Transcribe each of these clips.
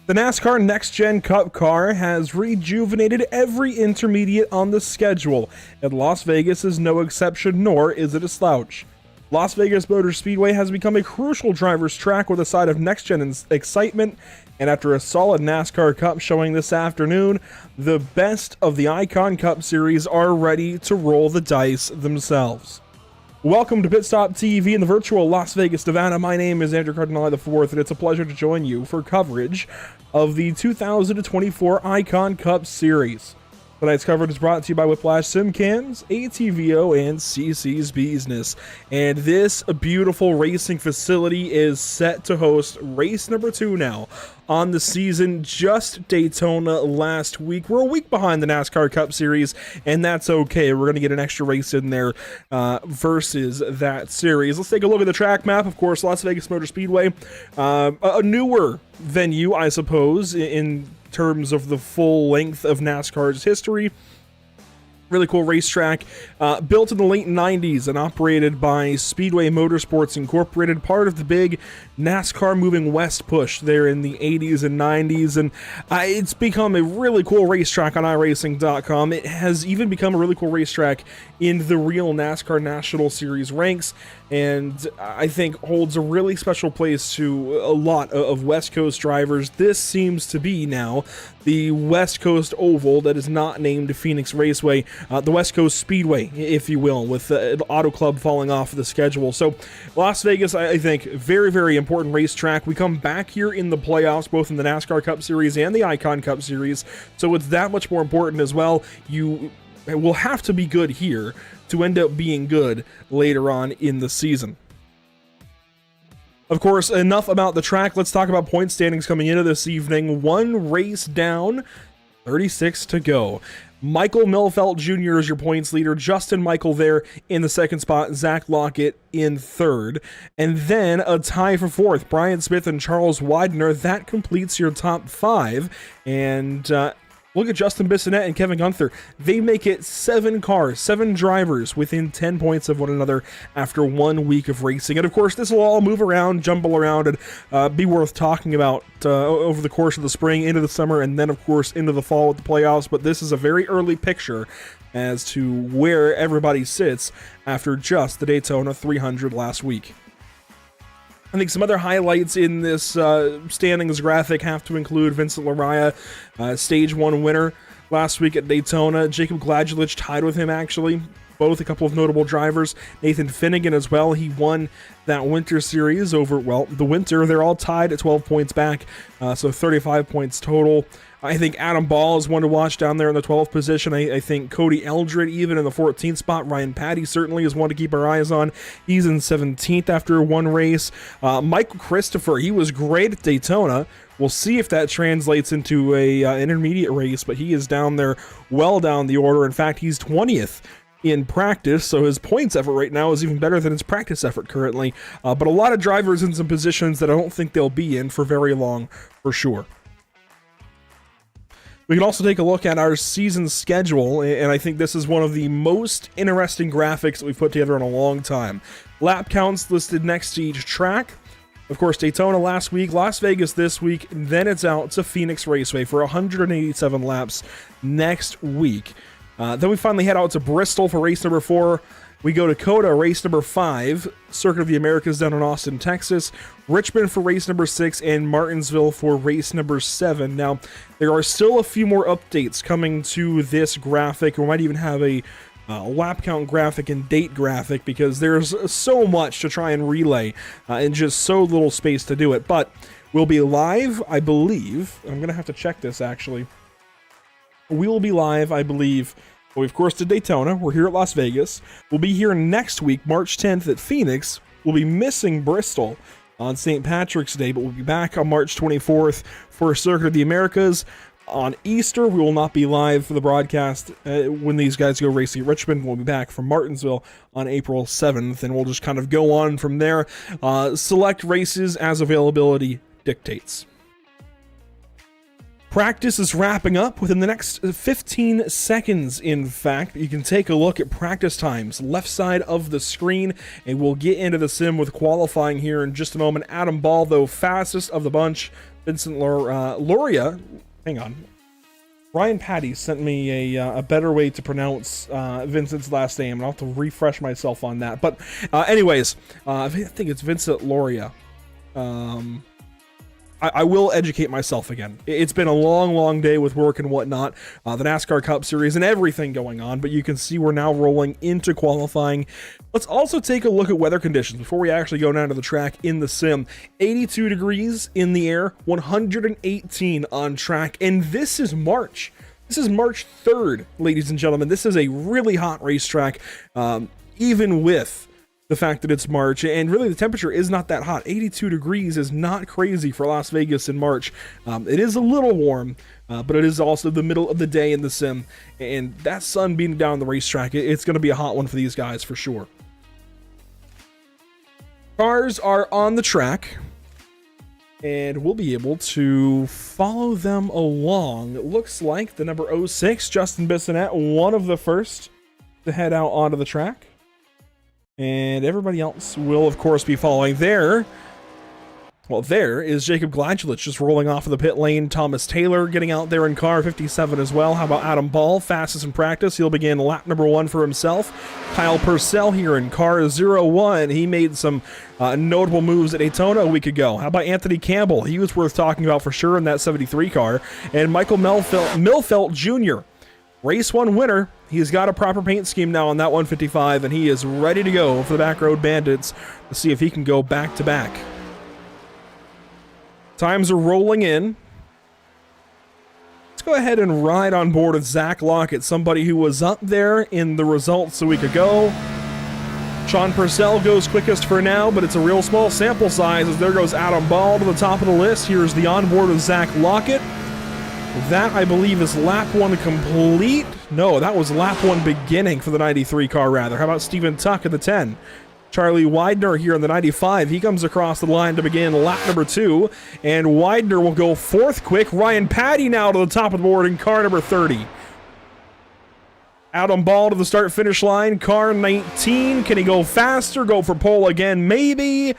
The NASCAR Next Gen Cup car has rejuvenated every intermediate on the schedule, and Las Vegas is no exception, nor is it a slouch. Las Vegas Motor Speedway has become a crucial driver's track with a side of next-gen excitement, and after a solid NASCAR Cup showing this afternoon, the best of the Icon Cup Series are ready to roll the dice themselves. Welcome to Pit Stop TV in the virtual Las Vegas, Nevada. My name is Andrew Cardinale IV, and it's a pleasure to join you for coverage of the 2024 Icon Cup Series. Tonight's coverage is brought to you by Whiplash SimCams, ATVO, and CC's Business. And this beautiful racing facility is set to host race number 2 now on the season. Just Daytona last week. We're a week behind the NASCAR Cup Series, and that's okay. We're going to get an extra race in there versus that series. Let's take a look at the track map. Of course, Las Vegas Motor Speedway, a newer venue, I suppose, in terms of the full length of NASCAR's history. Really cool racetrack, built in the late 90s and operated by Speedway Motorsports Incorporated, part of the big NASCAR Moving West push there in the 80s and 90s, and it's become a really cool racetrack on iRacing.com. It has even become a really cool racetrack in the real NASCAR National Series ranks, and I think holds a really special place to a lot of West Coast drivers. This seems to be now the West Coast Oval that is not named Phoenix Raceway, the West Coast Speedway, if you will, with the Auto Club falling off the schedule. So Las Vegas, I think, very, very important racetrack. We come back here in the playoffs, both in the NASCAR Cup Series and the Icon Cup Series, so it's that much more important as well. You will have to be good here to end up being good later on in the season. Of course, enough about the track. Let's talk about point standings coming into this evening. One race down, 36 to go. Michael Milfelt Jr. is your points leader. Justin Michael there in the second spot. Zach Lockett in third. And then a tie for fourth. Brian Smith and Charles Widener. That completes your top five. And look at Justin Bissonette and Kevin Gunther. They make it 7 cars, 7 drivers within 10 points of one another after 1 week of racing. And of course, this will all move around, jumble around, and be worth talking about over the course of the spring, into the summer, and then of course into the fall with the playoffs. But this is a very early picture as to where everybody sits after just the Daytona 300 last week. I think some other highlights in this standings graphic have to include Vincent Laraya, Stage 1 winner last week at Daytona. Jacob Gladulich tied with him, actually. Both a couple of notable drivers. Nathan Finnegan as well. He won that winter series over, well, the winter. They're all tied at 12 points back, so 35 points total. I think Adam Ball is one to watch down there in the 12th position. I think Cody Eldred, even in the 14th spot. Ryan Patty certainly is one to keep our eyes on. He's in 17th after one race. Michael Christopher, he was great at Daytona. We'll see if that translates into a intermediate race, but he is down there, well down the order. In fact, he's 20th in practice, so his points effort right now is even better than his practice effort currently. But a lot of drivers in some positions that I don't think they'll be in for very long, for sure. We can also take a look at our season schedule, and I think this is one of the most interesting graphics that we've put together in a long time. Lap counts listed next to each track. Of course, Daytona last week, Las Vegas this week, then it's out to Phoenix Raceway for 187 laps next week. Then we finally head out to Bristol for race number 4. We go to COTA, race number 5, Circuit of the Americas down in Austin, Texas, Richmond for race number 6, and Martinsville for race number 7. Now, there are still a few more updates coming to this graphic. We might even have a lap count graphic and date graphic, because there's so much to try and relay and just so little space to do it. But we'll be live, I believe. I'm going to have to check this, actually. We will be live, I believe. We, of course, did Daytona. We're here at Las Vegas. We'll be here next week, March 10th at Phoenix. We'll be missing Bristol on St. Patrick's Day, but we'll be back on March 24th for Circuit of the Americas. On Easter, we will not be live for the broadcast when these guys go racing at Richmond. We'll be back from Martinsville on April 7th, and we'll just kind of go on from there. Select races as availability dictates. Practice is wrapping up within the next 15 seconds, in fact. You can take a look at practice times, left side of the screen, and we'll get into the sim with qualifying here in just a moment. Adam Ball, though, fastest of the bunch. Vincent Loria, hang on. Ryan Patty sent me a better way to pronounce Vincent's last name, and I'll have to refresh myself on that. But anyways, I think it's Vincent Loria. I will educate myself again. It's been a long day with work and whatnot, the NASCAR Cup Series and everything going on, but you can see we're now rolling into qualifying. Let's also take a look at weather conditions before we actually go down to the track in the sim. 82 degrees in the air, 118 on track, and this is March. This is March 3rd, ladies and gentlemen. This is a really hot racetrack, even with the fact that it's March, and really the temperature is not that hot. 82 degrees is not crazy for Las Vegas in March. It is a little warm, but it is also the middle of the day in the sim, and that sun beating down the racetrack, it's going to be a hot one for these guys for sure. Cars are on the track, and we'll be able to follow them along. It looks like the number 06, Justin Bissonette, one of the first to head out onto the track. And everybody else will, of course, be following there. Well, there is Jacob Gladulich just rolling off of the pit lane. Thomas Taylor getting out there in car 57 as well. How about Adam Ball, fastest in practice? He'll begin lap number 1 for himself. Kyle Purcell here in car 01. He made some notable moves at Daytona a week ago. How about Anthony Campbell? He was worth talking about for sure in that 73 car. And Michael Milfelt Jr., Race 1 winner. He's got a proper paint scheme now on that 155, and he is ready to go for the Back Road Bandits to see if he can go back to back. Times are rolling in. Let's go ahead and ride on board with Zach Lockett, somebody who was up there in the results a week ago. Sean Purcell goes quickest for now, but it's a real small sample size as there goes Adam Ball to the top of the list. Here's the onboard of Zach Lockett. That, I believe, is lap 1 complete. No, that was lap 1 beginning for the 93 car, rather. How about Steven Tuck at the 10? Charlie Widener here in the 95. He comes across the line to begin lap number 2. And Widener will go 4th quick. Ryan Patty now to the top of the board in car number 30. Adam Ball to the start-finish line. Car 19. Can he go faster? Go for pole again? Maybe.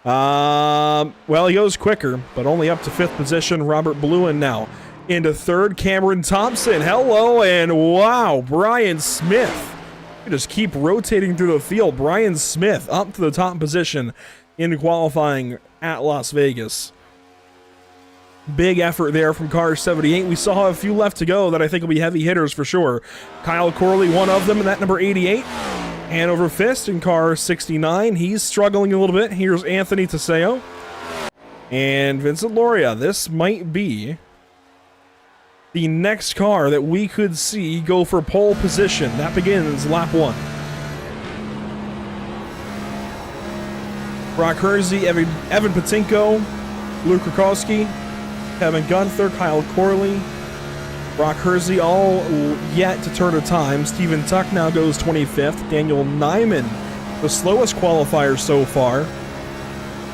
Well, he goes quicker, but only up to 5th position. Robert Bluen now into 3rd. Cameron Thompson, hello, and wow, Brian Smith. You just keep rotating through the field. Brian Smith up to the top position in qualifying at Las Vegas. Big effort there from car 78. We saw a few left to go that I think will be heavy hitters for sure. Kyle Corley, one of them in that number 88. Hanover Fist in car 69. He's struggling a little bit. Here's Anthony Teseo and Vincent Loria. This might be the next car that we could see go for pole position. That begins lap 1. Brock Hersey, Evan Patinko, Luke Rakowski, Kevin Gunther, Kyle Corley, Brock Hersey, all yet to turn a time. Steven Tuck now goes 25th. Daniel Nyman, the slowest qualifier so far,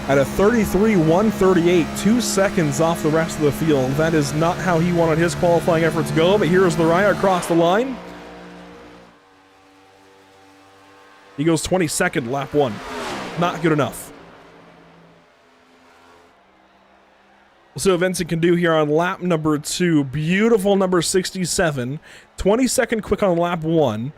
at a 33.138, 2 seconds off the rest of the field. That is not how he wanted his qualifying efforts go, but here's Lariah across the line. He goes 22nd, lap 1. Not good enough. We'll see what Vincent can do here on lap number 2. Beautiful number 67. 22nd quick on lap 1.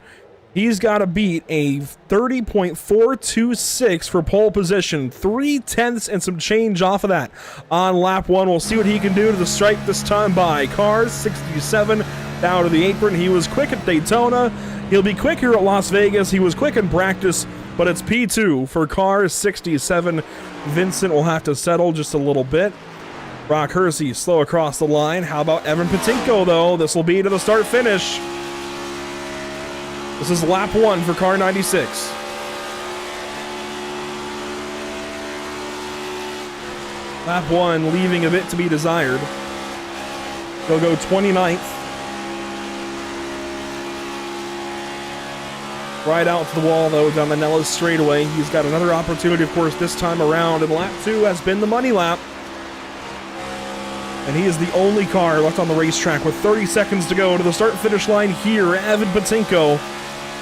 He's got to beat a 30.426 for pole position. 3/10 and some change off of that on lap 1. We'll see what he can do to the stripe this time by car 67 down to the apron. He was quick at Daytona. He'll be quick here at Las Vegas. He was quick in practice, but it's P2 for car 67. Vincent will have to settle just a little bit. Brock Hersey slow across the line. How about Evan Patinko, though? This will be to the start-finish. This is lap 1 for car 96. Lap 1 leaving a bit to be desired. He'll go 29th. Right out to the wall, though, down the Nellis straightaway. He's got another opportunity, of course, this time around, and lap 2 has been the money lap. And he is the only car left on the racetrack with 30 seconds to go to the start-finish line here. Evan Patinko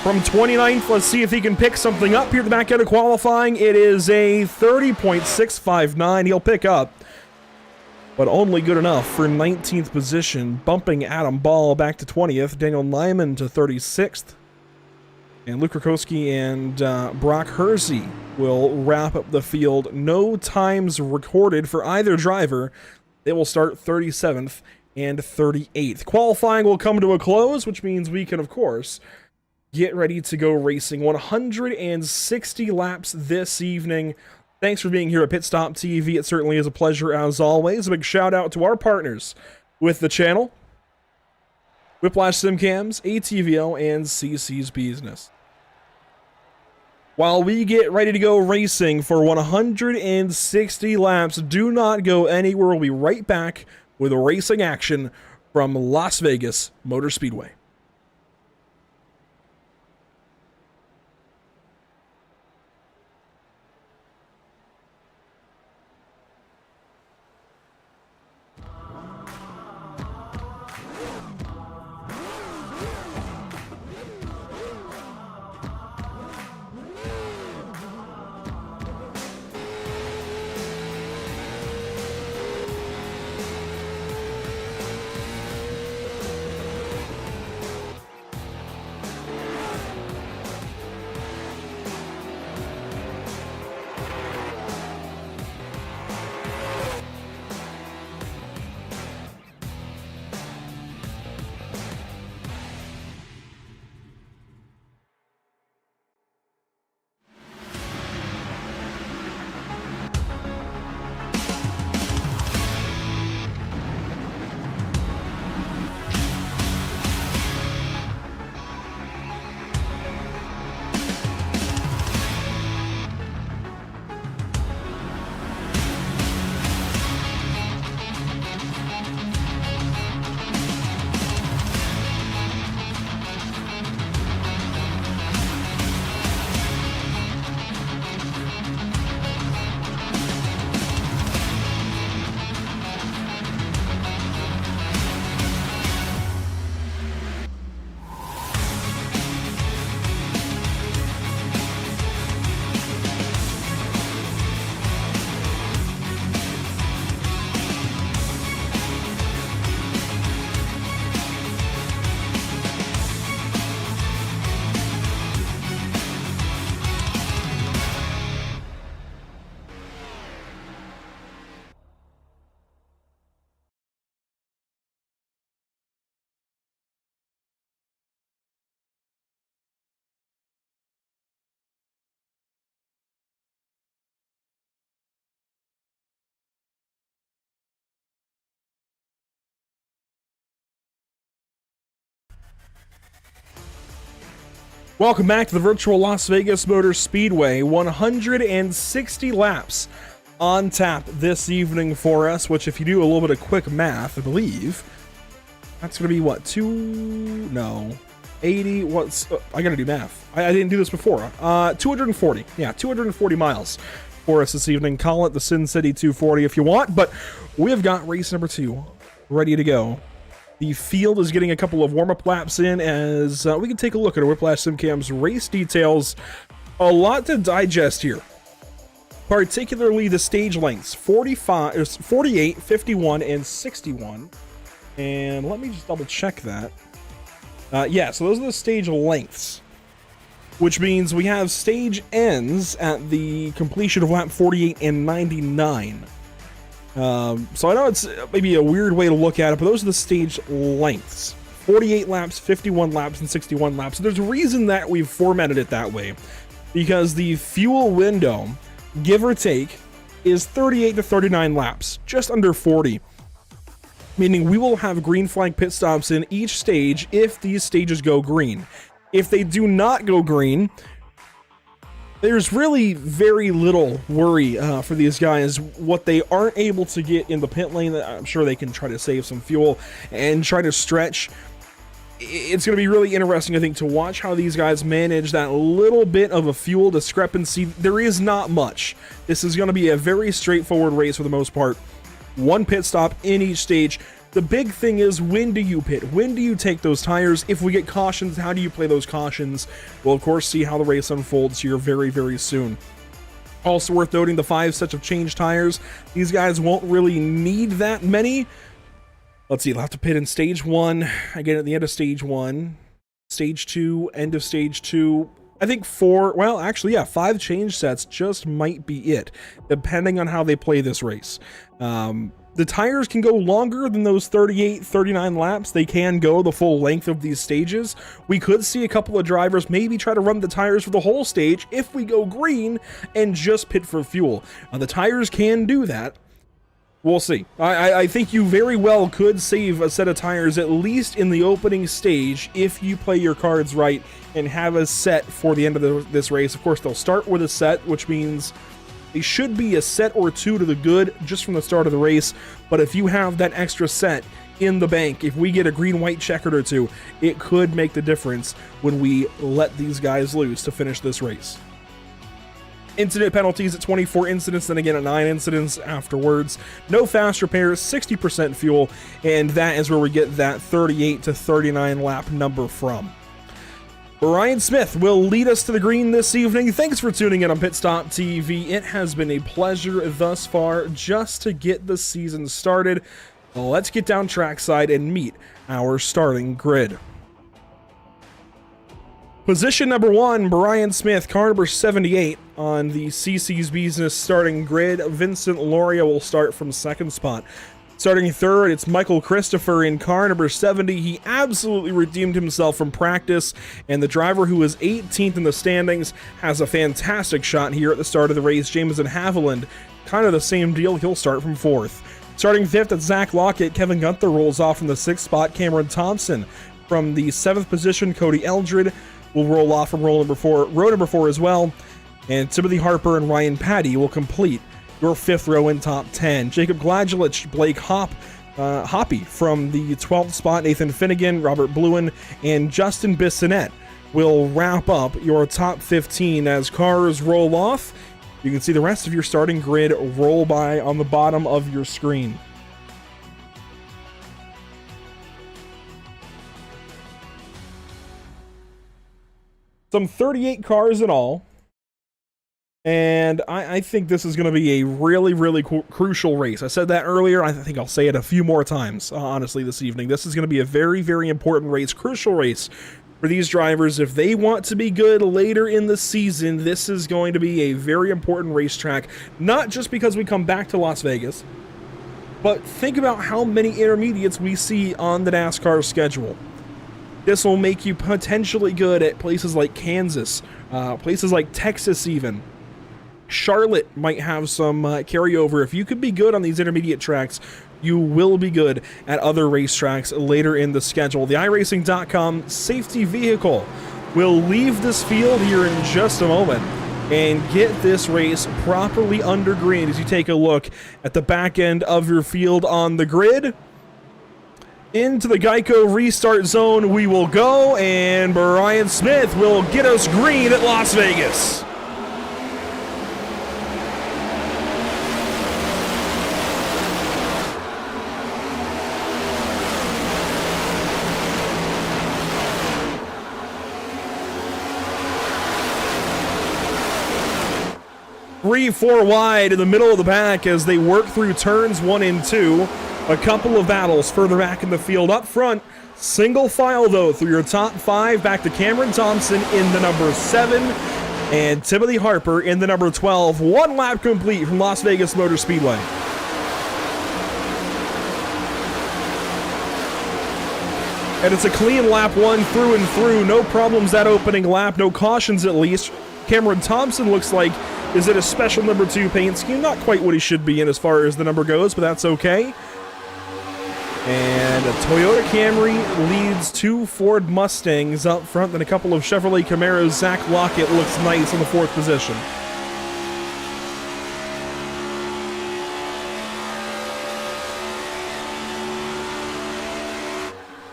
from 29th. Let's see if he can pick something up here at the back end of qualifying. It is a 30.659 he'll pick up, but only good enough for 19th position, bumping Adam Ball back to 20th, Daniel Nyman to 36th, and Luke Rakowski and Brock Hersey will wrap up the field. No times recorded for either driver. They will start 37th and 38th. Qualifying will come to a close, which means we can, of course, get ready to go racing. 160 laps this evening. Thanks for being here at Pit Stop TV. It certainly is a pleasure as always. A big shout out to our partners with the channel: Whiplash Simcams, ATVO, and CC's Business. While we get ready to go racing for 160 laps, do not go anywhere. We'll be right back with racing action from Las Vegas Motor Speedway. Welcome back to the virtual Las Vegas Motor Speedway. 160 laps on tap this evening for us, which if you do a little bit of quick math, I believe that's going to be what, 80, what's, I got to do math. I didn't do this before. 240, yeah, 240 miles for us this evening. Call it the Sin City 240 if you want, but we have got race number 2 ready to go. The field is getting a couple of warm-up laps in as we can take a look at our Whiplash Simcams race details. A lot to digest here, particularly the stage lengths, 45, 48, 51, and 61. And let me just double check that. Yeah, so those are the stage lengths, which means we have stage ends at the completion of lap 48 and 99. So I know it's maybe a weird way to look at it, but those are the stage lengths: 48 laps, 51 laps, and 61 laps. So there's a reason that we've formatted it that way, because the fuel window, give or take, is 38 to 39 laps, just under 40. Meaning we will have green flag pit stops in each stage if these stages go green. If they do not go green, there's really very little worry for these guys. What they aren't able to get in the pit lane, I'm sure they can try to save some fuel and try to stretch. It's going to be really interesting, I think, to watch how these guys manage that little bit of a fuel discrepancy. There is not much. This is going to be a very straightforward race for the most part. 1 pit stop in each stage. The big thing is, when do you pit? When do you take those tires? If we get cautions, how do you play those cautions? We'll, of course, see how the race unfolds here very, very soon. Also worth noting, the 5 sets of change tires. These guys won't really need that many. Let's see, they'll have to pit in stage 1, again at the end of stage 1, stage 2, end of stage 2. I think 4, well, actually, yeah, 5 change sets just might be it, depending on how they play this race. The tires can go longer than those 38, 39 laps. They can go the full length of these stages. We could see a couple of drivers maybe try to run the tires for the whole stage if we go green and just pit for fuel. The tires can do that. We'll see. I think you very well could save a set of tires, at least in the opening stage, if you play your cards right and have a set for the end of this race. Of course, they'll start with a set, which means they should be a set or 2 to the good just from the start of the race. But if you have that extra set in the bank, if we get a green-white checkered or 2, it could make the difference when we let these guys loose to finish this race. Incident penalties at 24 incidents, then again at 9 incidents afterwards. No fast repairs, 60% fuel, and that is where we get that 38 to 39 lap number from. Ryan Smith will lead us to the green this evening. Thanks for tuning in on Pit Stop TV. It has been a pleasure thus far just to get the season started. Let's get down trackside and meet our starting grid. Position number 1, Brian Smith, car number 78 on the CC's Business starting grid. Vincent Loria will start from 2nd spot. Starting 3rd, it's Michael Christopher in car number 70. He absolutely redeemed himself from practice, and the driver who is 18th in the standings has a fantastic shot here at the start of the race. Jameson Haviland, kind of the same deal. He'll start from 4th. Starting 5th, it's Zach Lockett. Kevin Gunther rolls off from the 6th spot. Cameron Thompson from the 7th position. Cody Eldred will roll off from row number 4 as well. And Timothy Harper and Ryan Patty will complete your 5th row in top 10. Jacob Gladulich, Blake Hoppy from the 12th spot. Nathan Finnegan, Robert Bluen, and Justin Bissonette will wrap up your top 15 as cars roll off. You can see the rest of your starting grid roll by on the bottom of your screen. Some 38 cars in all. And I think this is going to be a really, really crucial race. I said that earlier. I think I'll say it a few more times, honestly, this evening. This is going to be a very, very important race, crucial race for these drivers. If they want to be good later in the season, this is going to be a very important racetrack, not just because we come back to Las Vegas, but think about how many intermediates we see on the NASCAR schedule. This will make you potentially good at places like Kansas, places like Texas even. Charlotte might have some carryover. If you could be good on these intermediate tracks, you will be good at other racetracks later in the schedule. The iRacing.com safety vehicle will leave this field here in just a moment and get this race properly under green as you take a look at the back end of your field on the grid. Into the Geico restart zone we will go, and Brian Smith will get us green at Las Vegas. Three, 4 wide in the middle of the pack as they work through turns 1 and 2. A couple of battles further back in the field. Up front, single file though through your top 5. Back to Cameron Thompson in the number 7 and Timothy Harper in the number 12. 1 lap complete from Las Vegas Motor Speedway. And it's a clean lap 1 through and through. No problems that opening lap. No cautions at least. Cameron Thompson looks like is in a special number 2 paint scheme. Not quite what he should be in as far as the number goes, but that's okay. And a Toyota Camry leads 2 Ford Mustangs up front, then a couple of Chevrolet Camaros. Zach Lockett looks nice in the 4th position.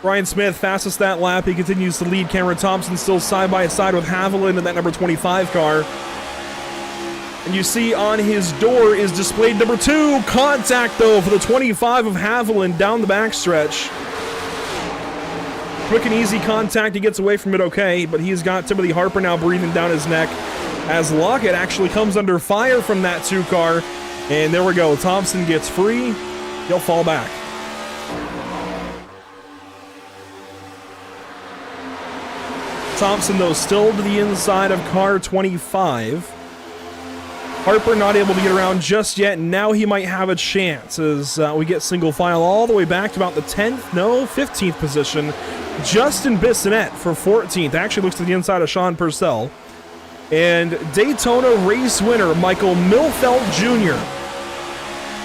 Brian Smith, fastest that lap. He continues to lead. Cameron Thompson still side by side with Haviland in that number 25 car. And you see on his door is displayed number 2. Contact, though, for the 25 of Haviland down the backstretch. Quick and easy contact. He gets away from it okay, but he's got Timothy Harper now breathing down his neck as Lockett actually comes under fire from that 2 car. And there we go. Thompson gets free. He'll fall back. Thompson, though, still to the inside of car 25. Harper not able to get around just yet. Now he might have a chance as we get single file all the way back to about the 15th position. Justin Bissonette for 14th. Actually looks to the inside of Sean Purcell. And Daytona race winner Michael Milfelt Jr.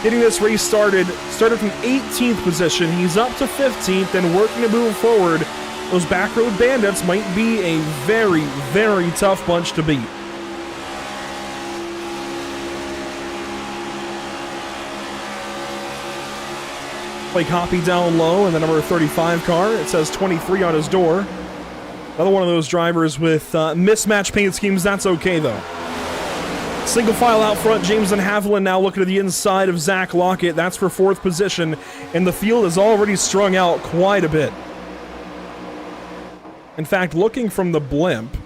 getting this race started from 18th position. He's up to 15th and working to move forward. Those back road bandits might be a very, very tough bunch to beat. Play copy down low in the number 35 car. It says 23 on his door. Another one of those drivers with mismatched paint schemes. That's okay, though. Single file out front. Jameson Haviland now looking to the inside of Zach Lockett. That's for 4th position. And the field is already strung out quite a bit. In fact, looking from the blimp,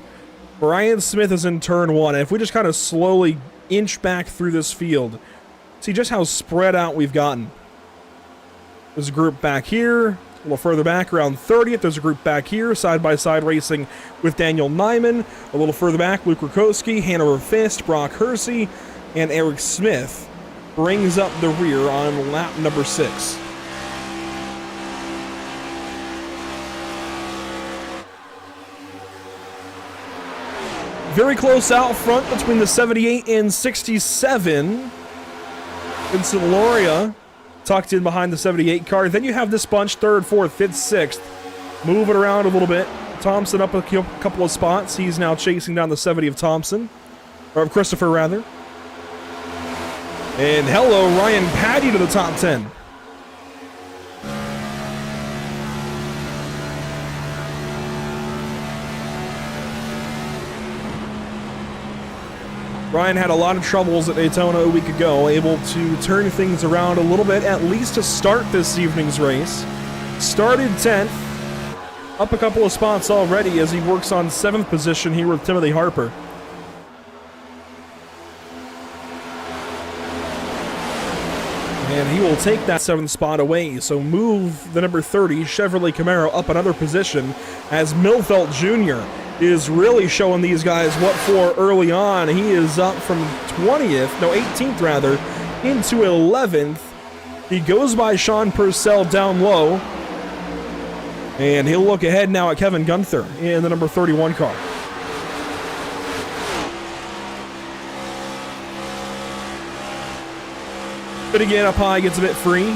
Brian Smith is in turn 1. And if we just kind of slowly inch back through this field, see just how spread out we've gotten. There's a group back here, a little further back around 30th. There's a group back here, side-by-side racing with Daniel Nyman. A little further back, Luke Rakowski, Hanover Fist, Brock Hersey, and Eric Smith brings up the rear on lap number 6. Very close out front between the 78 and 67. Vincent Loria tucked in behind the 78 car. Then you have this bunch, 3rd, 4th, 5th, 6th. Move it around a little bit. Thompson up a couple of spots. He's now chasing down the 70 of Thompson. Or of Christopher, rather. And hello, Ryan Patty to the top 10. Ryan had a lot of troubles at Daytona a week ago, able to turn things around a little bit, at least to start this evening's race. Started 10th, up a couple of spots already as he works on 7th position here with Timothy Harper. And he will take that 7th spot away, so move the number 30 Chevrolet Camaro up another position as Milfelt Jr. is really showing these guys what for early on. He is up from 18th rather, into 11th. He goes by Sean Purcell down low. And he'll look ahead now at Kevin Gunther in the number 31 car. But again, up high, gets a bit free.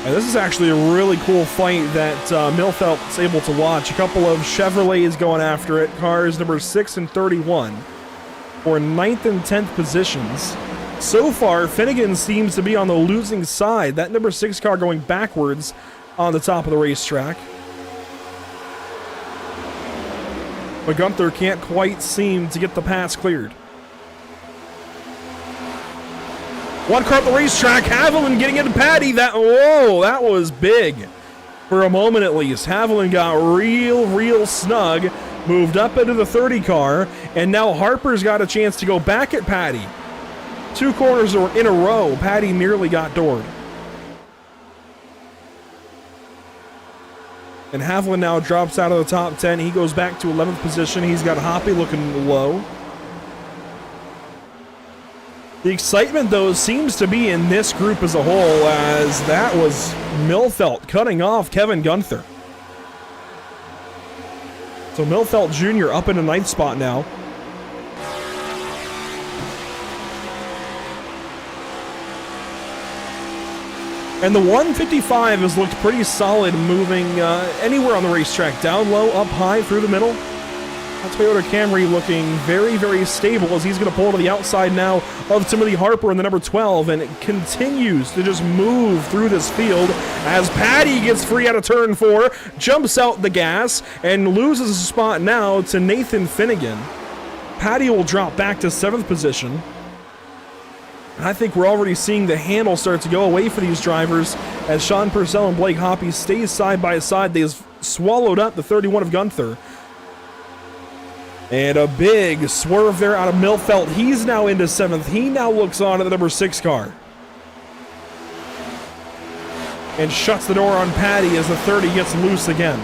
And this is actually a really cool fight that Milfelt's able to watch. A couple of Chevrolets going after it. Cars number 6 and 31 for 9th and 10th positions. So far, Finnegan seems to be on the losing side. That number 6 car going backwards on the top of the racetrack. But Gunther can't quite seem to get the pass cleared. One car up the racetrack, Haviland getting into Patty. Whoa, that was big. For a moment at least. Haviland got real snug, moved up into the 30 car, and now Harper's got a chance to go back at Patty. 2 corners in a row, Patty nearly got doored. And Haviland now drops out of the top 10. He goes back to 11th position. He's got Hoppy looking low. The excitement, though, seems to be in this group as a whole, as that was Milfelt cutting off Kevin Gunther. So Milfelt Jr. up in a 9th spot now. And the 155 has looked pretty solid, moving anywhere on the racetrack. Down low, up high, through the middle. That Toyota Camry looking very stable as he's going to pull to the outside now of Timothy Harper in the number 12, and it continues to just move through this field as Patty gets free out of turn 4, jumps out the gas, and loses a spot now to Nathan Finnegan. Patty will drop back to 7th position. And I think we're already seeing the handle start to go away for these drivers as Sean Purcell and Blake Hoppe stay side by side. They swallowed up the 31 of Gunther. And a big swerve there out of Milfelt. He's now into 7th. He now looks on at the number 6 car. And shuts the door on Patty as the 30 gets loose again.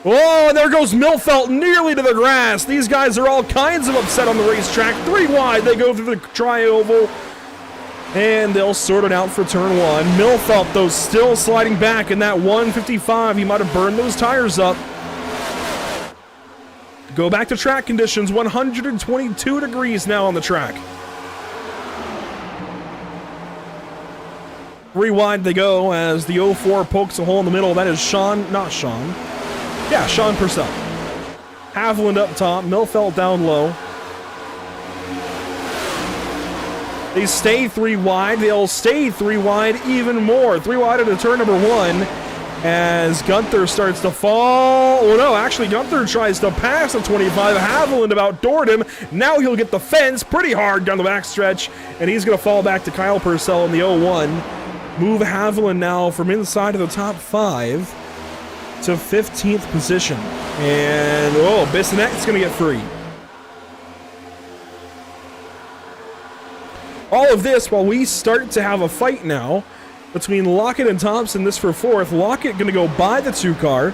Oh, and there goes Milfelt nearly to the grass. These guys are all kinds of upset on the racetrack. 3 wide, they go through the tri-oval. And they'll sort it out for turn 1. Milfelt, though, still sliding back in that 155. He might have burned those tires up. Go back to track conditions. 122 degrees now on the track. 3 wide they go as the 04 pokes a hole in the middle. That is Sean Purcell. Haviland up top, Milfelt down low. They stay 3 wide. They'll stay 3 wide even more. 3 wide into turn number 1 as Gunther starts to fall. Oh no, actually Gunther tries to pass the 25. Haviland about doored him. Now he'll get the fence pretty hard down the backstretch, and he's going to fall back to Kyle Purcell in the 01. Move Haviland now from inside of the top 5 to 15th position. And, Bissonet's going to get free. All of this while we start to have a fight now between Lockett and Thompson, this for 4th. Lockett going to go by the 2 car.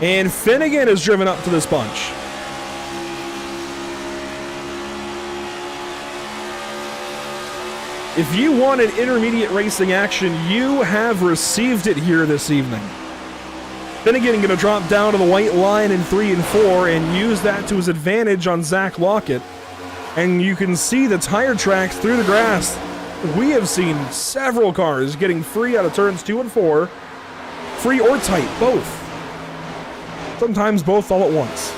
And Finnegan is driven up to this bunch. If you wanted intermediate racing action, you have received it here this evening. Finnegan going to drop down to the white line in 3 and 4 and use that to his advantage on Zach Lockett. And you can see the tire tracks through the grass. We have seen several cars getting free out of turns 2 and 4. Free or tight, both. Sometimes both all at once.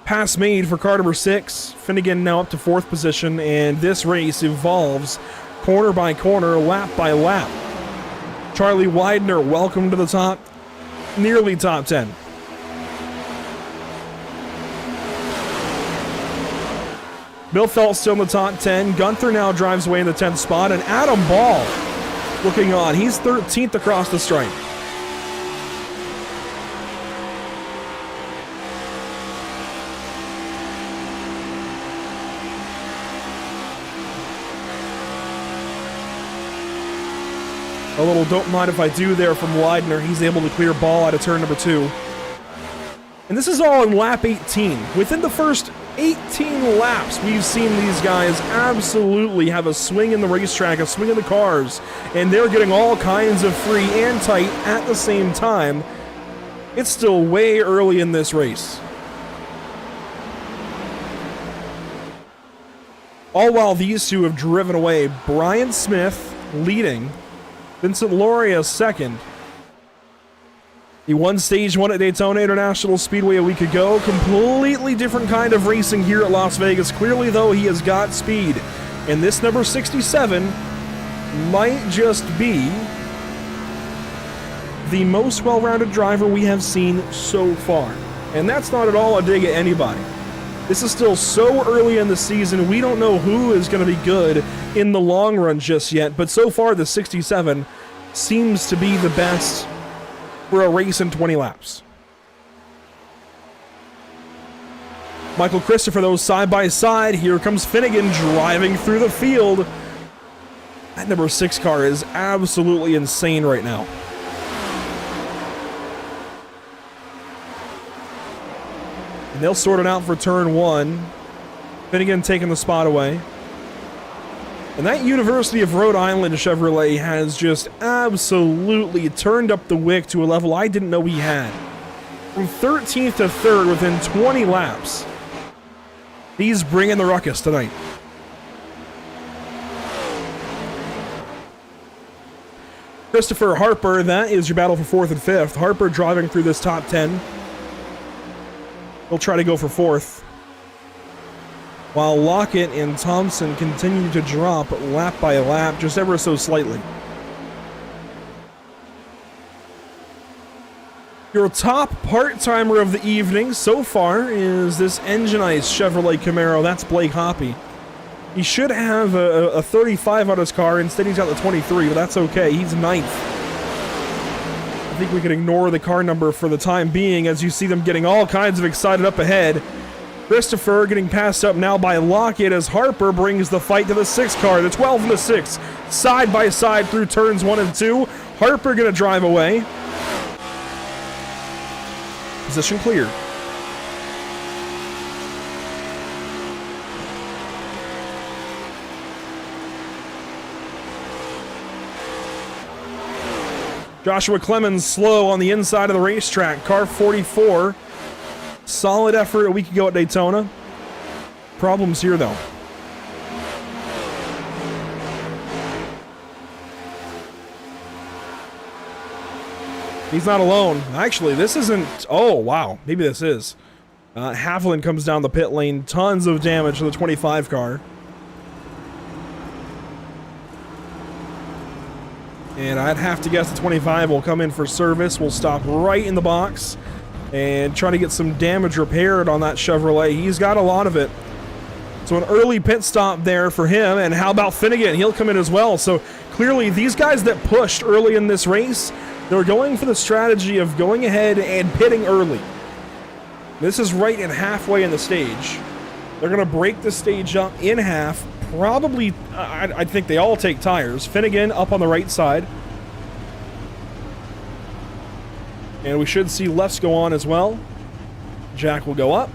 Pass made for car number 6. Finnegan now up to 4th position, and this race evolves corner by corner, lap by lap. Charlie Widener, welcome to the top, nearly top 10. Milfelt still in the top 10. Gunther now drives away in the 10th spot, and Adam Ball looking on. He's 13th across the stripe. A little don't mind if I do there from Widener. He's able to clear Ball out of turn number 2. And this is all in lap 18. Within the first 18 laps, we've seen these guys absolutely have a swing in the racetrack, a swing in the cars, and they're getting all kinds of free and tight at the same time. It's still way early in this race. All while these two have driven away. Brian Smith leading, Vincent Loria second. He won Stage 1 at Daytona International Speedway a week ago. Completely different kind of racing here at Las Vegas. Clearly, though, he has got speed. And this number 67 might just be the most well-rounded driver we have seen so far. And that's not at all a dig at anybody. This is still so early in the season, we don't know who is going to be good in the long run just yet. But so far, the 67 seems to be the best for a race in 20 laps. Michael Christopher, though, side by side. Here comes Finnegan driving through the field. That number 6 car is absolutely insane right now. And they'll sort it out for turn 1. Finnegan taking the spot away. And that University of Rhode Island Chevrolet has just absolutely turned up the wick to a level I didn't know we had. From 13th to 3rd within 20 laps. These bring in the ruckus tonight. Christopher Harper, that is your battle for 4th and 5th. Harper driving through this top 10. He'll try to go for 4th. While Lockett and Thompson continue to drop lap by lap, just ever so slightly. Your top part-timer of the evening so far is this Engine Ice Chevrolet Camaro. That's Blake Hoppy. He should have a 35 on his car. Instead, he's got the 23, but that's okay. He's ninth. I think we can ignore the car number for the time being as you see them getting all kinds of excited up ahead. Christopher getting passed up now by Lockett as Harper brings the fight to the 6 car. The 12 and the 6 side by side through turns 1 and 2. Harper going to drive away. Position clear. Joshua Clemens slow on the inside of the racetrack. Car 44. Solid effort a week ago at Daytona. Problems here though. He's not alone. Actually, this isn't... Oh, wow. Maybe this is. Haviland comes down the pit lane. Tons of damage to the 25 car. And I'd have to guess the 25 will come in for service. We'll stop right in the box and try to get some damage repaired on that Chevrolet. He's got a lot of it. So an early pit stop there for him. And how about Finnegan? He'll come in as well. So clearly, these guys that pushed early in this race... They're going for the strategy of going ahead and pitting early. This is right in halfway in the stage. They're going to break the stage up in half. Probably, I think they all take tires. Finnegan up on the right side. And we should see lefts go on as well. Jack will go up.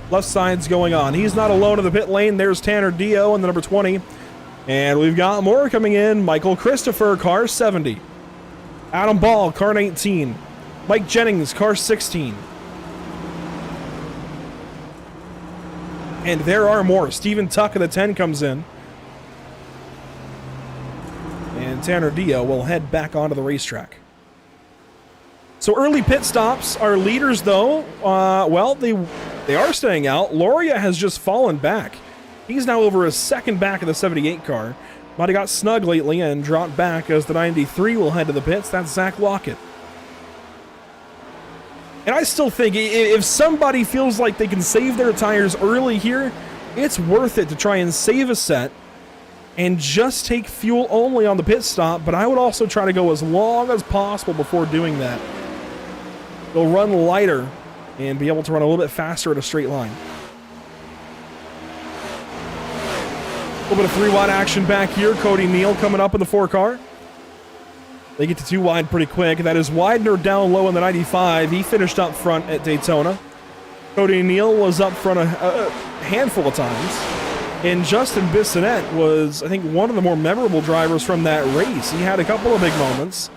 Left side's going on. He's not alone in the pit lane. There's Tanner Dio in the number 20. And we've got more coming in. Michael Christopher, car 70. Adam Ball, car 19. Mike Jennings, car 16. And there are more. Stephen Tuck of the 10 comes in. And Tanner Dio will head back onto the racetrack. So early pit stops. Our leaders, though, well, they are staying out. Loria has just fallen back. He's now over a second back of the 78 car. Might have got snug lately and dropped back as the 93 will head to the pits. That's Zach Lockett. And I still think if somebody feels like they can save their tires early here, it's worth it to try and save a set and just take fuel only on the pit stop. But I would also try to go as long as possible before doing that. They'll run lighter and be able to run a little bit faster at a straight line. A little bit of 3-wide action back here. Cody Neal coming up in the 4 car. They get to 2 wide pretty quick. That is Widener down low in the 95. He finished up front at Daytona. Cody Neal was up front a handful of times. And Justin Bissonette was, I think, one of the more memorable drivers from that race. He had a couple of big moments.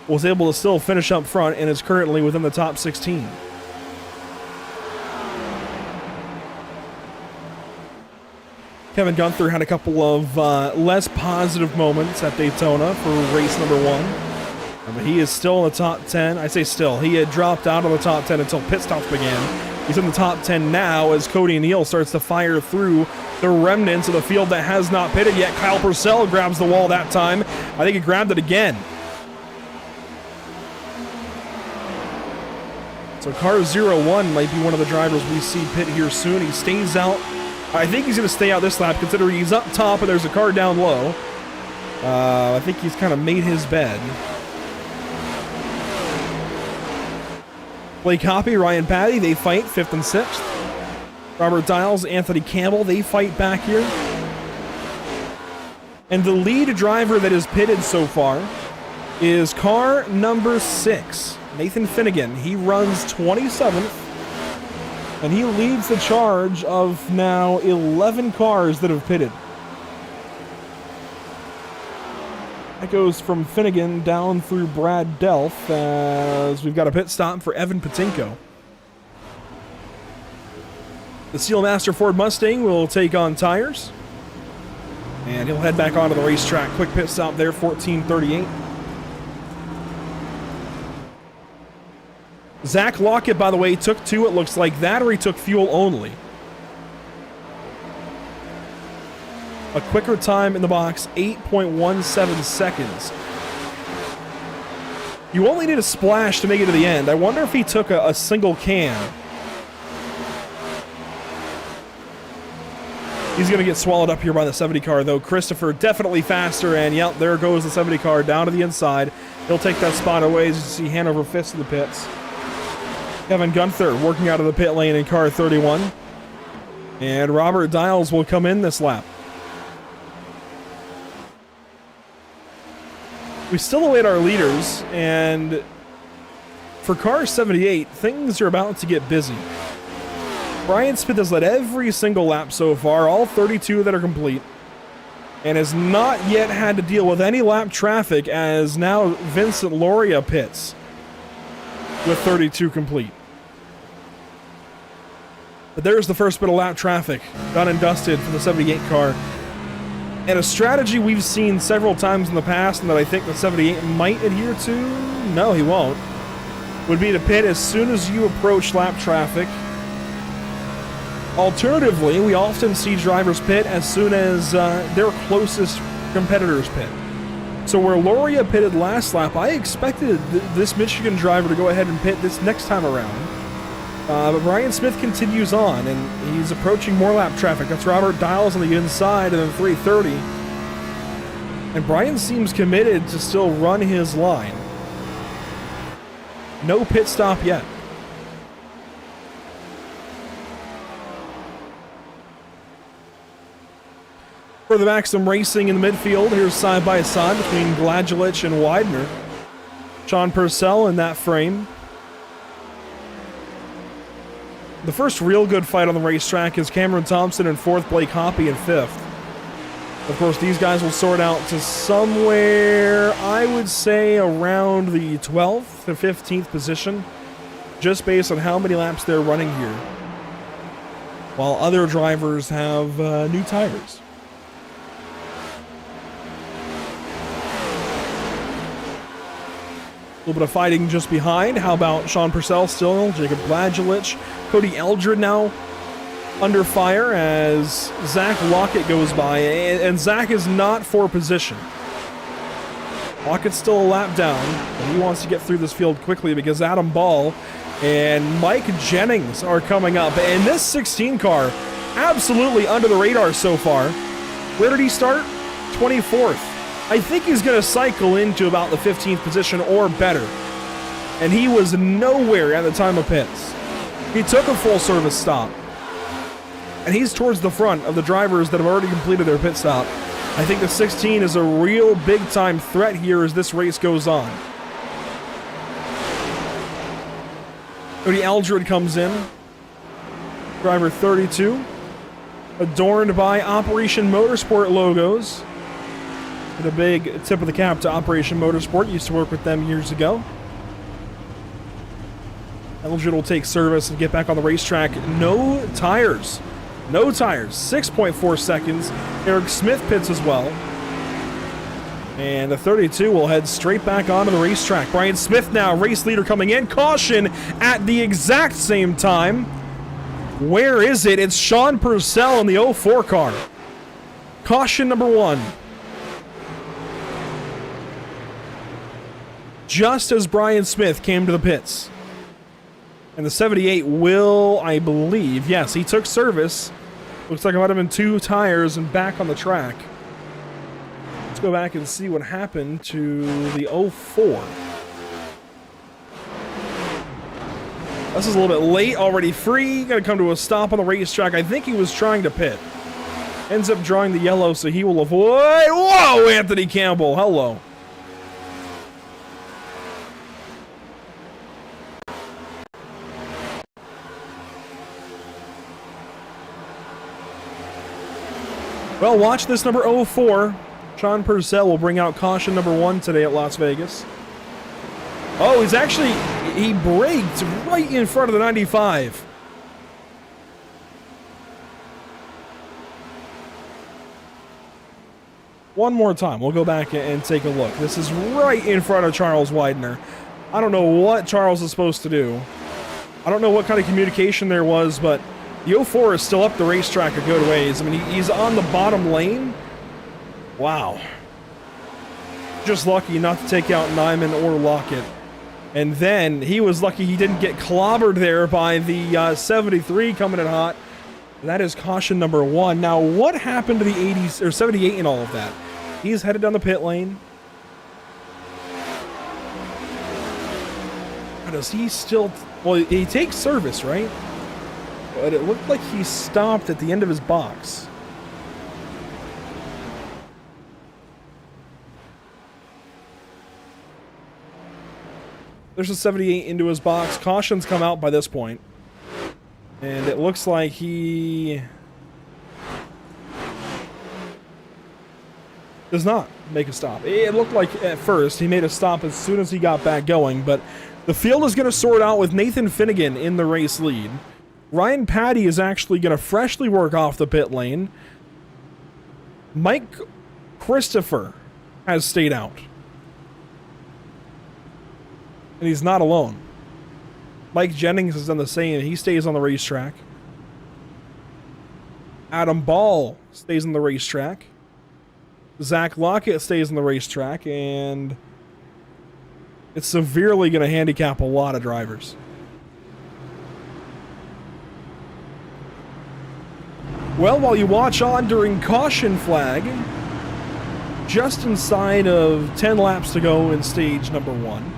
Was able to still finish up front and is currently within the top 16. Kevin Gunther had a couple of less positive moments at Daytona for race number 1. But he is still in the top 10. I say still. He had dropped out of the top 10 until pit stops began. He's in the top 10 now as Cody Neal starts to fire through the remnants of the field that has not pitted yet. Kyle Purcell grabs the wall that time. I think he grabbed it again. So car 01 might be one of the drivers we see pit here soon. He stays out. I think he's going to stay out this lap, considering he's up top and there's a car down low. I think he's kind of made his bed. Blake Hoppy, Ryan Patty, they fight 5th and 6th. Robert Dials, Anthony Campbell, they fight back here. And the lead driver that is pitted so far is car number 6, Nathan Finnegan. He runs 27th. And he leads the charge of now 11 cars that have pitted. That goes from Finnegan down through Brad Delph as we've got a pit stop for Evan Patinko. The Steelmaster Ford Mustang will take on tires. And he'll head back onto the racetrack. Quick pit stop there, 14:38. Zach Lockett, by the way, took 2, it looks like that, or he took fuel only. A quicker time in the box, 8.17 seconds. You only need a splash to make it to the end. I wonder if he took a single can. He's going to get swallowed up here by the 70 car, though. Christopher definitely faster, and yep, there goes the 70 car down to the inside. He'll take that spot away as you see Hanover Fist in the pits. Kevin Gunther working out of the pit lane in car 31. And Robert Dials will come in this lap. We still await our leaders, and for car 78, things are about to get busy. Brian Smith has led every single lap so far, all 32 that are complete, and has not yet had to deal with any lap traffic as now Vincent Loria pits with 32 complete. But there's the first bit of lap traffic, done and dusted for the 78 car. And a strategy we've seen several times in the past and that I think the 78 might adhere to, no he won't, would be to pit as soon as you approach lap traffic. Alternatively, we often see drivers pit as soon as their closest competitors pit. So where Loria pitted last lap, I expected this Michigan driver to go ahead and pit this next time around. But Brian Smith continues on, and he's approaching more lap traffic. That's Robert Dials on the inside, and then 330. And Brian seems committed to still run his line. No pit stop yet. Further back, some racing in the midfield. Here's side by side between Gladulich and Widener. Sean Purcell in that frame. The first real good fight on the racetrack is Cameron Thompson in 4th, Blake Hoppy in 5th. Of course, these guys will sort out to somewhere, I would say, around the 12th to 15th position, just based on how many laps they're running here, while other drivers have new tires. A little bit of fighting just behind. How about Sean Purcell still? Jacob Gladulich. Cody Eldred now under fire as Zach Lockett goes by. And Zach is not for position. Lockett's still a lap down. But he wants to get through this field quickly because Adam Ball and Mike Jennings are coming up. And this 16 car, absolutely under the radar so far. Where did he start? 24th. I think he's going to cycle into about the 15th position or better. And he was nowhere at the time of pits. He took a full service stop. And he's towards the front of the drivers that have already completed their pit stop. I think the 16 is a real big time threat here as this race goes on. Cody Eldred comes in. Driver 32. Adorned by Operation Motorsport logos. And a big tip of the cap to Operation Motorsport. Used to work with them years ago. Eldred will take service and get back on the racetrack. No tires. No tires. 6.4 seconds. Eric Smith pits as well. And the 32 will head straight back onto the racetrack. Brian Smith now, race leader coming in. Caution at the exact same time. Where is it? It's Sean Purcell in the 04 car. Caution number 1. Just as Brian Smith came to the pits. And the 78 will, I believe, yes, he took service. Looks like it might have been 2 tires and back on the track. Let's go back and see what happened to the 04. This is a little bit late, already free. Gotta come to a stop on the racetrack. I think he was trying to pit. Ends up drawing the yellow, so he will avoid. Whoa, Anthony Campbell, hello. Well, watch this number 04. Sean Purcell will bring out caution number 1 today at Las Vegas. Oh, he's actually, he braked right in front of the 95. One more time, we'll go back and take a look. This is right in front of Charles Widener. I don't know what Charles is supposed to do. I don't know what kind of communication there was, but the 04 is still up the racetrack a good ways. I mean, he's on the bottom lane. Wow. Just lucky not to take out Nyman or Lockett. And then he was lucky he didn't get clobbered there by the 73 coming in hot. That is caution number 1. Now, what happened to the 80s or 78 in all of that? He's headed down the pit lane. Does he still... Well, he takes service, right? But it looked like he stopped at the end of his box. There's a 78 into his box. Caution's come out by this point. And it looks like he does not make a stop. It looked like at first he made a stop as soon as he got back going, but the field is going to sort out with Nathan Finnegan in the race lead. Ryan Patty is actually going to freshly work off the pit lane. Mike Christopher has stayed out. And he's not alone. Mike Jennings has done the same. He stays on the racetrack. Adam Ball stays on the racetrack. Zach Lockett stays on the racetrack. And it's severely going to handicap a lot of drivers. Well, while you watch on during caution flag, just inside of 10 laps to go in stage number 1,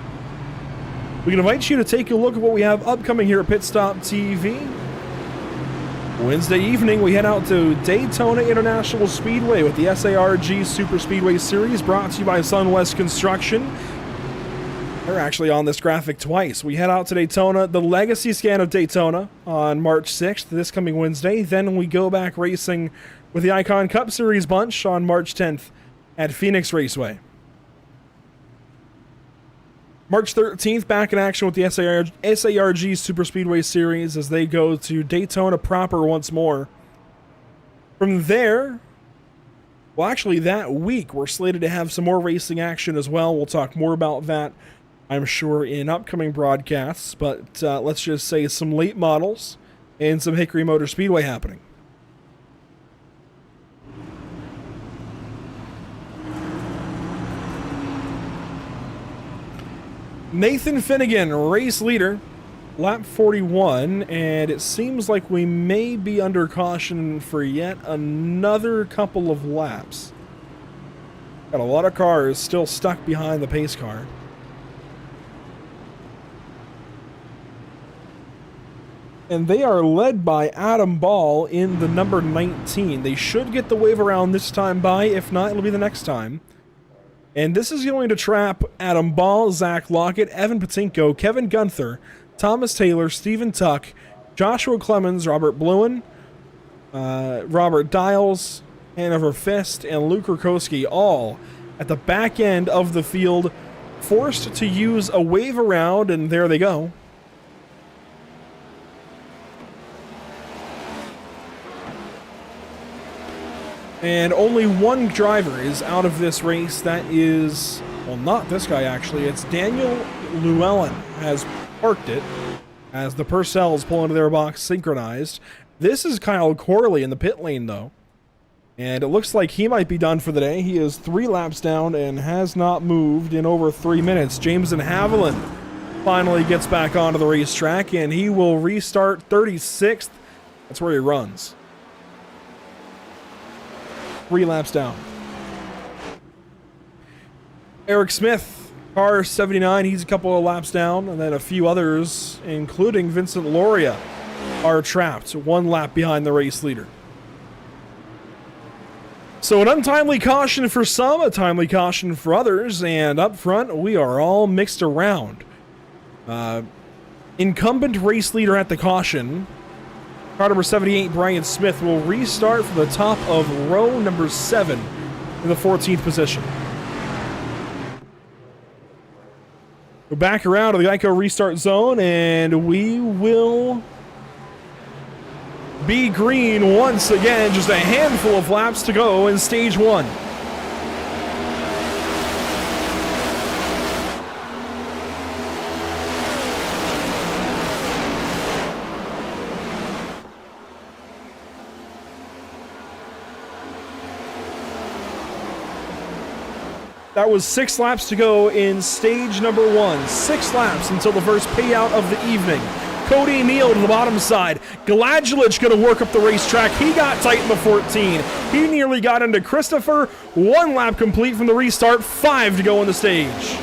we can invite you to take a look at what we have upcoming here at Pit Stop TV. Wednesday evening, we head out to Daytona International Speedway with the SARG Super Speedway Series, brought to you by Sunwest Construction. They're actually on this graphic twice. We head out to Daytona, the Legacy Scan of Daytona on March 6th, this coming Wednesday. Then we go back racing with the Icon Cup Series bunch on March 10th at Phoenix Raceway. March 13th, back in action with the SARG Super Speedway Series as they go to Daytona proper once more. From there, well, actually that week, we're slated to have some more racing action as well. We'll talk more about that, I'm sure, in upcoming broadcasts. But let's just say some late models and some Hickory Motor Speedway happening. Nathan Finnegan, race leader, lap 41, and it seems like we may be under caution for yet another couple of laps. Got a lot of cars still stuck behind the pace car. And they are led by Adam Ball in the number 19. They should get the wave around this time by. If not, it'll be the next time. And this is going to trap Adam Ball, Zach Lockett, Evan Patinko, Kevin Gunther, Thomas Taylor, Stephen Tuck, Joshua Clemens, Robert Bluen, Robert Dials, Hanover Fist, and Luke Rakowski, all at the back end of the field, forced to use a wave around, and there they go. And only one driver is out of this race. That is, well, not this guy actually. It's Daniel Llewellyn has parked it as the Purcells pull into their box synchronized. This is Kyle Corley in the pit lane though. And it looks like he might be done for the day. He is 3 laps down and has not moved in over 3 minutes. Jameson Haviland finally gets back onto the racetrack and he will restart 36th. That's where he runs. 3 laps down. Eric Smith, car 79, he's a couple of laps down, and then a few others, including Vincent Loria, are trapped 1 lap behind the race leader. So an untimely caution for some, a timely caution for others, and up front, we are all mixed around. Incumbent race leader at the caution, car number 78, Brian Smith, will restart from the top of row number 7 in the 14th position. Go back around to the Geico restart zone, and we will be green once again. Just a handful of laps to go in stage 1. That was 6 laps to go in stage number 1. 6 laps until the first payout of the evening. Cody Neal to the bottom side. Gladjulich going to work up the racetrack. He got tight in the 14. He nearly got into Christopher. 1 lap complete from the restart. 5 to go on the stage.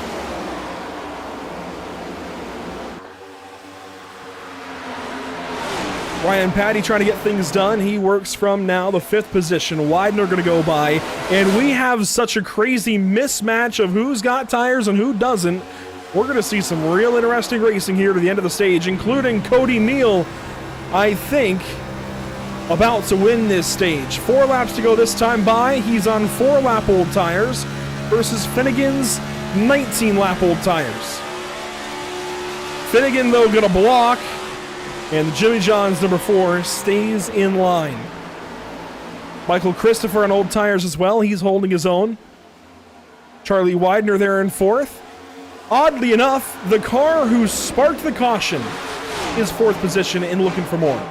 Ryan Patty trying to get things done. He works from now the 5th position. Widener going to go by. And we have such a crazy mismatch of who's got tires and who doesn't. We're going to see some real interesting racing here to the end of the stage, including Cody Neal, I think, about to win this stage. 4 laps to go this time by. He's on 4-lap old tires versus Finnegan's 19-lap old tires. Finnegan, though, going to block. And the Jimmy John's number 4 stays in line. Michael Christopher on old tires as well. He's holding his own. Charlie Widener there in 4th. Oddly enough, the car who sparked the caution is 4th position and looking for more.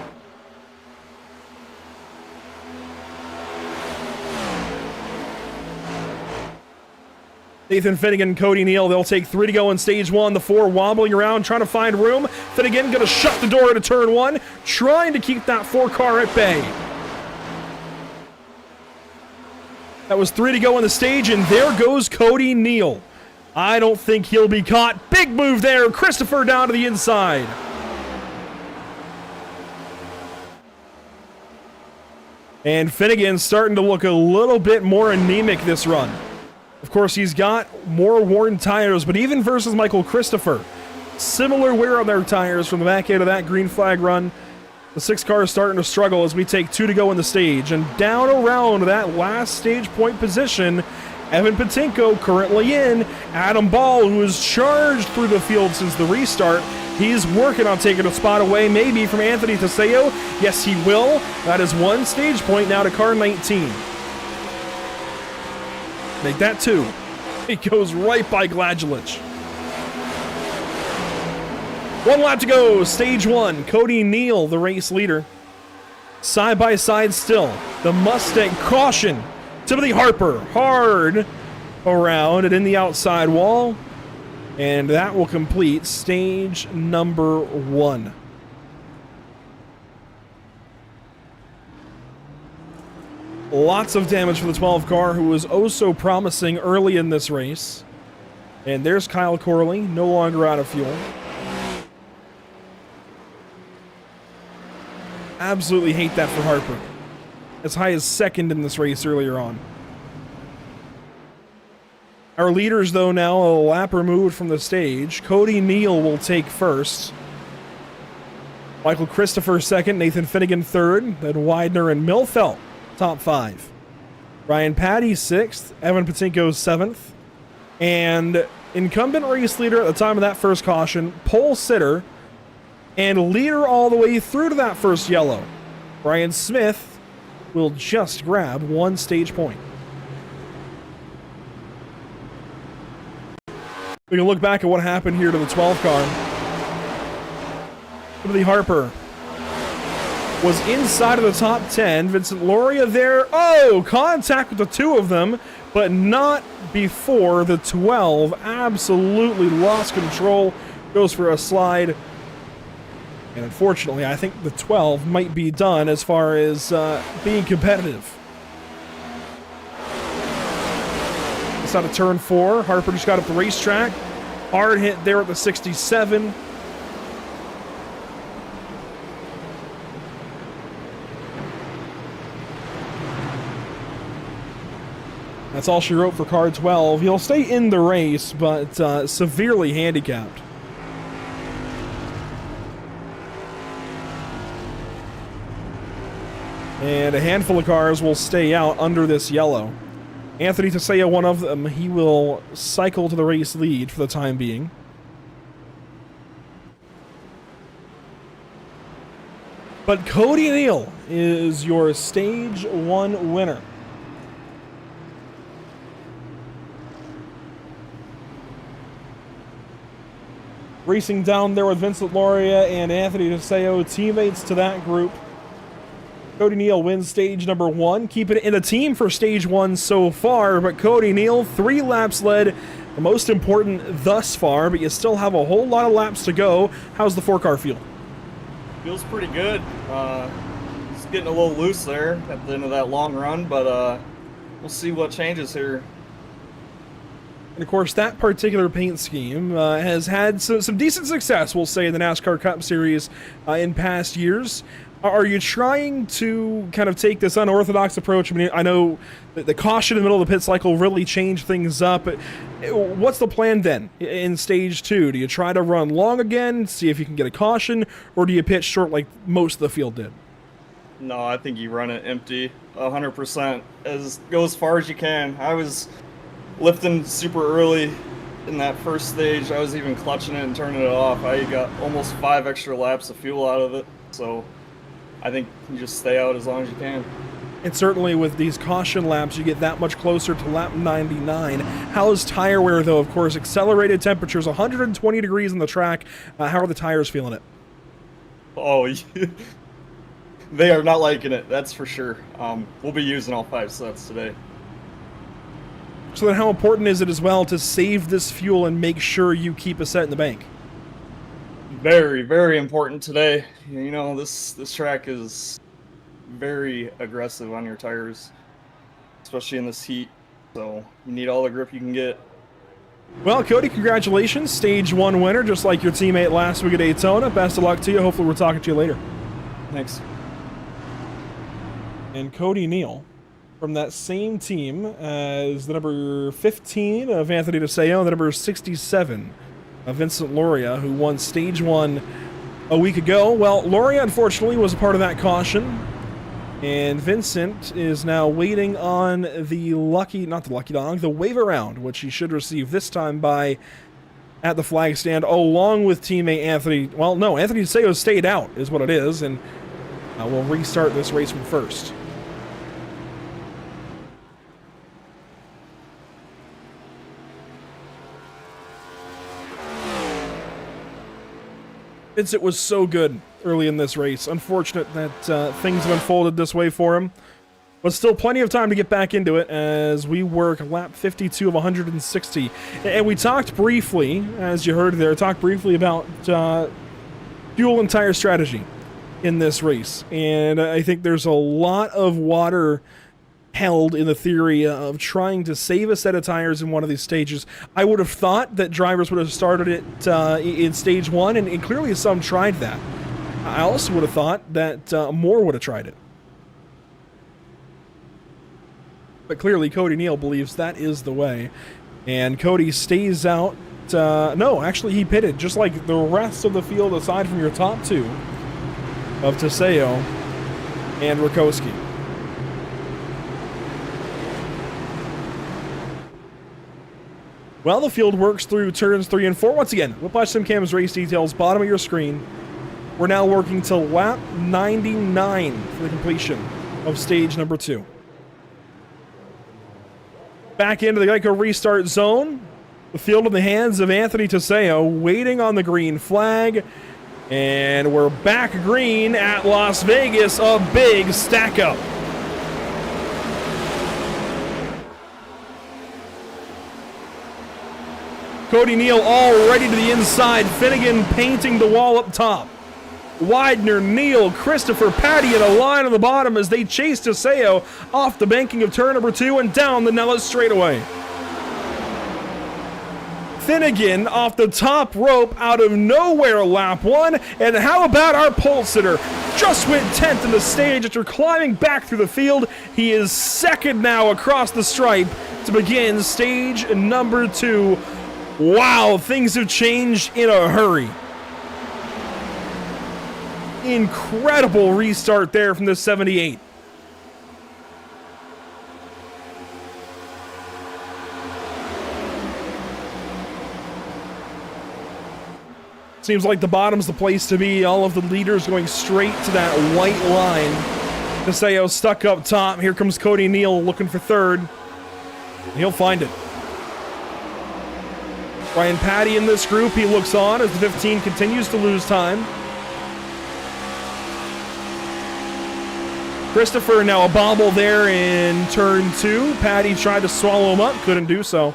Nathan Finnegan and Cody Neal, they'll take 3 to go in stage 1. The 4 wobbling around, trying to find room. Finnegan going to shut the door into turn 1, trying to keep that 4 car at bay. That was 3 to go on the stage, and there goes Cody Neal. I don't think he'll be caught. Big move there. Christopher down to the inside. And Finnegan starting to look a little bit more anemic this run. Of course, he's got more worn tires, but even versus Michael Christopher, similar wear on their tires from the back end of that green flag run. The 6 car is starting to struggle as we take 2 to go in the stage. And down around that last stage point position, Evan Patinko currently in. Adam Ball, who has charged through the field since the restart, he's working on taking a spot away, maybe from Anthony Teseo. Yes, he will. That is 1 stage point now to car 19. Make that 2. He goes right by Gladjulich. 1 lap to go, stage 1. Cody Neal, the race leader. Side by side still. The Mustang caution. Timothy Harper hard around and in the outside wall. And that will complete stage number 1. Lots of damage for the 12 car, who was oh so promising early in this race. And there's Kyle Corley, no longer out of fuel. Absolutely hate that for Harper. As high as 2nd in this race earlier on. Our leaders, though, now a lap removed from the stage. Cody Neal will take 1st. Michael Christopher 2nd, Nathan Finnegan 3rd, then Widener and Milfelt top 5. Ryan Patty 6th, Evan Patinko 7th, and incumbent race leader at the time of that first caution, pole sitter, and leader all the way through to that first yellow. Brian Smith will just grab 1 stage point. We can look back at what happened here to the 12 car. Timothy Harper was inside of the top 10. Vincent Loria there. Oh, contact with the 2 of them, but not before the 12. Absolutely lost control. Goes for a slide. And unfortunately, I think the 12 might be done as far as being competitive. It's out of turn 4. Harper just got up the racetrack. Hard hit there at the 67. That's all she wrote for car 12. He'll stay in the race, but severely handicapped. And a handful of cars will stay out under this yellow. Anthony Teseo, one of them, he will cycle to the race lead for the time being. But Cody Neal is your stage 1 winner. Racing down there with Vincent Loria and Anthony Teseo, teammates to that group. Cody Neal wins stage number 1, keeping it in the team for stage 1 so far. But Cody Neal, 3 laps led, the most important thus far, but you still have a whole lot of laps to go. How's the 4-car feel? Feels pretty good. It's getting a little loose there at the end of that long run, but we'll see what changes here. And of course, that particular paint scheme has had some decent success, we'll say, in the NASCAR Cup Series in past years. Are you trying to kind of take this unorthodox approach? I mean, I know that the caution in the middle of the pit cycle really changed things up. What's the plan then in stage 2? Do you try to run long again, see if you can get a caution, or do you pitch short like most of the field did? No, I think you run it empty, 100%. Go as far as you can. I was lifting super early in that first stage. I was even clutching it and turning it off. I got almost 5 extra laps of fuel out of it, so I think you just stay out as long as you can. And certainly with these caution laps, you get that much closer to lap 99. How's tire wear, though? Of course, accelerated temperatures, 120 degrees on the track. How are the tires feeling it? Oh, they are not liking it, that's for sure. We'll be using all 5 sets today. So then how important is it as well to save this fuel and make sure you keep a set in the bank? Very, very important today. You know, this track is very aggressive on your tires, especially in this heat. So you need all the grip you can get. Well, Cody, congratulations. Stage 1 winner, just like your teammate last week at Daytona. Best of luck to you. Hopefully we're talking to you later. Thanks. And Cody Neal, from that same team as the number 15 of Anthony DeSeo, the number 67 of Vincent Loria, who won stage 1 a week ago. Well, Loria, unfortunately, was a part of that caution. And Vincent is now waiting on the wave around, which he should receive this time at the flag stand, along with teammate Anthony. Well, no, Anthony DeSeo stayed out, is what it is, and we'll restart this race from first. Vincent was so good early in this race. Unfortunate that things have unfolded this way for him. But still plenty of time to get back into it as we work lap 52 of 160. And we talked briefly, as you heard there, about fuel and tire strategy in this race. And I think there's a lot of water held in the theory of trying to save a set of tires in one of these stages. I would have thought that drivers would have started it in stage 1, and clearly some tried that. I also would have thought that more would have tried it. But clearly Cody Neal believes that is the way. And Cody stays out. No, actually he pitted, just like the rest of the field aside from your top 2 of DeSeo and Rakowski. Well, the field works through turns 3 and 4. Once again, Whiplash SimCam's race details, bottom of your screen. We're now working to lap 99 for the completion of stage number 2. Back into the Geico restart zone. The field in the hands of Anthony DeSeo, waiting on the green flag. And we're back green at Las Vegas, a big stack up. Cody Neal already to the inside. Finnegan painting the wall up top. Widener, Neal, Christopher, Patty in a line on the bottom as they chase DeSeo off the banking of turn number 2 and down the Nellis straightaway. Finnegan off the top rope out of nowhere lap 1. And how about our pole sitter? Just went 10th in the stage after climbing back through the field. He is second now across the stripe to begin stage number 2. Wow, things have changed in a hurry. Incredible restart there from the 78. Seems like the bottom's the place to be. All of the leaders going straight to that white line. DeSeo stuck up top. Here comes Cody Neal looking for third. He'll find it. Ryan Patty in this group. He looks on as the 15 continues to lose time. Christopher now a bobble there in turn 2. Patty tried to swallow him up, couldn't do so.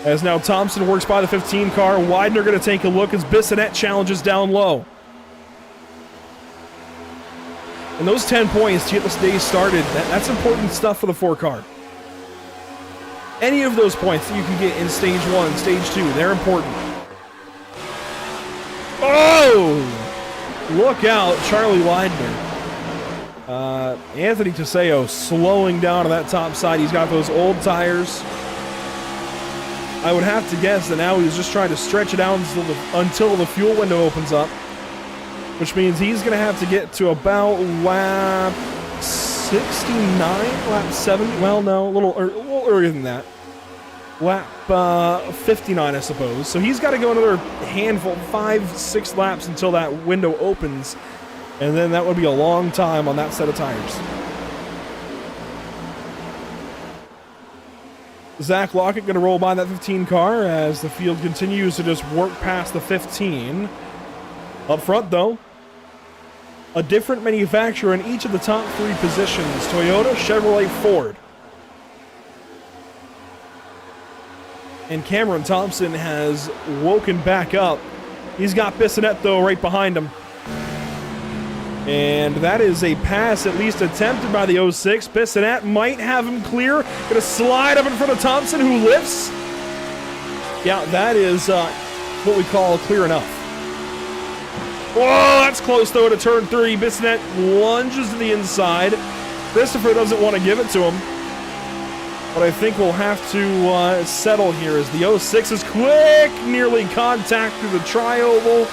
As now Thompson works by the 15 car. Widener going to take a look as Bissonette challenges down low. And those 10 points to get this day started, that's important stuff for the 4 car. Any of those points that you can get in stage 1, stage 2, they're important. Oh! Look out, Charlie Widener. Anthony Teseo slowing down on that top side. He's got those old tires. I would have to guess that now he's just trying to stretch it out until the fuel window opens up, which means he's going to have to get to about lap 69, lap 70. Well, no, a little earlier than that. Lap 59, I suppose. So he's got to go another handful, 5-6 laps until that window opens. And then that would be a long time on that set of tires. Zach Lockett going to roll by that 15 car as the field continues to just work past the 15. Up front, though, a different manufacturer in each of the top 3 positions. Toyota, Chevrolet, Ford. And Cameron Thompson has woken back up. He's got Bissonette, though, right behind him. And that is a pass at least attempted by the 06. Bissonette might have him clear. Gonna slide up in front of Thompson, who lifts. Yeah, that is what we call clear enough. Whoa, that's close though to turn 3. Bissonette lunges to the inside. Christopher doesn't want to give it to him. But I think we'll have to settle here as the 06 is quick. Nearly contact through the tri-oval.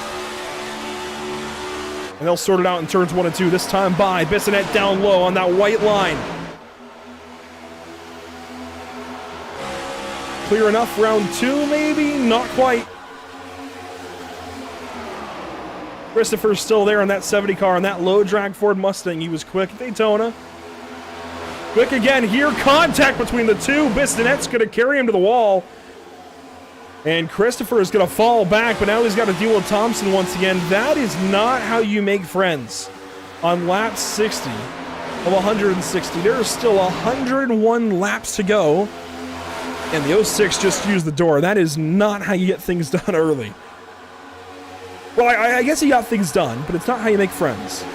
And they'll sort it out in turns 1 and 2. This time by Bissonette down low on that white line. Clear enough round 2, maybe? Not quite. Christopher's still there on that 70 car on that low drag Ford Mustang. He was quick at Daytona. Quick again here. Contact between the two. Bissonette's going to carry him to the wall. And Christopher is going to fall back, but now he's got to deal with Thompson once again. That is not how you make friends on lap 60 of 160. There are still 101 laps to go, and the 06 just used the door. That is not how you get things done early. Well, I guess he got things done, but it's not how you make friends.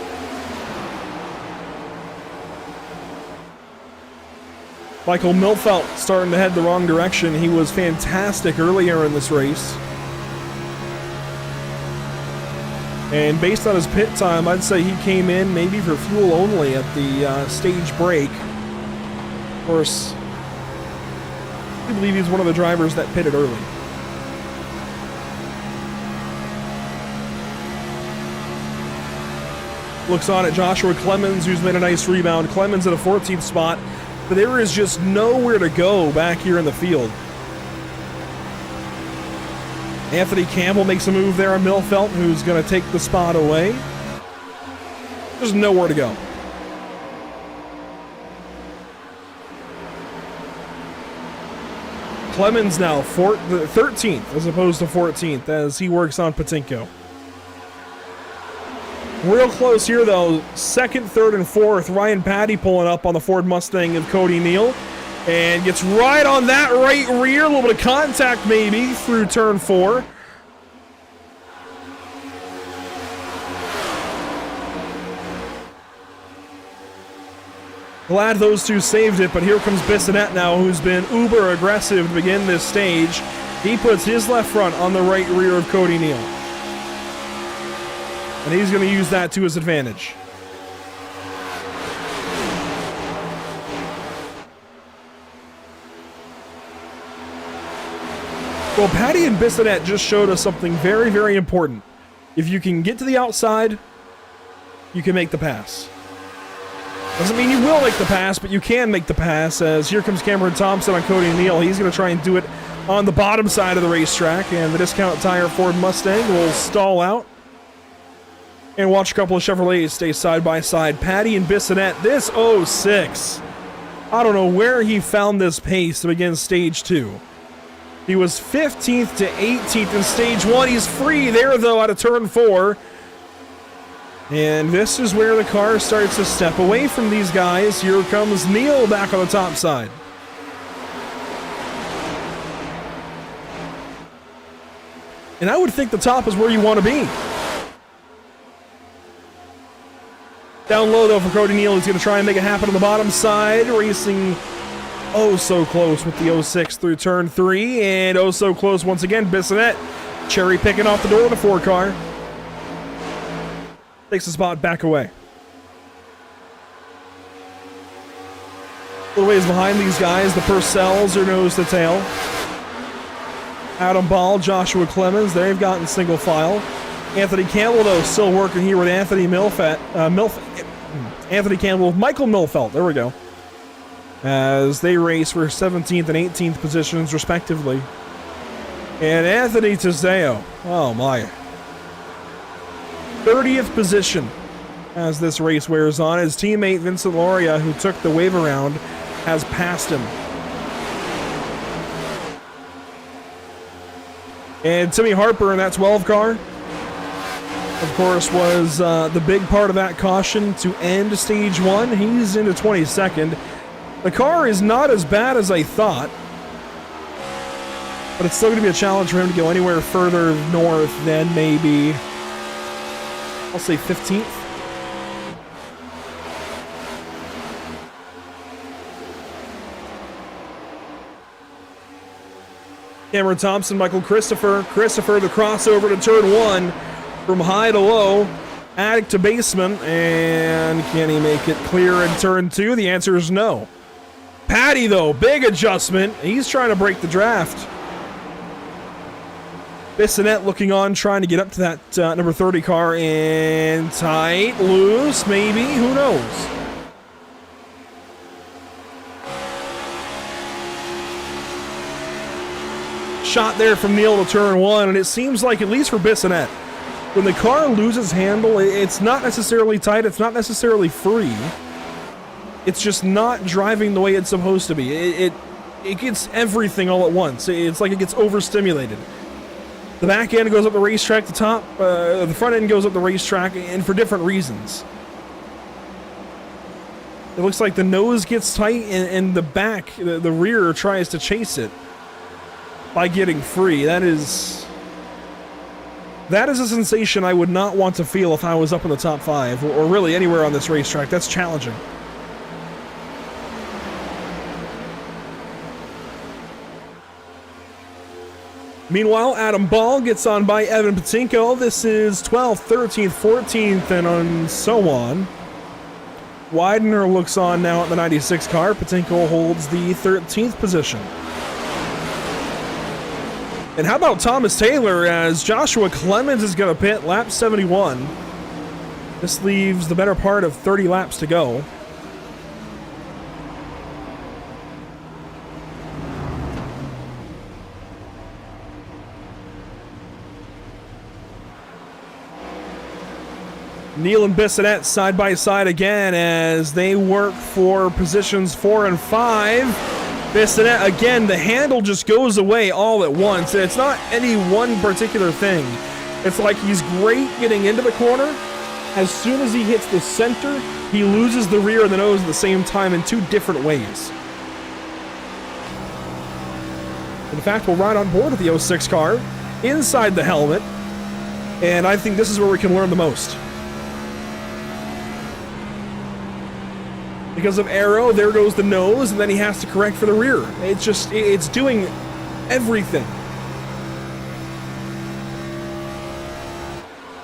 Michael Milfelt starting to head the wrong direction. He was fantastic earlier in this race. And based on his pit time, I'd say he came in maybe for fuel only at the stage break. Of course, I believe he's one of the drivers that pitted early. Looks on at Joshua Clemens, who's made a nice rebound. Clemens at a 14th spot. But there is just nowhere to go back here in the field. Anthony Campbell makes a move there on Milfelt, who's going to take the spot away. There's nowhere to go. Clemens now 13th as opposed to 14th as he works on Patinko. Real close here, though. 2nd, 3rd, and 4th. Ryan Patty pulling up on the Ford Mustang of Cody Neal. And gets right on that right rear. A little bit of contact, maybe, through turn 4. Glad those two saved it, but here comes Bissonette now, who's been uber aggressive to begin this stage. He puts his left front on the right rear of Cody Neal. And he's going to use that to his advantage. Well, Patty and Bissonette just showed us something very, very important. If you can get to the outside, you can make the pass. Doesn't mean you will make the pass, but you can make the pass, as here comes Cameron Thompson on Cody Neal. He's going to try and do it on the bottom side of the racetrack, and the discount tire Ford Mustang will stall out. And watch a couple of Chevrolets stay side by side. Patty and Bissonette, this 06. I don't know where he found this pace to begin stage 2. He was 15th to 18th in stage 1. He's free there, though, out of turn 4. And this is where the car starts to step away from these guys. Here comes Neil back on the top side. And I would think the top is where you want to be. Down low, though, for Cody Neal. He's going to try and make it happen on the bottom side. Racing oh so close with the 06 through turn 3. And oh so close once again. Bissonette cherry picking off the door of the 4 car. Takes the spot back away. A little ways behind these guys. The Purcells are nose to tail. Adam Ball, Joshua Clemens, they've gotten single file. Anthony Campbell, though, still working here with Anthony Anthony Campbell, Michael Milfelt, there we go. As they race for 17th and 18th positions, respectively. And Anthony Tizeo, oh my. 30th position as this race wears on. His teammate Vincent Loria, who took the wave around, has passed him. And Timmy Harper in that 12 car, of course, was the big part of that caution to end stage 1. He's into 22nd. The car is not as bad as I thought, but it's still going to be a challenge for him to go anywhere further north than maybe, I'll say 15th. Cameron Thompson, Michael Christopher. Christopher, the crossover to turn 1 from high to low, attic to basement, and can he make it clear in turn 2? The answer is no. Patty, though, big adjustment. He's trying to break the draft. Bissonette looking on, trying to get up to that number 30 car, and tight, loose, maybe, who knows? Shot there from Neil to turn 1, and it seems like, at least for Bissonette, when the car loses handle, it's not necessarily tight, it's not necessarily free. It's just not driving the way it's supposed to be. It gets everything all at once. It's like it gets overstimulated. The back end goes up the racetrack, the front end goes up the racetrack, and for different reasons. It looks like the nose gets tight, and the back, the rear, tries to chase it by getting free. That is a sensation I would not want to feel if I was up in the top 5, or really anywhere on this racetrack. That's challenging. Meanwhile, Adam Ball gets on by Evan Patinko. This is 12th, 13th, 14th, and so on. Widener looks on now at the 96 car. Patinko holds the 13th position. And how about Thomas Taylor, as Joshua Clemens is going to pit lap 71. This leaves the better part of 30 laps to go. Neil and Bissonette side by side again as they work for positions 4 and 5. Bissonette, again, the handle just goes away all at once. And it's not any one particular thing. It's like he's great getting into the corner. As soon as he hits the center, he loses the rear and the nose at the same time in 2 different ways. In fact, we'll ride on board with the 06 car inside the helmet. And I think this is where we can learn the most. Because of aero, there goes the nose, and then he has to correct for the rear. It's doing everything.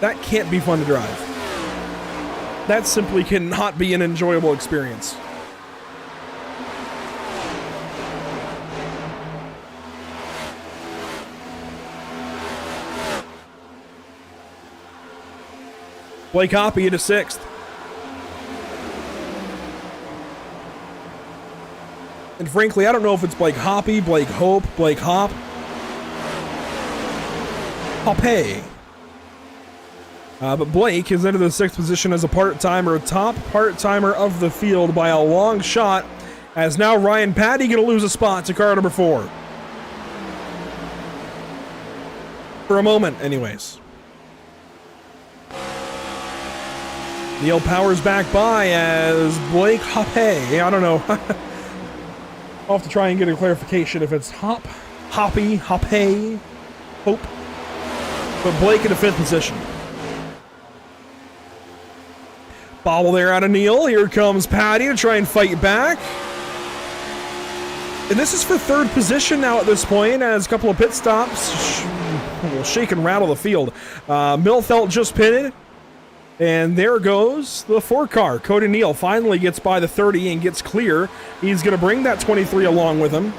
That can't be fun to drive. That simply cannot be an enjoyable experience. Blake Hoppy into 6th. And frankly, I don't know if it's Blake Hoppy, Blake Hope, Blake Hop. Hoppe. But Blake is into the 6th position as a part-timer, top part-timer of the field by a long shot, as now Ryan Patty going to lose a spot to car number 4. For a moment, anyways. Neil powers back by as Blake Hoppe. I don't know. I'll have to try and get a clarification if it's Hoppe, Hope. But Blake in the 5th position. Bobble there out of Neil. Here comes Patty to try and fight back. And this is for 3rd position now at this point, as a couple of pit stops will shake and rattle the field. Milfelt just pitted. And there goes the 4 car. Cody Neal finally gets by the 30 and gets clear. He's going to bring that 23 along with him.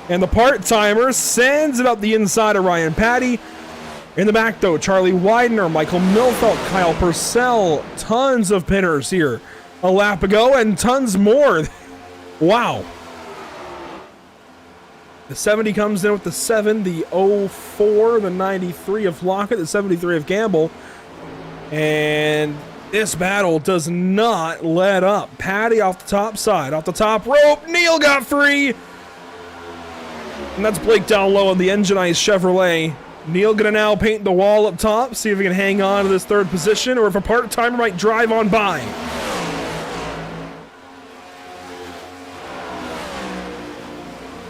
And the part-timer sends it up the inside of Ryan Patty. In the back, though, Charlie Widener, Michael Milfelt, Kyle Purcell. Tons of pinners here. A lap ago and tons more. Wow. The 70 comes in with the 7, the 04, the 93 of Lockett, the 73 of Gamble. And this battle does not let up. Patty off the top side, off the top rope. Neil got free. And that's Blake down low on the enginized Chevrolet. Neil gonna now paint the wall up top, see if he can hang on to this 3rd position, or if a part-timer might drive on by.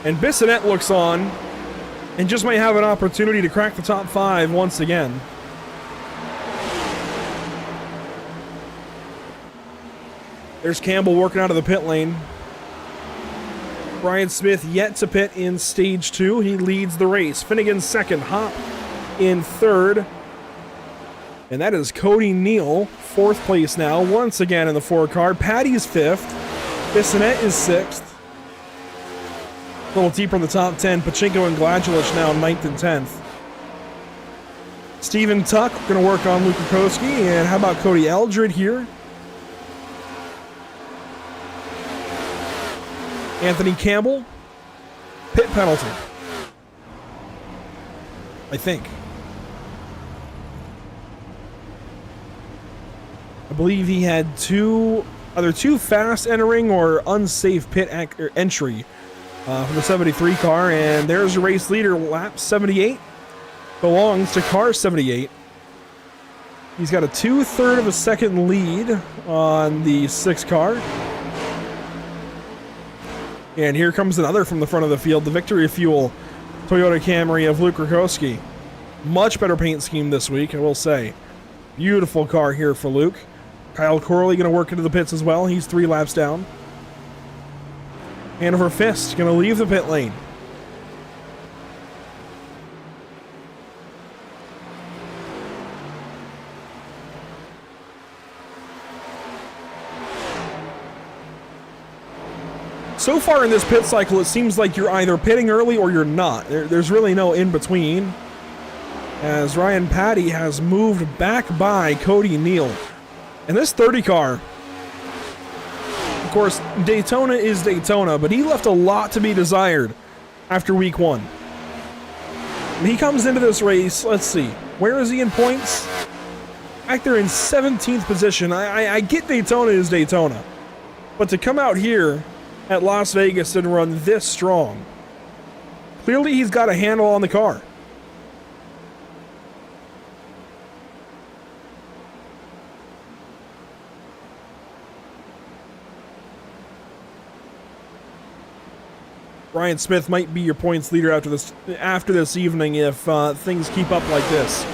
And Bissonette looks on and just might have an opportunity to crack the top 5 once again. There's Campbell working out of the pit lane. Brian Smith yet to pit in stage 2. He leads the race. Finnegan 2nd, Hop in 3rd. And that is Cody Neal, 4th place now, once again in the 4 car. Patty's 5th. Bissonette is 6th. A little deeper in the top 10. Pachinko and Gladulich now 9th and 10th. Steven Tuck going to work on Luke Rakowski. And how about Cody Eldred here? Anthony Campbell, pit penalty. I think. I believe he had either two fast entering or unsafe pit entry for the 73 car, and there's your race leader. Lap 78 belongs to car 78. He's got a 2/3 of a second lead on the 6 car. And here comes another from the front of the field, the Victory Fuel Toyota Camry of Luke Rakowski. Much better paint scheme this week, I will say. Beautiful car here for Luke. Kyle Corley going to work into the pits as well. He's 3 laps down. Hanover Fist going to leave the pit lane. So far in this pit cycle, it seems like you're either pitting early or you're not. There's really no in-between, as Ryan Patty has moved back by Cody Neal. And this 30 car, of course, Daytona is Daytona, but he left a lot to be desired after week 1. And he comes into this race, let's see, where is he in points? Back there in 17th position. I get Daytona is Daytona, but to come out here at Las Vegas and run this strong, clearly he's got a handle on the car. Brian Smith might be your points leader after this evening if things keep up like this.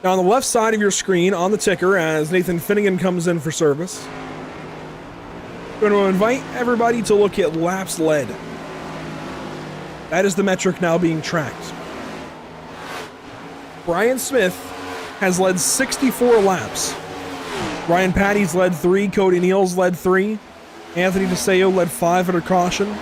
Now on the left side of your screen on the ticker, as Nathan Finnegan comes in for service, I'm going to invite everybody to look at laps led. That is the metric now being tracked. Brian Smith has led 64 laps. Ryan Patty's led 3, Cody Neal's led 3, Anthony DeSeo led 5 under caution.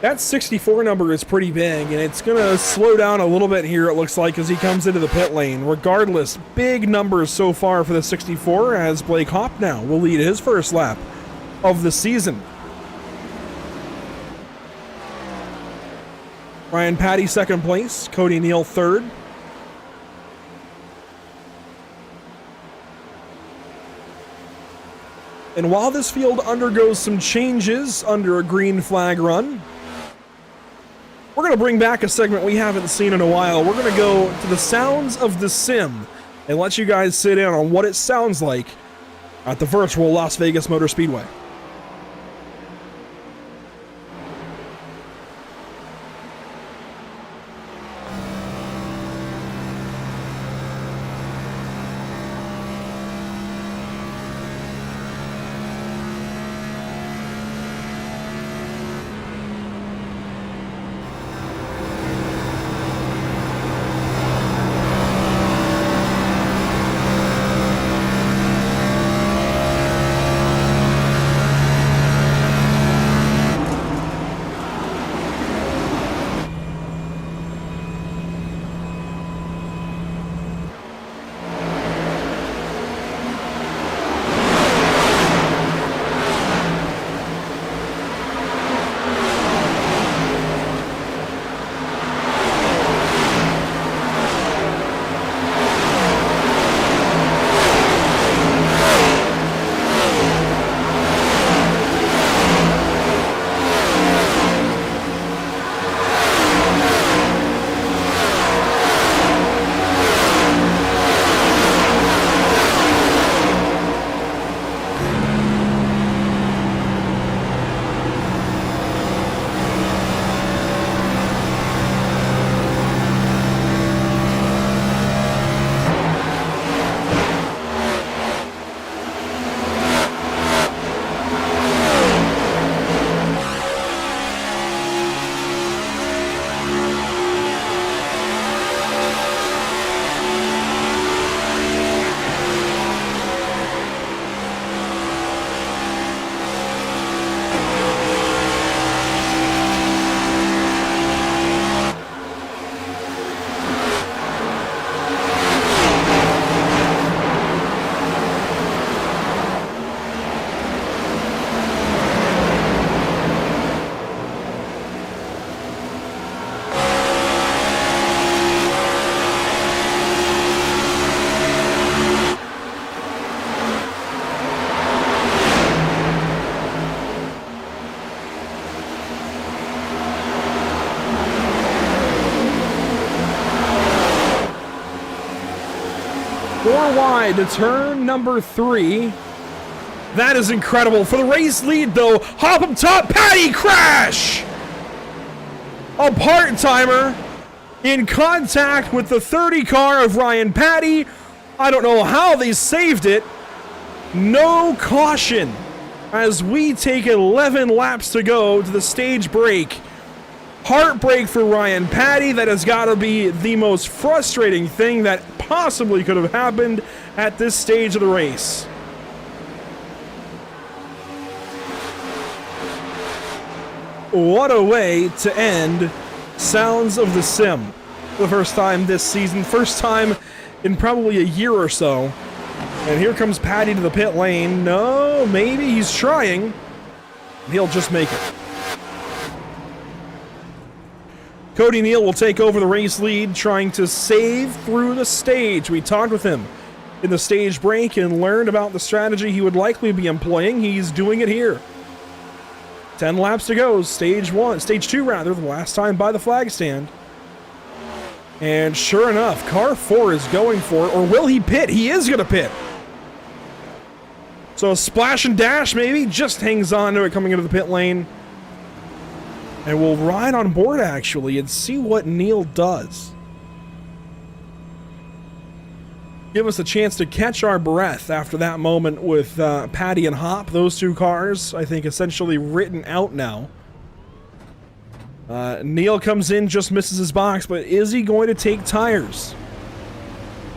That 64 number is pretty big, and it's going to slow down a little bit here, it looks like, as he comes into the pit lane. Regardless, big numbers so far for the 64, as Blake Hopp now will lead his first lap of the season. Ryan Patty 2nd place, Cody Neal 3rd. And while this field undergoes some changes under a green flag run, We're going to bring back a segment we haven't seen in a while. We're going to go to the sounds of the sim and let you guys sit in on what it sounds like at the virtual Las Vegas Motor Speedway. Wide to turn number 3. That is incredible. For the race lead, though, hop up top, Patty crash! A part-timer in contact with the 30 car of Ryan Patty. I don't know how they saved it. No caution as we take 11 laps to go to the stage break. Heartbreak for Ryan Patty. That has got to be the most frustrating thing that possibly could have happened at this stage of the race. What a way to end Sounds of the Sim. For the first time this season, first time in probably a year or so. And here comes Patty to the pit lane. No, maybe he's trying. He'll just make it. Cody Neal will take over the race lead, trying to save through the stage. We talked with him in the stage break and learned about the strategy he would likely be employing. He's doing it here. 10 laps to go, stage 2 rather, the last time by the flag stand. And sure enough, car 4 is going for it, or will he pit? He is going to pit. So a splash and dash maybe, just hangs on to it coming into the pit lane. And we'll ride on board, actually, and see what Neal does. Give us a chance to catch our breath after that moment with Patty and Hop. Those two cars, I think, essentially written out now. Neal comes in, just misses his box, but is he going to take tires?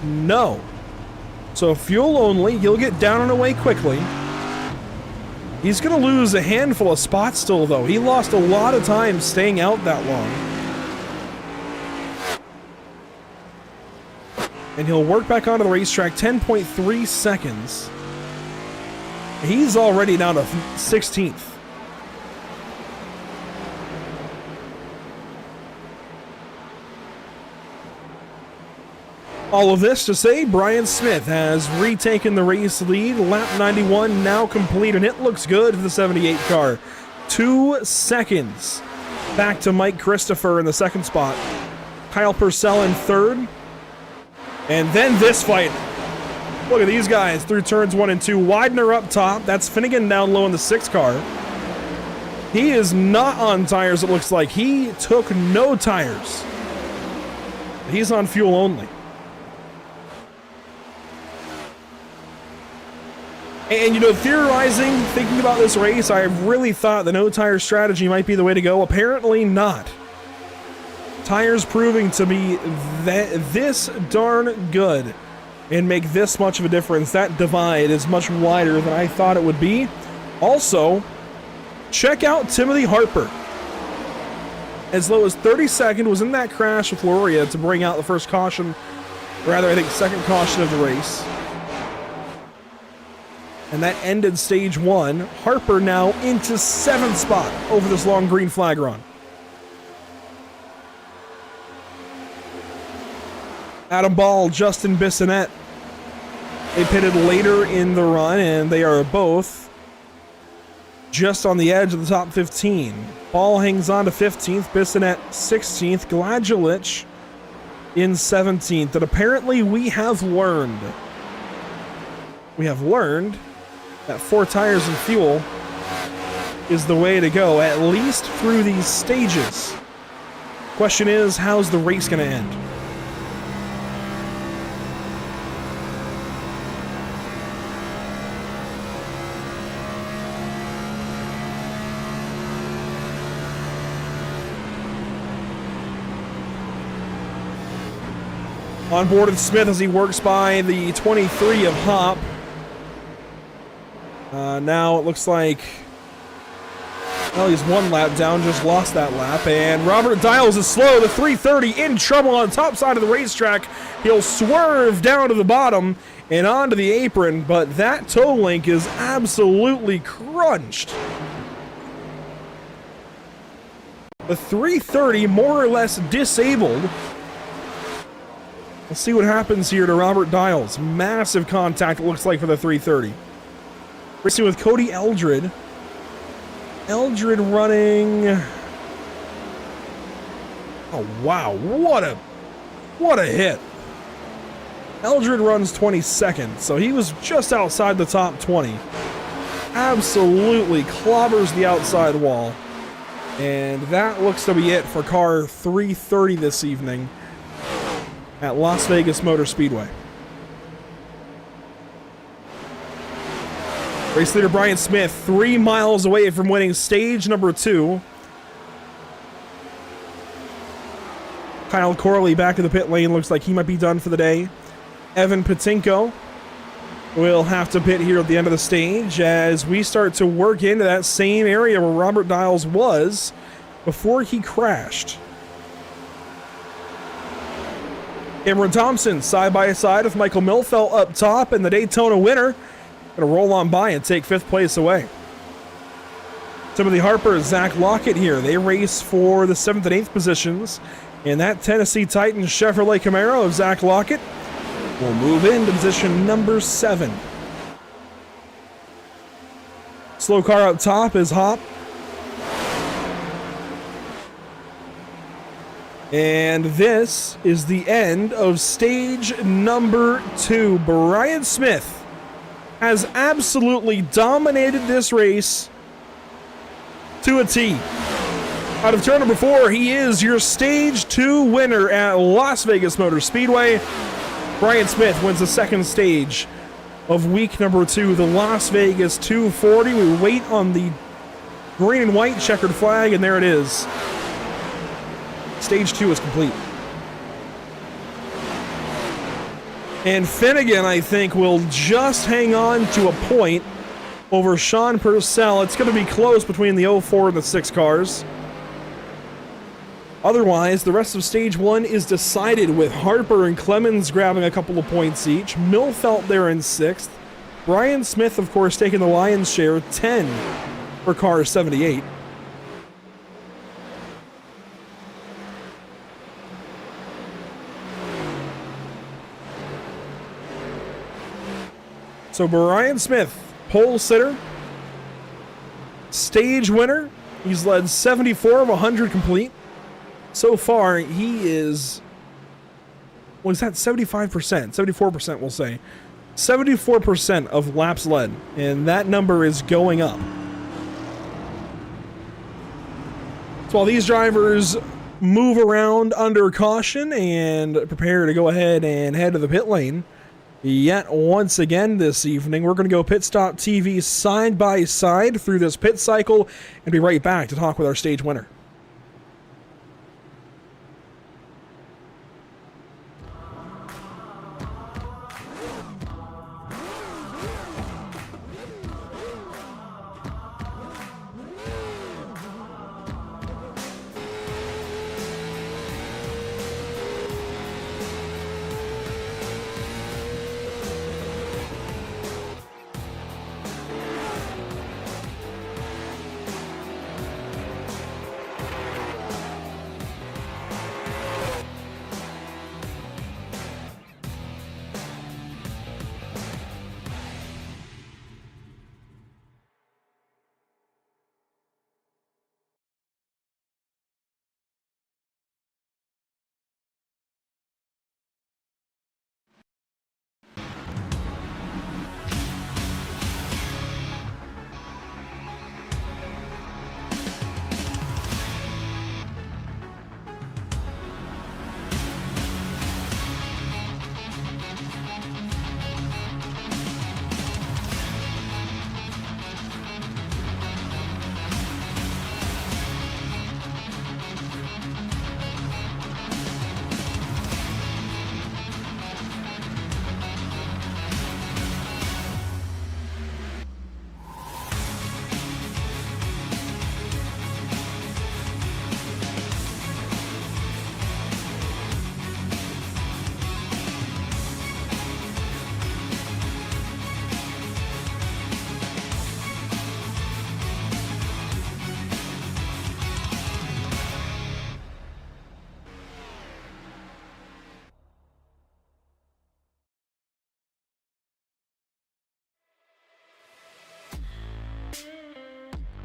No. So fuel only, he'll get down and away quickly. He's going to lose a handful of spots still, though. He lost a lot of time staying out that long. And he'll work back onto the racetrack, 10.3 seconds. He's already down to 16th. All of this to say, Brian Smith has retaken the race lead. Lap 91 now complete, and it looks good for the 78 car. 2 seconds back to Mike Christopher in the second spot. Kyle Purcell in third. And then this fight. Look at these guys through turns 1 and 2. Widener up top. That's Finnegan down low in the 6 car. He is not on tires, it looks like. He took no tires. He's on fuel only. And, you know, theorizing, thinking about this race, I really thought the no-tire strategy might be the way to go. Apparently not. Tires proving to be this darn good and make this much of a difference. That divide is much wider than I thought it would be. Also, check out Timothy Harper. As low as 32nd, was in that crash with Loria to bring out the first caution, rather I think second caution of the race. And that ended stage 1. Harper now into 7th spot over this long green flag run. Adam Ball, Justin Bissonette. They pitted later in the run, and they are both just on the edge of the top 15. Ball hangs on to 15th, Bissonette 16th, Gladulich in 17th. And apparently we have learned that 4 tires and fuel is the way to go, at least through these stages. Question is, how's the race going to end? On board with Smith as he works by the 23 of Hop. Now it looks like, well, he's 1 lap down, just lost that lap. And Robert Dials is slow. The 330 in trouble on top side of the racetrack. He'll swerve down to the bottom and onto the apron, but that toe link is absolutely crunched. The 330 more or less disabled. Let's see what happens here to Robert Dials. Massive contact, it looks like, for the 330. Racing with Cody Eldred. Eldred running... Oh, wow. What a hit. Eldred runs 22nd, so he was just outside the top 20. Absolutely clobbers the outside wall. And that looks to be it for car 330 this evening at Las Vegas Motor Speedway. Race leader Brian Smith 3 miles away from winning stage number 2. Kyle Corley back in the pit lane. Looks like he might be done for the day. Evan Patinko will have to pit here at the end of the stage as we start to work into that same area where Robert Dials was before he crashed. Cameron Thompson side by side with Michael Milfelt up top, and the Daytona winner gonna roll on by and take 5th place away. Timothy Harper, Zach Lockett here. They race for the 7th and 8th positions. And that Tennessee Titans Chevrolet Camaro of Zach Lockett will move into position number 7. Slow car up top is Hop. And this is the end of stage number 2. Brian Smith has absolutely dominated this race to a T. Out of turn number 4, he is your stage 2 winner at Las Vegas Motor Speedway. Brian Smith wins the 2nd stage of week number 2, the Las Vegas 240. We wait on the green and white checkered flag, and there it is. Stage 2 is complete. And Finnegan, I think, will just hang on to a point over Sean Purcell. It's going to be close between the 04 and the 6 cars. Otherwise, the rest of stage 1 is decided with Harper and Clemens grabbing a couple of points each. Milfelt there in 6th. Brian Smith, of course, taking the lion's share, 10 for car 78. So Brian Smith, pole sitter, stage winner, He's led 74 of 100 complete. So far, he is, what is that, 75%, 74% we'll say. 74% of laps led, and that number is going up. So while these drivers move around under caution and prepare to go ahead and head to the pit lane, yet once again this evening, we're going to go Pit Stop TV side by side through this pit cycle and be right back to talk with our stage winner.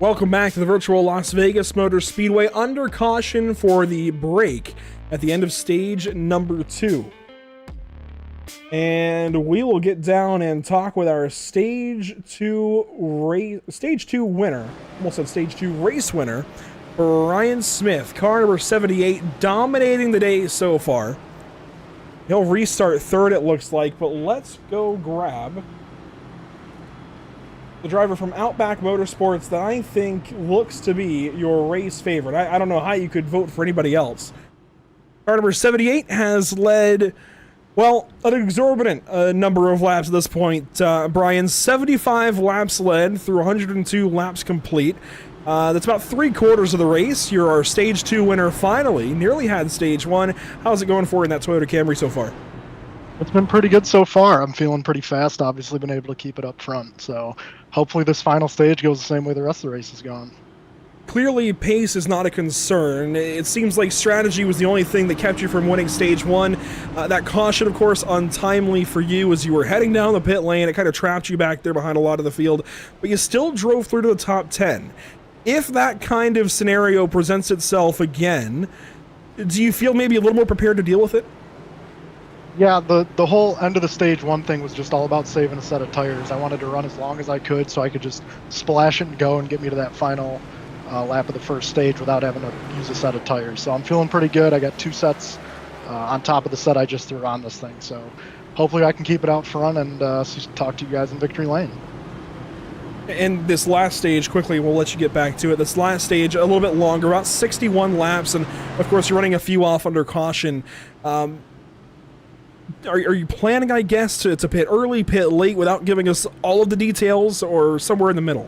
Welcome back to the virtual Las Vegas Motor Speedway under caution for the break at the end of stage number 2. And we will get down and talk with our stage 2 winner, almost said stage 2 race winner, Brian Smith, car number 78, dominating the day so far. He'll restart third, it looks like, but let's go grab the driver from Outback Motorsports that I think looks to be your race favorite. I don't know how you could vote for anybody else. Car number 78 has led, well, an exorbitant number of laps at this point. Brian, 75 laps led through 102 laps complete. That's about 3/4 of the race. You're our stage 2 winner finally. Nearly had stage 1. How's it going for you in that Toyota Camry so far? It's been pretty good so far. I'm feeling pretty fast. Obviously been able to keep it up front. So hopefully this final stage goes the same way the rest of the race is going. Clearly, pace is not a concern. It seems like strategy was the only thing that kept you from winning stage 1. That caution, of course, untimely for you as you were heading down the pit lane. It kind of trapped you back there behind a lot of the field, but you still drove through to the top 10. If that kind of scenario presents itself again, do you feel maybe a little more prepared to deal with it? Yeah, the whole end of the stage 1 thing was just all about saving a set of tires. I wanted to run as long as I could so I could just splash it and go and get me to that final lap of the first stage without having to use a set of tires. So I'm feeling pretty good. I got 2 sets on top of the set I just threw on this thing. So hopefully I can keep it out front and talk to you guys in victory lane. And this last stage, quickly, we'll let you get back to it. This last stage, a little bit longer, about 61 laps, and of course you're running a few off under caution. Are you planning, I guess, to pit early, pit late without giving us all of the details, or somewhere in the middle?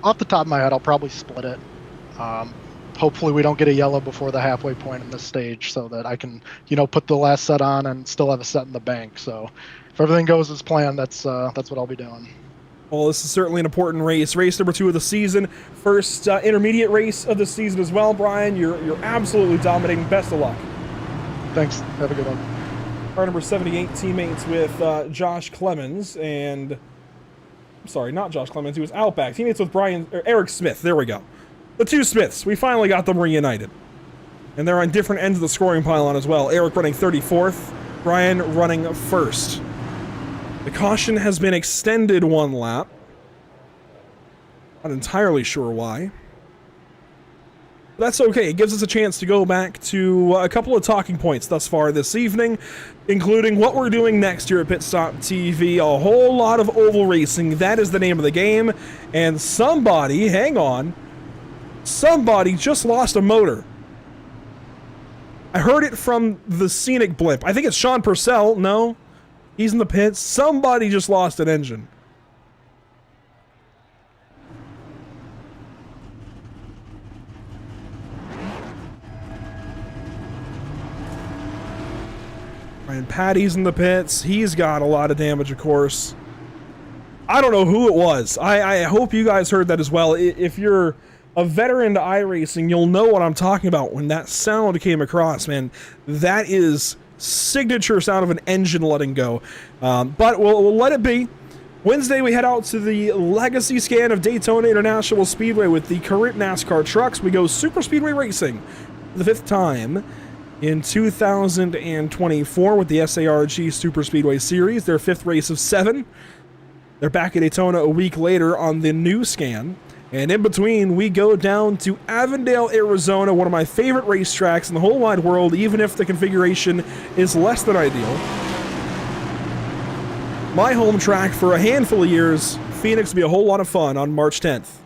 Off the top of my head, I'll probably split it. Hopefully we don't get a yellow before the halfway point in this stage so that I can, put the last set on and still have a set in the bank. So if everything goes as planned, that's what I'll be doing. Well, this is certainly an important race. Race number 2 of the season. First intermediate race of the season as well, Brian. You're absolutely dominating. Best of luck. Thanks. Have a good one. Car number 78, teammates with Josh Clemens and... Sorry, not Josh Clemens. He was Outback. Teammates with Eric Smith. There we go. The two Smiths, we finally got them reunited. And they're on different ends of the scoring pylon as well. Eric running 34th, Brian running 1st. The caution has been extended 1 lap. Not entirely sure why. But that's okay. It gives us a chance to go back to a couple of talking points thus far this evening, including what we're doing next year at Pit Stop TV. A whole lot of oval racing. That is the name of the game. And somebody, hang on, somebody just lost a motor. I heard it from the scenic blimp. I think it's Sean Purcell. No, he's in the pits. Somebody just lost an engine. Ryan Patty's in the pits. He's got a lot of damage, of course. I don't know who it was. I hope you guys heard that as well. If you're a veteran to iRacing, you'll know what I'm talking about when that sound came across, man. That is signature sound of an engine letting go. But we'll let it be. Wednesday, we head out to the Legacy Scan of Daytona International Speedway with the current NASCAR trucks. We go Super Speedway Racing for the 5th time in 2024 with the SARG Super Speedway Series, their 5th race of 7. They're back at Daytona a week later on the new scan. And in between, we go down to Avondale, Arizona, one of my favorite racetracks in the whole wide world, even if the configuration is less than ideal. My home track for a handful of years. Phoenix will be a whole lot of fun on March 10th.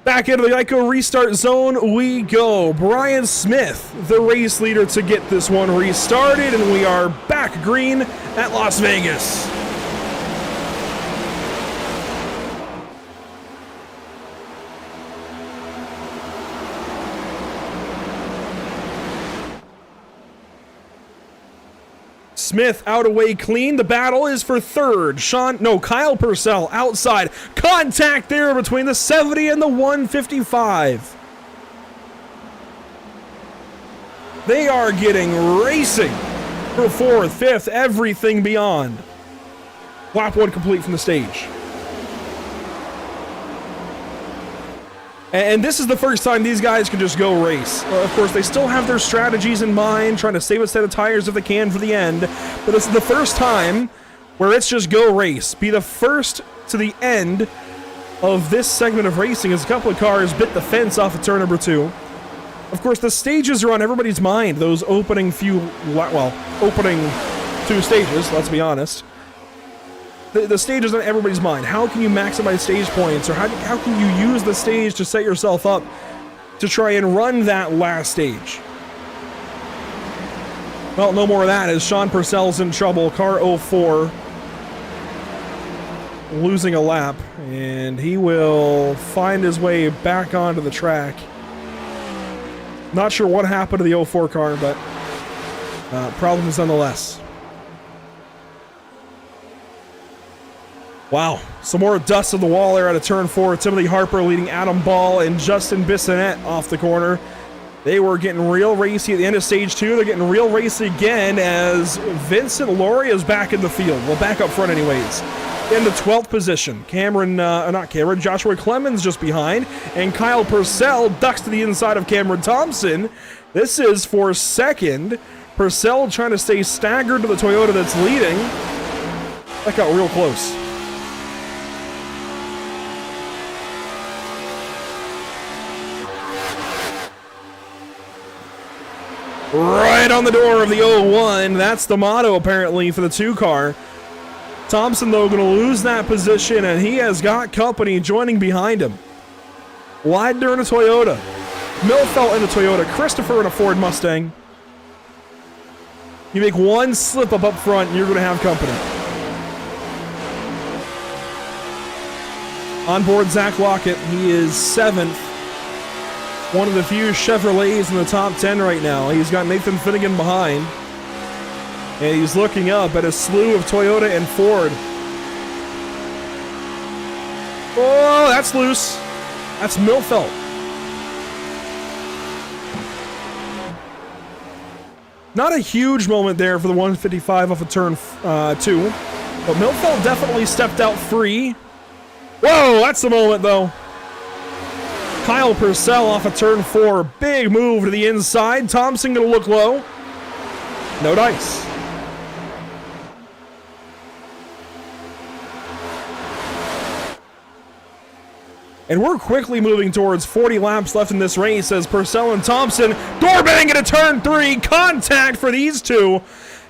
Back into the Geico restart zone we go. Brian Smith, the race leader, to get this one restarted, and we are back green at Las Vegas. Smith out away clean. The battle is for 3rd. Kyle Purcell outside. Contact there between the 70 and the 155. They are getting racing for 4th, 5th, everything beyond. Lap 1 complete from the stage. And this is the first time these guys can just go race. Of course, they still have their strategies in mind, trying to save a set of tires if they can for the end. But this is the first time where it's just go race. Be the first to the end of this segment of racing as a couple of cars bit the fence off of turn number 2. Of course, the stages are on everybody's mind. Those opening 2 stages, let's be honest. The stage is on everybody's mind. How can you maximize stage points, or how can you use the stage to set yourself up to try and run that last stage? Well, no more of that as Sean Purcell's in trouble. Car 04 losing a lap, and he will find his way back onto the track. Not sure what happened to the 04 car, but problems nonetheless. Wow, some more dust on the wall there out of turn 4. Timothy Harper leading Adam Ball and Justin Bissonette off the corner. They were getting real racy at the end of stage 2. They're getting real racy again as Vincent Laurie is back in the field. Well, back up front anyways. In the 12th position. Joshua Clemens just behind. And Kyle Purcell ducks to the inside of Cameron Thompson. This is for 2nd. Purcell trying to stay staggered to the Toyota that's leading. That got real close. Right on the door of the 01. That's the motto, apparently, for the 2 car. Thompson, though, going to lose that position, and he has got company joining behind him. Leidner in a Toyota. Milfelt in a Toyota. Christopher in a Ford Mustang. You make one slip up front, and you're going to have company. On board, Zach Lockett. He is 7th. One of the few Chevrolets in the top 10 right now. He's got Nathan Finnegan behind. And he's looking up at a slew of Toyota and Ford. Oh, that's loose. That's Milfelt. Not a huge moment there for the 155 off of turn 2. But Milfelt definitely stepped out free. Whoa, that's the moment, though. Kyle Purcell off of turn 4. Big move to the inside. Thompson going to look low. No dice. And we're quickly moving towards 40 laps left in this race as Purcell and Thompson door bang into turn 3. Contact for these two.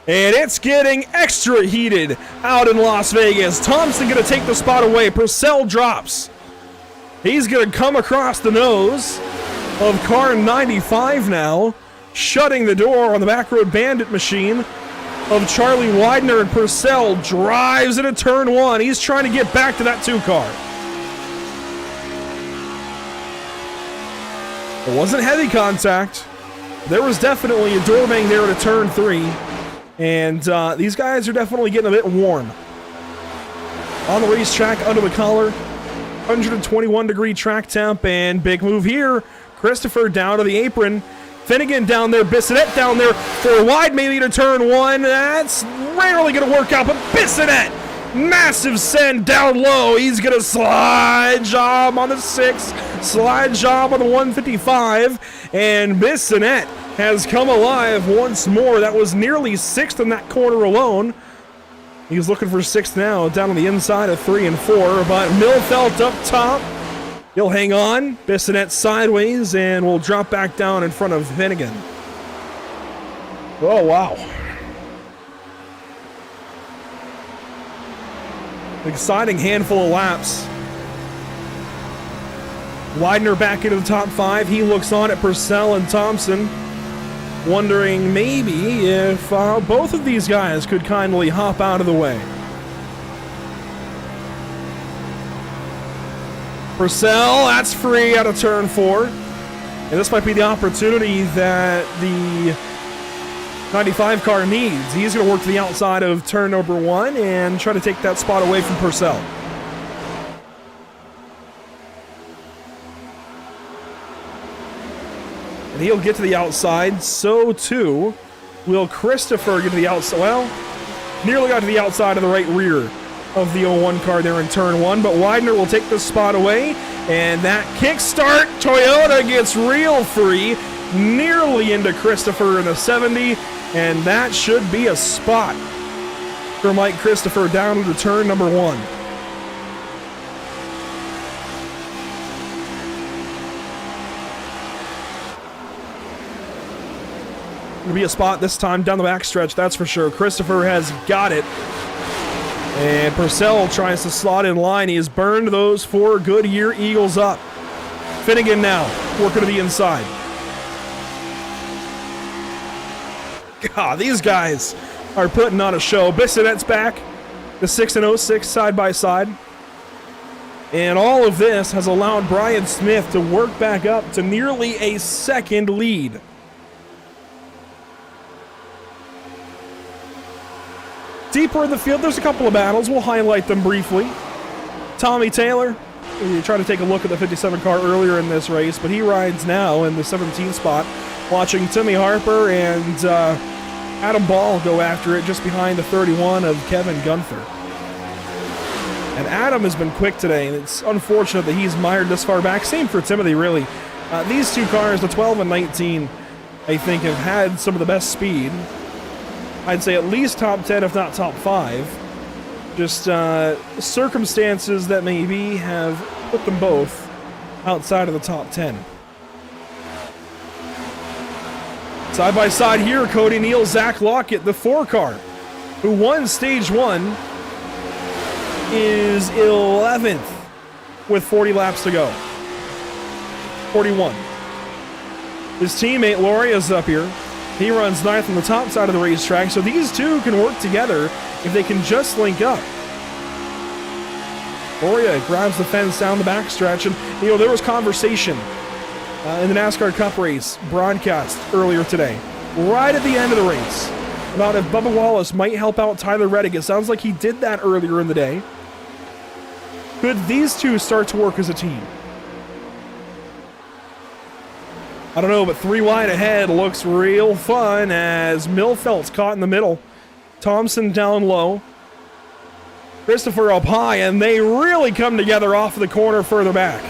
And it's getting extra heated out in Las Vegas. Thompson going to take the spot away. Purcell drops. He's going to come across the nose of car 95 now, shutting the door on the back road bandit machine of Charlie Widener, and Purcell drives into turn 1. He's trying to get back to that 2 car. It wasn't heavy contact. There was definitely a door bang there to turn 3. And these guys are definitely getting a bit warm. On the racetrack, under the collar, 121-degree track temp, and big move here. Christopher down to the apron. Finnegan down there, Bissonette down there. 4 wide, maybe to turn 1. That's rarely going to work out, but Bissonette, massive send down low. He's going to slide job on the 6, slide job on the 155, and Bissonette has come alive once more. That was nearly 6th in that corner alone. He's looking for 6th now, down on the inside of 3 and 4, but Millfelt up top. He'll hang on. Bissonette sideways, and will drop back down in front of Finnegan. Oh, wow. Exciting handful of laps. Widener back into the top 5. He looks on at Purcell and Thompson, wondering maybe if both of these guys could kindly hop out of the way. Purcell, that's free out of turn 4. And this might be the opportunity that the 95 car needs. He's going to work to the outside of turn number 1 and try to take that spot away from Purcell. And he'll get to the outside. So too will Christopher get to the outside. Well, nearly got to the outside of the right rear of the 01 car there in turn 1, but Widener will take this spot away, and that kickstart Toyota gets real free, nearly into Christopher in the 70, and that should be a spot for Mike Christopher down to turn number 1. It'll be a spot this time down the backstretch, that's for sure. Christopher has got it. And Purcell tries to slot in line. He has burned those 4 Goodyear Eagles up. Finnegan now, working to the inside. God, these guys are putting on a show. Bissonette's back. The 6 and 06 side by side. And all of this has allowed Brian Smith to work back up to nearly a 2nd lead. Deeper in the field, there's a couple of battles. We'll highlight them briefly. Tommy Taylor, we tried to take a look at the 57 car earlier in this race, but he rides now in the 17th spot, watching Timmy Harper and Adam Ball go after it just behind the 31 of Kevin Gunther. And Adam has been quick today, and it's unfortunate that he's mired this far back. Same for Timothy, really. These 2 cars, the 12 and 19, I think have had some of the best speed. I'd say at least top 10, if not top 5. Just circumstances that maybe have put them both outside of the top 10. Side by side here, Cody Neal, Zach Lockett, the 4 car, who won stage 1, is 11th with 40 laps to go. 41. His teammate Loria's up here. He runs 9th on the top side of the racetrack, so these two can work together if they can just link up. Loria grabs the fence down the backstretch, and you know there was conversation in the NASCAR Cup race broadcast earlier today, right at the end of the race, about if Bubba Wallace might help out Tyler Reddick. It sounds like he did that earlier in the day. Could these two start to work as a team? I don't know, but 3 wide ahead looks real fun as Millfelt's caught in the middle. Thompson down low. Christopher up high, and they really come together off of the corner further back.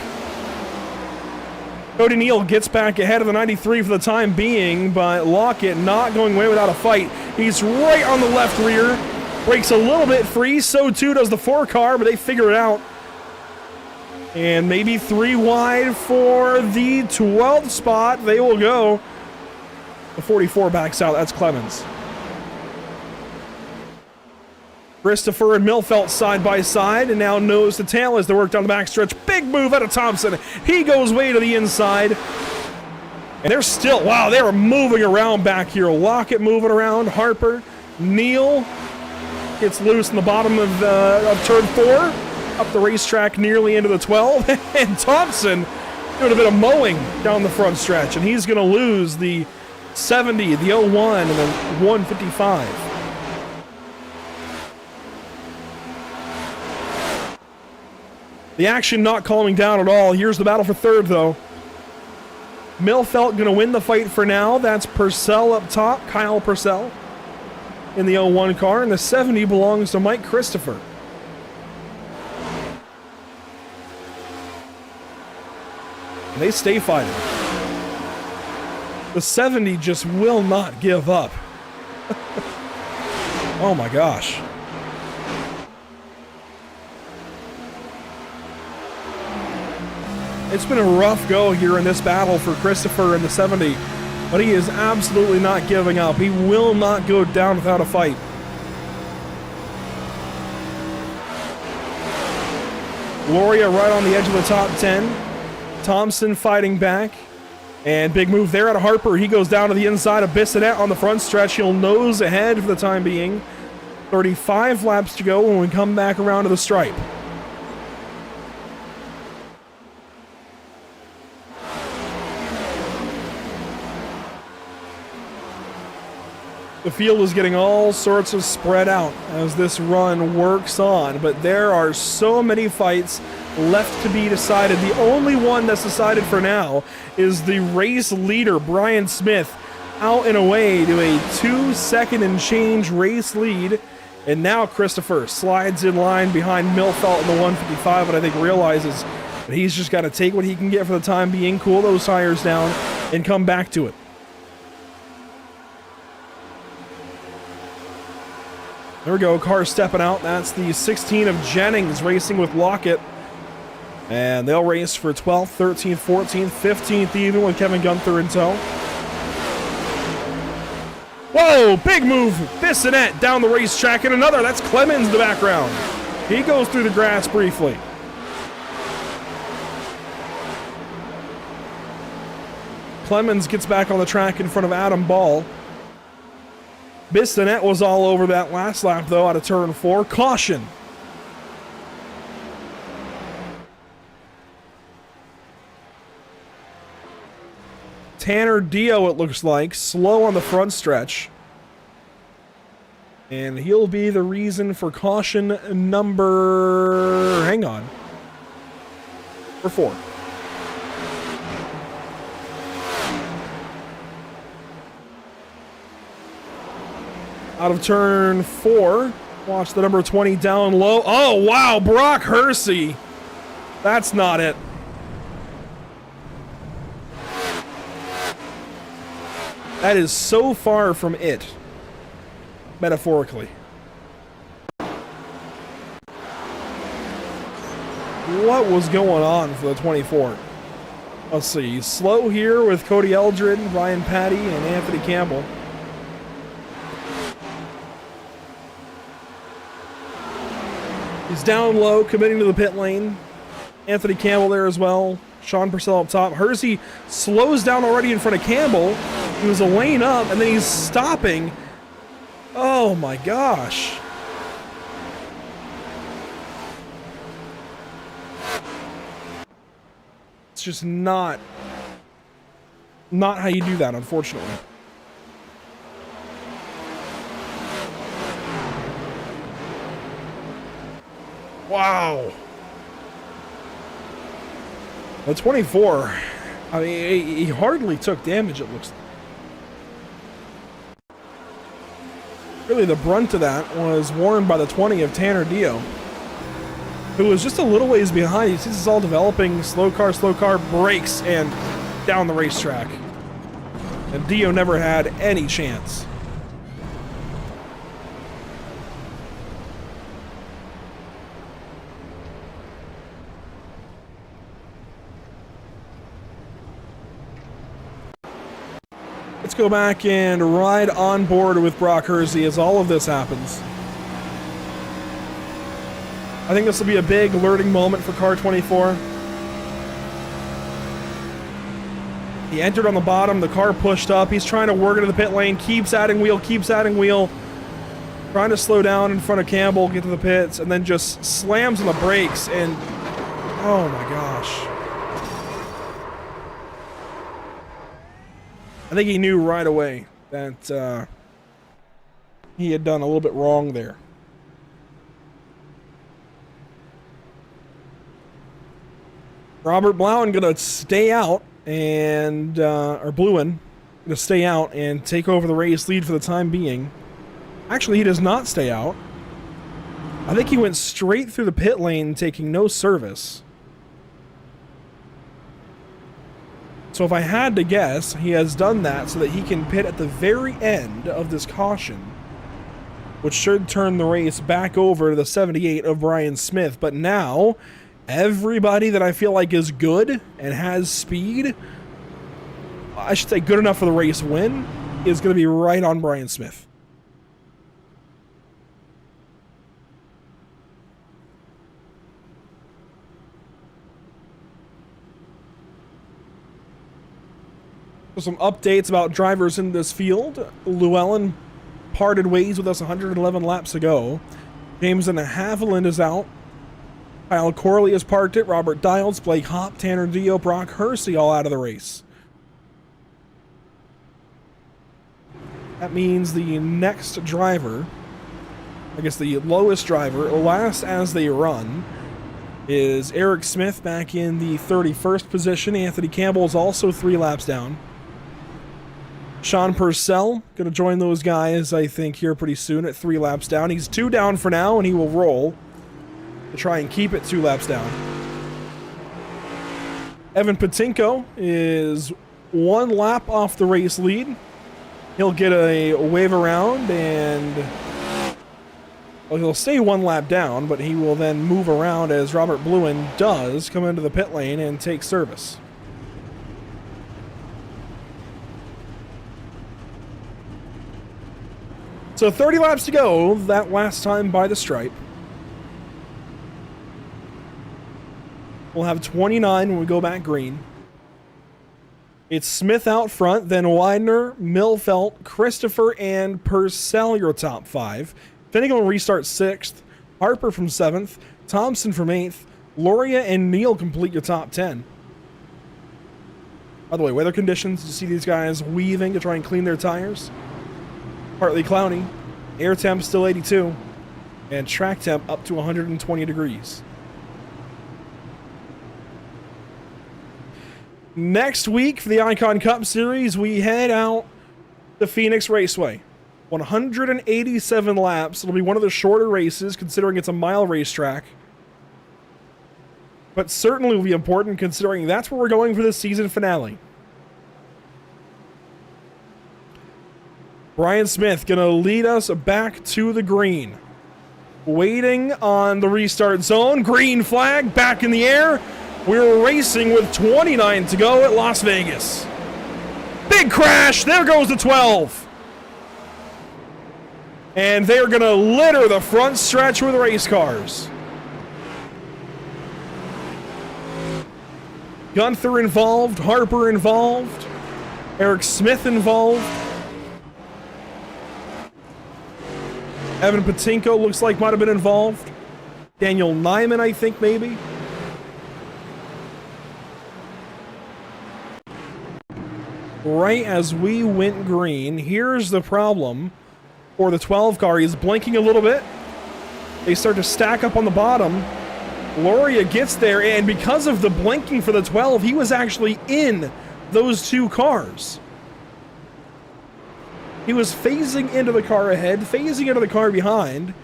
Cody Neal gets back ahead of the 93 for the time being, but Lockett not going away without a fight. He's right on the left rear. Breaks a little bit free, so too does the 4 car, but they figure it out. And maybe 3 wide for the 12th spot. They will go. The 44 backs out. That's Clemens. Christopher and Milfelt side by side, and now nose to tail as they work down the backstretch. Big move out of Thompson. He goes way to the inside. And they're still, wow, they were moving around back here. Lockett moving around. Harper, Neal gets loose in the bottom of turn 4. Up the racetrack nearly into the 12. And Thompson doing a bit of mowing down the front stretch. And he's going to lose the 70, the 01, and the 155. The action not calming down at all. Here's the battle for third, though. Milfelt going to win the fight for now. That's Purcell up top, Kyle Purcell in the 01 car, and the 70 belongs to Mike Christopher. And they stay fighting. The 70 just will not give up. Oh my gosh. It's been a rough go here in this battle for Christopher in the 70, but he is absolutely not giving up. He will not go down without a fight. Gloria right on the edge of the top 10. Thompson fighting back. And big move there out of Harper. He goes down to the inside of Bissonette on the front stretch. He'll nose ahead for the time being. 35 laps to go when we come back around to the stripe. The field is getting all sorts of spread out as this run works on, but there are so many fights left to be decided. The only one that's decided for now is the race leader, Brian Smith, out and away to a 2-second and change race lead. And now Christopher slides in line behind Milfelt in the 155, but I think realizes that he's just got to take what he can get for the time being, cool those tires down, and come back to it. There we go, car stepping out. That's the 16 of Jennings racing with Lockett. And they'll race for 12th, 13th, 14th, 15th even with Kevin Gunther in tow. Whoa, big move. Bissonette down the racetrack and another. That's Clemens in the background. He goes through the grass briefly. Clemens gets back on the track in front of Adam Ball. Bissonette was all over that last lap, though, out of turn 4. Caution. Tanner Dio, it looks like, slow on the front stretch. And he'll be the reason for caution number... hang on. For 4. Out of turn 4. Watch the number 20 down low. Oh, wow, Brock Hersey. That's not it. That is so far from it, metaphorically. What was going on for the 24? Let's see. Slow here with Cody Eldred, Ryan Patty, and Anthony Campbell. He's down low, committing to the pit lane. Anthony Campbell there as well. Sean Purcell up top. Hersey slows down already in front of Campbell. He was a lane up, and then he's stopping. Oh my gosh. It's just not how you do that, unfortunately. Wow. The 24, I mean, he hardly took damage, it looks like. Really, the brunt of that was worn by the 20 of Tanner Dio, who was just a little ways behind. You see this is all developing. Slow car, brakes, and down the racetrack. And Dio never had any chance. Let's go back and ride on board with Brock Hersey as all of this happens. I think this will be a big learning moment for Car 24. He entered on the bottom, the car pushed up, he's trying to work into the pit lane, keeps adding wheel, trying to slow down in front of Campbell, get to the pits, and then just slams on the brakes, and oh my gosh. I think he knew right away that he had done a little bit wrong there. Robert Blauen gonna stay out and or Bluen gonna stay out and take over the race lead for the time being. Actually, he does not stay out. I think he went straight through the pit lane, taking no service. So if I had to guess, he has done that so that he can pit at the very end of this caution, which should turn the race back over to the 78 of Brian Smith. But now, everybody that I feel like is good and has speed, I should say good enough for the race win, is going to be right on Brian Smith. Some updates about drivers in this field. Llewellyn parted ways with us 111 laps ago. Jameson Haviland is out. Kyle Corley has parked it. Robert Dials, Blake Hopp, Tanner Dio, Brock Hersey all out of the race. That means the next driver, I guess the lowest driver, last as they run, is Eric Smith back in the 31st position. Anthony Campbell is also 3 laps down. Sean Purcell going to join those guys, I think, here pretty soon at 3 laps down. He's 2 down for now, and he will roll to try and keep it 2 laps down. Evan Patinko is 1 lap off the race lead. He'll get a wave around, and well, he'll stay 1 lap down, but he will then move around as Robert Bluen does come into the pit lane and take service. So 30 laps to go, that last time by the stripe. We'll have 29 when we go back green. It's Smith out front, then Widener, Milfelt, Christopher, and Purcell your top 5. Finnegan will restart 6th. Harper from 7th. Thompson from 8th. Loria and Neal complete your top 10. By the way, weather conditions, you see these guys weaving to try and clean their tires. Partly cloudy, air temp still 82, and track temp up to 120 degrees. Next week for the Icon Cup Series, we head out to Phoenix Raceway. 187 laps. It'll be one of the shorter races considering it's a mile racetrack. But certainly will be important considering that's where we're going for the season finale. Brian Smith going to lead us back to the green. Waiting on the restart zone. Green flag back in the air. We're racing with 29 to go at Las Vegas. Big crash. There goes the 12. And they're going to litter the front stretch with race cars. Gunther involved. Harper involved. Eric Smith involved. Evan Patinko looks like might have been involved. Daniel Nyman, I think, maybe. Right as we went green, here's the problem for the 12 car. He's blinking a little bit. They start to stack up on the bottom. Loria gets there, and because of the blinking for the 12, he was actually in those 2 cars. He was phasing into the car ahead, phasing into the car behind.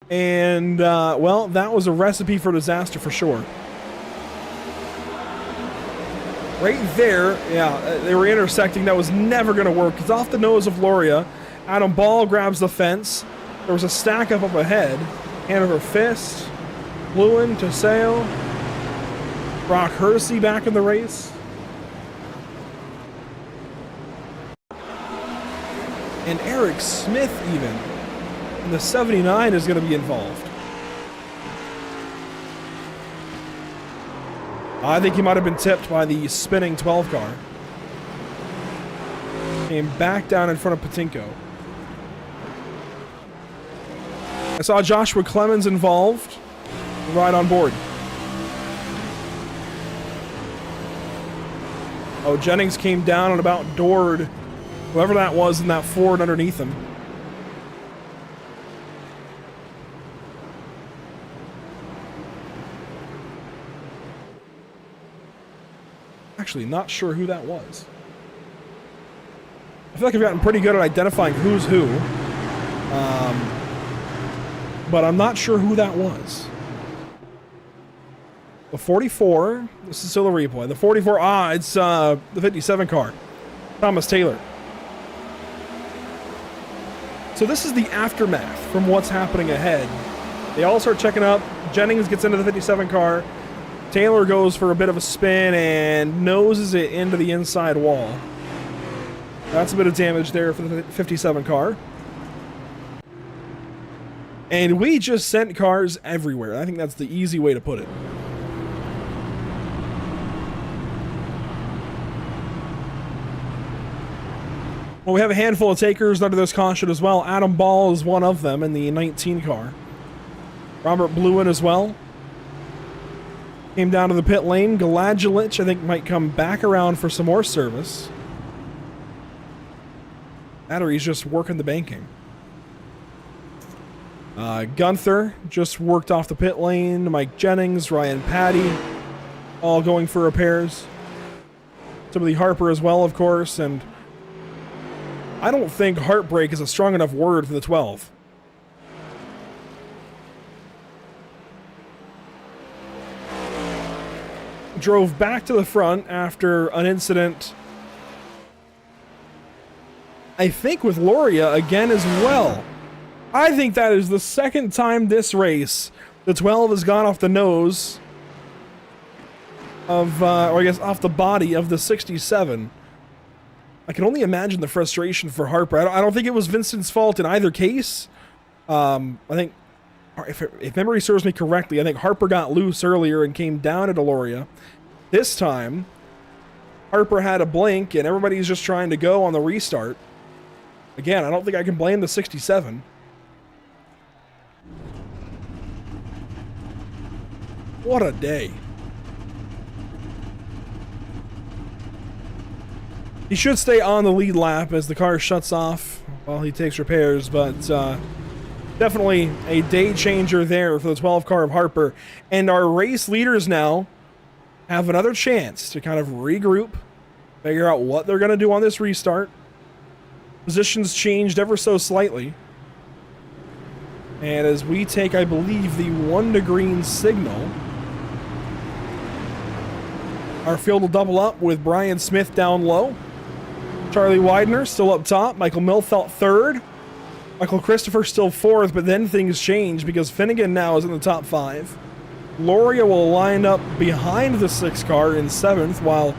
And, well, that was a recipe for disaster for sure. Right there, yeah, they were intersecting. That was never going to work. It's off the nose of Loria. Adam Ball grabs the fence. There was a stack up ahead. Hanover Fist. Lewin, Teseo. Brock Hersey back in the race. And Eric Smith even. And the 79 is going to be involved. I think he might have been tipped by the spinning 12 car. Came back down in front of Patinko. I saw Joshua Clemens involved. Right on board. Oh, Jennings came down and about doored whoever that was in that Ford underneath him. Actually, not sure who that was. I feel like I've gotten pretty good at identifying who's who. But I'm not sure who that was. The 44, this is still a replay. The 44, it's the 57 car. Thomas Taylor. So this is the aftermath from what's happening ahead. They all start checking up. Jennings gets into the 57 car. Taylor goes for a bit of a spin and noses it into the inside wall. That's a bit of damage there for the 57 car. And we just sent cars everywhere. I think that's the easy way to put it. Well, we have a handful of takers under this caution as well. Adam Ball is one of them in the 19 car. Robert Blewin as well. Came down to the pit lane. Galadulich, I think, might come back around for some more service. Battery's just working the banking. Gunther just worked off the pit lane. Mike Jennings, Ryan Patty, all going for repairs. Timothy Harper as well, of course, and I don't think heartbreak is a strong enough word for the 12. Drove back to the front after an incident, I think, with Loria again as well. I think that is the second time this race the 12 has gone off the nose of, or I guess off the body of the 67. I can only imagine the frustration for Harper. I don't think it was Vincent's fault in either case. I think, if memory serves me correctly, I think Harper got loose earlier and came down at Loria. This time, Harper had a blink and everybody's just trying to go on the restart. Again, I don't think I can blame the 67. What a day. He should stay on the lead lap as the car shuts off while he takes repairs, but definitely a day changer there for the 12 car of Harper. And our race leaders now have another chance to kind of regroup, figure out what they're going to do on this restart. Positions changed ever so slightly. And as we take, I believe, the 1 to green signal, our field will double up with Brian Smith down low. Charlie Widener still up top. Michael Milfelt third. Michael Christopher still fourth, but then things change because Finnegan now is in the top 5. Loria will line up behind the 6 car in 7th, while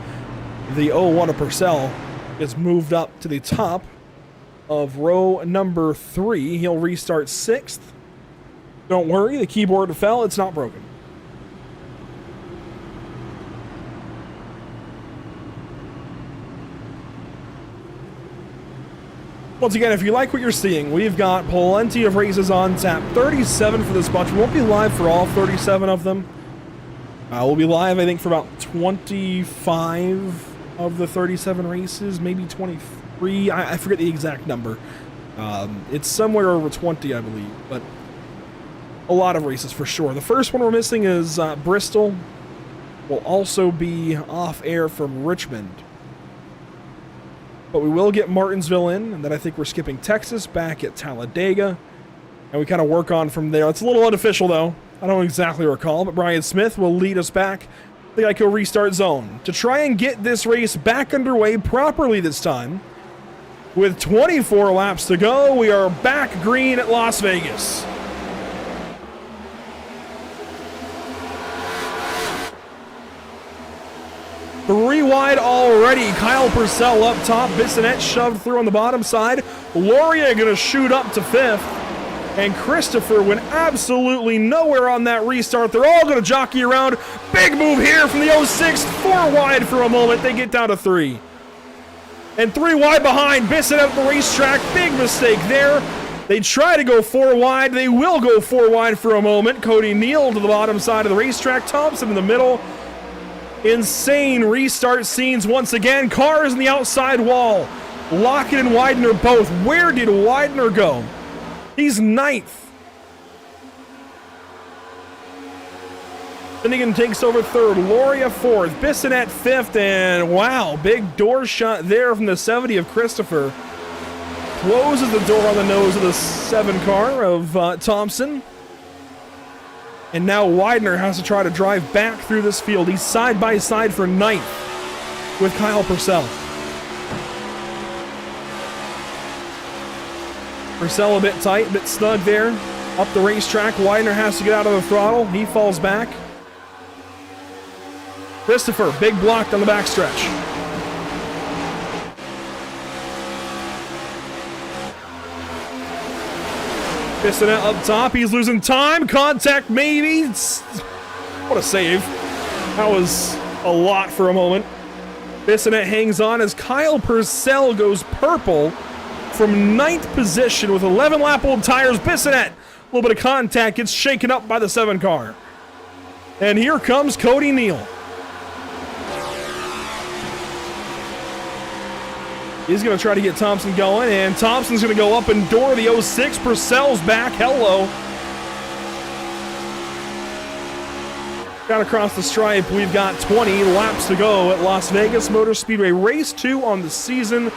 the 01 of Purcell is moved up to the top of row number 3. He'll restart 6th. Don't worry, the keyboard fell. It's not broken. Once again, if you like what you're seeing, we've got plenty of races on tap. 37 for this bunch. We won't be live for all 37 of them. We'll be live, I think, for about 25 of the 37 races, maybe 23. I forget the exact number. It's somewhere over 20, I believe, but a lot of races for sure. The first one we're missing is Bristol. Will also be off air from Richmond. But we will get Martinsville in, and then I think we're skipping Texas back at Talladega. And we kind of work on from there. It's a little unofficial, though. I don't exactly recall, but Brian Smith will lead us back the Geico restart zone to try and get this race back underway properly this time. With 24 laps to go, we are back green at Las Vegas. Three wide already. Kyle Purcell up top. Bissonette shoved through on the bottom side. Loria going to shoot up to 5th. And Christopher went absolutely nowhere on that restart. They're all going to jockey around. Big move here from the 06. 4 wide for a moment. They get down to 3. And 3 wide behind. Bissonette at the racetrack. Big mistake there. They try to go 4 wide. They will go 4 wide for a moment. Cody Neal to the bottom side of the racetrack. Thompson in the middle. Insane restart scenes once again. Cars in the outside wall. Lockett and Widener both. Where did Widener go? He's 9th. Finnegan takes over 3rd. Loria 4th. Bissonette 5th. And wow, big door shot there from the 70 of Christopher. Closes the door on the nose of the 7 car of Thompson. And now Widener has to try to drive back through this field. He's side by side for 9th with Kyle Purcell. Purcell a bit tight, a bit snug there. Up the racetrack, Widener has to get out of the throttle. He falls back. Christopher, big block on the backstretch. Bissonette up top, he's losing time. Contact maybe. What a save. That was a lot for a moment. Bissonette hangs on as Kyle Purcell goes purple from 9th position with 11 lap old tires. Bissonette, a little bit of contact, gets shaken up by the 7 car. And here comes Cody Neal. He's going to try to get Thompson going, and Thompson's going to go up and door the 06. Purcell's back. Hello. Got across the stripe. We've got 20 laps to go at Las Vegas Motor Speedway. Race 2 on the season.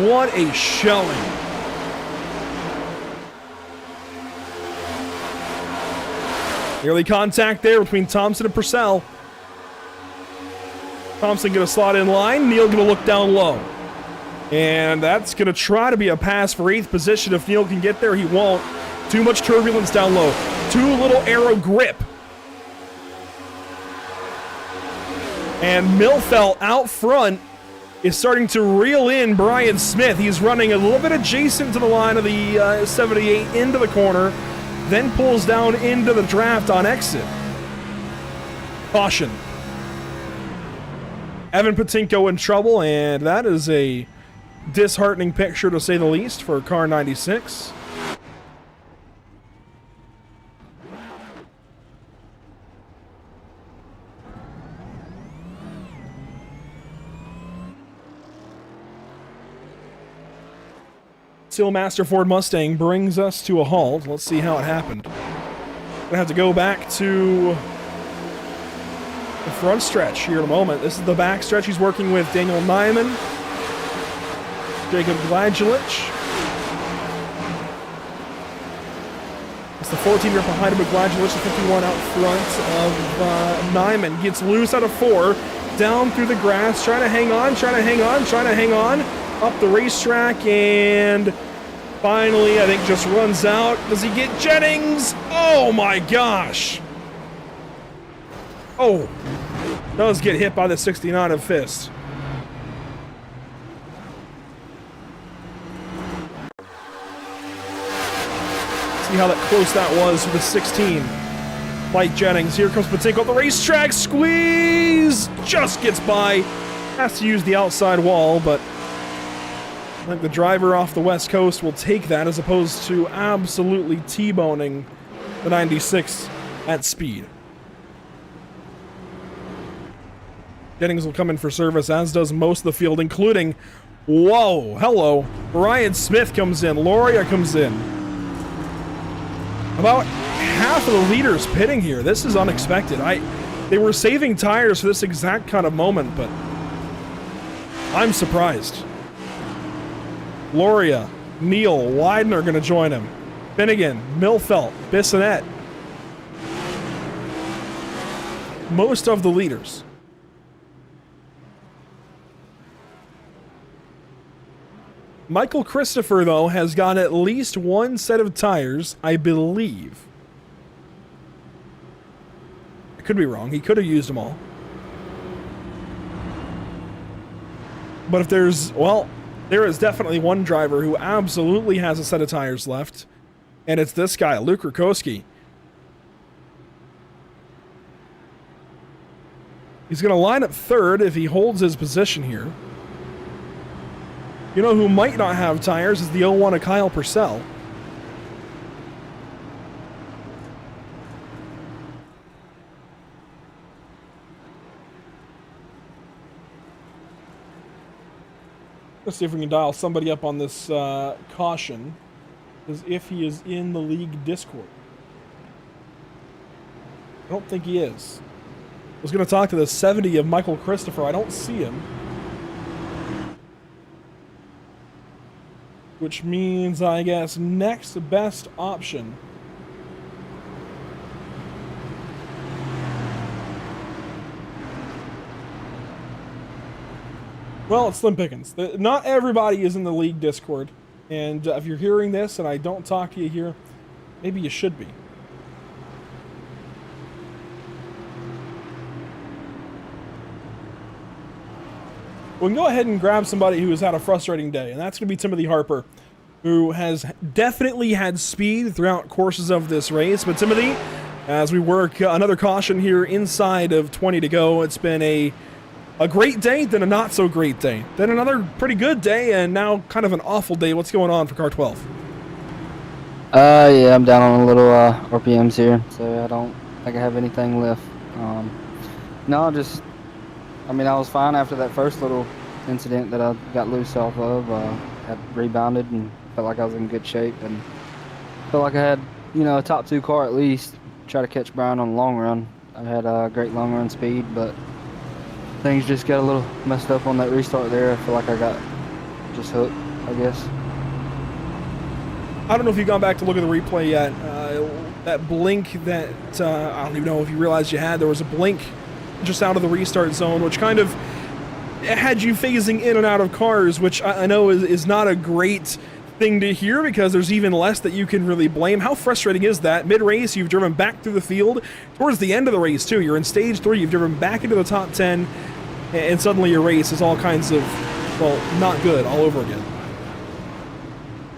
What a showing. Early contact there between Thompson and Purcell. Thompson going to slot in line. Neal going to look down low. And that's going to try to be a pass for 8th position. If Neal can get there, he won't. Too much turbulence down low. Too little aero grip. And Milfeld out front is starting to reel in Brian Smith. He's running a little bit adjacent to the line of the 78 into the corner, then pulls down into the draft on exit. Caution. Evan Patinko in trouble, and that is a disheartening picture to say the least for car 96. Steelmaster Ford Mustang brings us to a halt. Let's see how it happened. Gonna have to go back to the front stretch here in a moment. This is the back stretch. He's working with Daniel Nyman, Jacob Gladulich. It's the 14 right behind him with Gladulich, the 51 out front of Nyman. Gets loose out of 4, down through the grass, trying to hang on. Up the racetrack, and finally, I think just runs out. Does he get Jennings? Oh my gosh. Oh, does get hit by the 69 of Fist. See how that close that was with the 16. Mike Jennings, here comes Patinko up the racetrack, squeeze! Just gets by. Has to use the outside wall, but I think the driver off the West Coast will take that as opposed to absolutely T-boning the 96 at speed. Jennings will come in for service, as does most of the field, including, whoa, hello, Brian Smith comes in, Loria comes in. About half of the leaders pitting here. This is unexpected. They were saving tires for this exact kind of moment, but I'm surprised. Loria, Neal, Widener going to join him. Finnegan, Milfeld, Bissonette. most of the leaders. Michael Christopher, though, has got at least one set of tires, I believe. I could be wrong. He could have used them all. But if there's, well, there is definitely one driver who absolutely has a set of tires left, and it's this guy, Luke Rakowski. He's going to line up third if he holds his position here. You know who might not have tires is the 01 of Kyle Purcell. Let's see if we can dial somebody up on this caution, as if he is in the league Discord. I don't think he is. I was going to talk to the 70 of Michael Christopher. I don't see him. Which means, I guess, next best option. Well, it's slim pickings. Not everybody is in the league Discord. And if you're hearing this and I don't talk to you here, maybe you should be. We can go ahead and grab somebody who has had a frustrating day, and that's going to be Timothy Harper, who has definitely had speed throughout courses of this race. But Timothy, as we work another caution here inside of 20 to go, it's been a great day, then a not so great day, then another pretty good day, and now kind of an awful day. What's going on for car 12? Yeah, I'm down on a little RPMs here, so I don't think I have anything left. No, I mean, I was fine after that first little incident that I got loose off of. Had rebounded and felt like I was in good shape, and felt like I had, you know, a top 2 car at least. Try to catch Brian on the long run. I had a great long run speed, but things just got a little messed up on that restart there. I feel like I got just hooked, I guess. I don't know if you've gone back to look at the replay yet. That blink that, I don't even know if you realized you had, there was a blink just out of the restart zone, which kind of had you phasing in and out of cars, which I know is not a great thing to hear because there's even less that you can really blame. How frustrating is that? Mid-race, you've driven back through the field. Towards the end of the race, too, you're in stage 3, you've driven back into the top 10, and suddenly your race is all kinds of, well, not good all over again.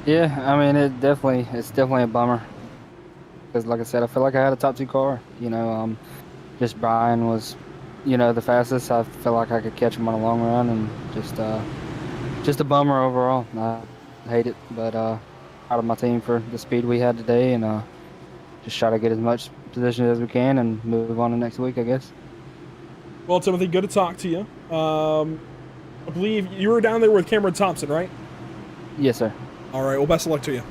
Yeah, I mean, it's definitely a bummer. Because like I said, I feel like I had a top 2 car. You know, just Brian was, you know, the fastest. I feel like I could catch him on a long run, and just a bummer overall. I hate it, but proud of my team for the speed we had today, and just try to get as much position as we can and move on to next week, I guess. Well, Timothy, good to talk to you. I believe you were down there with Cameron Thompson, right? Yes, sir. All right, well, best of luck to you.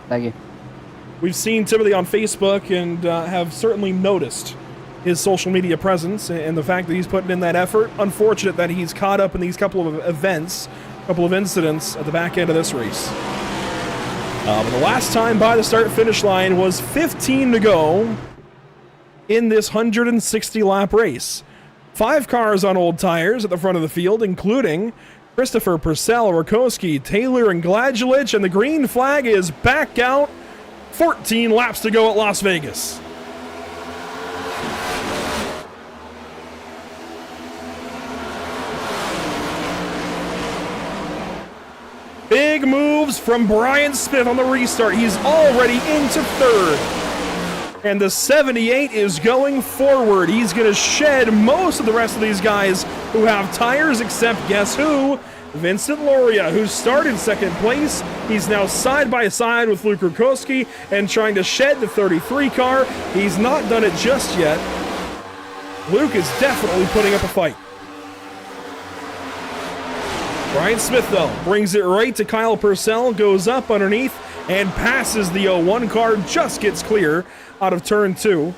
Thank you. We've seen Timothy on Facebook and have certainly noticed his social media presence and the fact that he's putting in that effort. Unfortunate that he's caught up in these couple of events, couple of incidents at the back end of this race. But the last time by the start-finish line was 15 to go in this 160-lap race. 5 cars on old tires at the front of the field, including Christopher, Purcell, Rakowski, Taylor, and Gladulich, and the green flag is back out. 14 laps to go at Las Vegas. Big moves from Brian Smith on the restart. He's already into third. And the 78 is going forward. He's going to shed most of the rest of these guys who have tires, except guess who? Vincent Loria, who started second place. He's now side by side with Luke Rakowski and trying to shed the 33 car. He's not done it just yet. Luke is definitely putting up a fight. Brian Smith, though, brings it right to Kyle Purcell, goes up underneath, and passes the 01 car, just gets clear out of turn 2.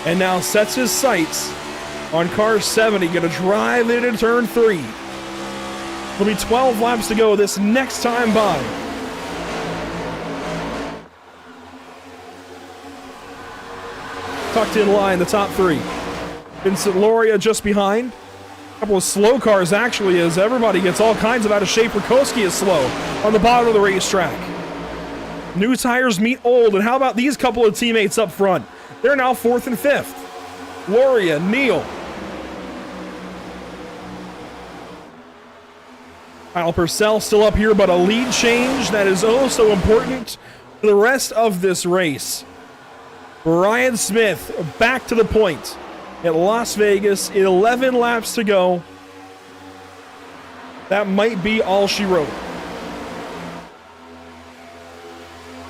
And now sets his sights on car 70, going to drive it into turn 3. It'll be 12 laps to go this next time by. Tucked in line, the top 3. Vincent Loria just behind. A couple of slow cars, actually, as everybody gets all kinds of out of shape. Rakoski is slow on the bottom of the racetrack. New tires meet old, and how about these couple of teammates up front? They're now 4th and 5th. Loria, Neal. Kyle Purcell still up here, but a lead change that is oh so important to the rest of this race. Brian Smith back to the point at Las Vegas, 11 laps to go. That might be all she wrote.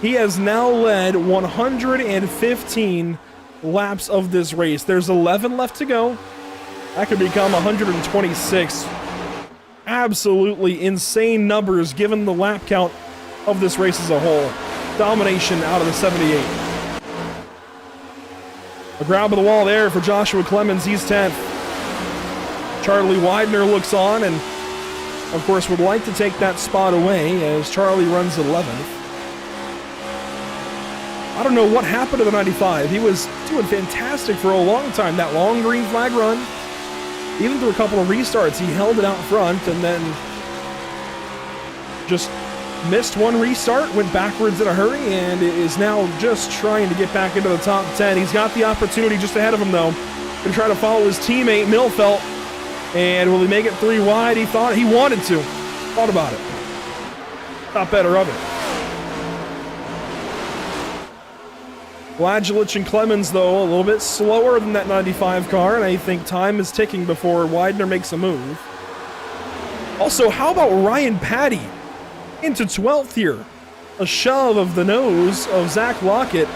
He has now led 115 laps of this race. There's 11 left to go. That could become 126. Absolutely insane numbers given the lap count of this race as a whole. Domination out of the 78. A grab of the wall there for Joshua Clemens. He's 10th. Charlie Widener looks on and, of course, would like to take that spot away as Charlie runs 11th. I don't know what happened to the 95. He was doing fantastic for a long time. That long green flag run, even through a couple of restarts, he held it out front and then just missed one restart, went backwards in a hurry, and is now just trying to get back into the top 10. He's got the opportunity just ahead of him, though, to try to follow his teammate, Milfelt. And will he make it 3 wide? He thought he wanted to. Thought about it. Thought better of it. Blajelich and Clemens, though, a little bit slower than that 95 car, and I think time is ticking before Widener makes a move. Also, how about Ryan Patty into 12th here? A shove of the nose of Zach Lockett.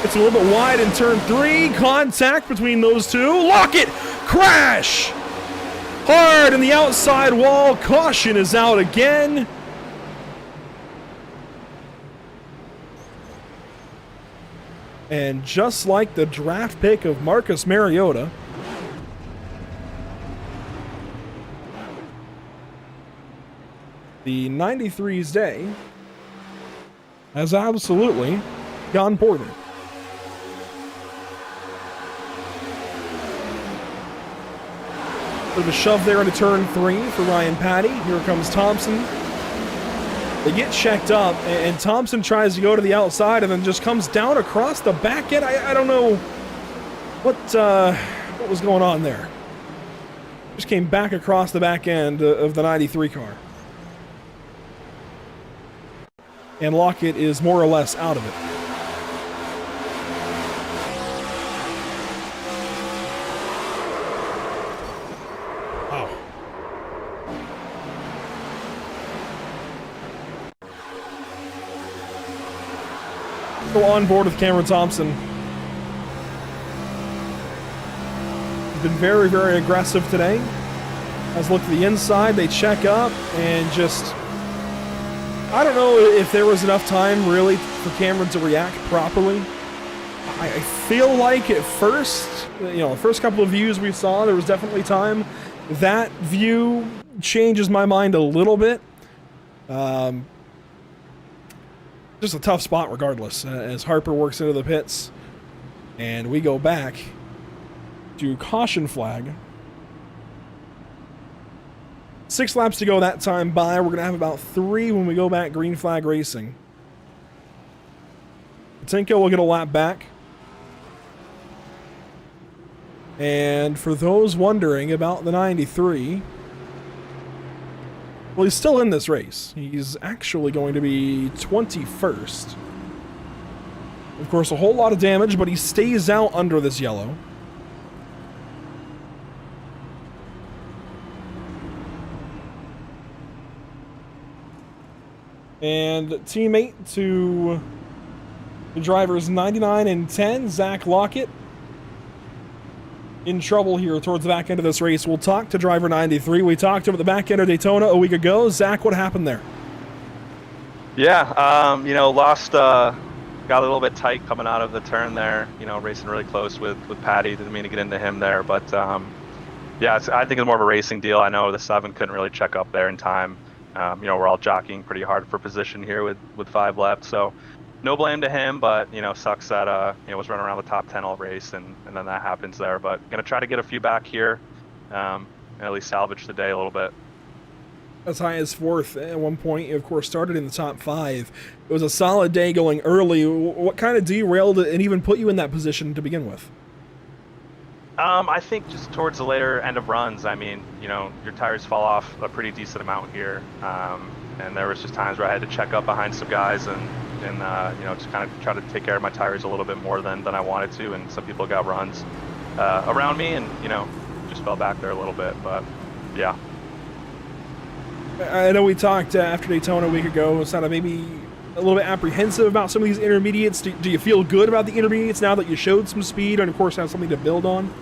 It's a little bit wide in turn 3. Contact between those two. Lockett! Crash! Hard in the outside wall. Caution is out again. And just like the draft pick of Marcus Mariota, the 93's day has absolutely gone poorly. Bit of a shove there into turn 3 for Ryan Patty. Here comes Thompson. They get checked up, and Thompson tries to go to the outside and then just comes down across the back end. I don't know what was going on there. Just came back across the back end of the 93 car. And Lockett is more or less out of it. Wow. Go on board with Cameron Thompson. He's been very, very aggressive today. Has looked at the inside, they check up, and just... I don't know if there was enough time, really, for Cameron to react properly. I feel like at first, the first couple of views we saw, there was definitely time. That view changes my mind a little bit. Just a tough spot regardless, as Harper works into the pits. And we go back to caution flag. 6 laps to go that time by. We're going to have about 3 when we go back green flag racing. Patinko will get a lap back. And for those wondering about the 93, well, he's still in this race. He's actually going to be 21st. Of course, a whole lot of damage, but he stays out under this yellow. And teammate to the drivers 99 and 10, Zach Lockett, in trouble here towards the back end of this race. We'll talk to driver 93. We talked over the back end of Daytona a week ago. Zach, what happened there? Yeah, lost, got a little bit tight coming out of the turn there, racing really close with Patty. Didn't mean to get into him there, but yeah, I think it's more of a racing deal. I know the 7 couldn't really check up there in time. We're all jockeying pretty hard for position here with 5 left, so no blame to him, but sucks that was running around the top 10 all race, and then that happens there. But gonna try to get a few back here, and at least salvage the day a little bit. As high as fourth at one point, you of course started in the top 5. It was a solid day going early. What kind of derailed it and even put you in that position to begin with? I think just towards the later end of runs, I mean, your tires fall off a pretty decent amount here, and there was just times where I had to check up behind some guys and just kind of try to take care of my tires a little bit more than I wanted to, and some people got runs around me, and just fell back there a little bit, but yeah. I know we talked after Daytona a week ago, sounded maybe a little bit apprehensive about some of these intermediates. Do you feel good about the intermediates now that you showed some speed and of course have something to build on?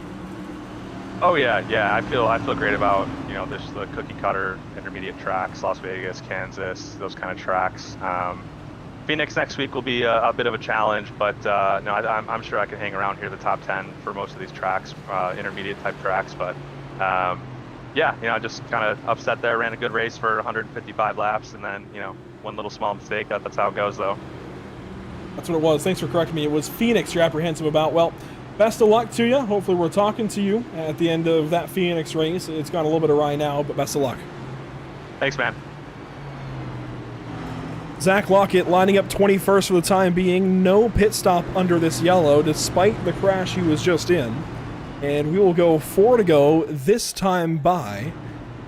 Oh yeah. I feel great about this the cookie cutter intermediate tracks, Las Vegas, Kansas, those kind of tracks. Phoenix next week will be a bit of a challenge, but no, I'm sure I can hang around here the top 10 for most of these tracks, intermediate type tracks. But yeah, I just kind of upset there, ran a good race for 155 laps, and then one little small mistake. That's how it goes, though. That's what it was. Thanks for correcting me. It was Phoenix you're apprehensive about. Well, best of luck to you. Hopefully we're talking to you at the end of that Phoenix race. It's gone a little bit awry now, but best of luck. Thanks, man. Zach Lockett lining up 21st for the time being. No pit stop under this yellow, despite the crash he was just in. And we will go 4 to go this time by,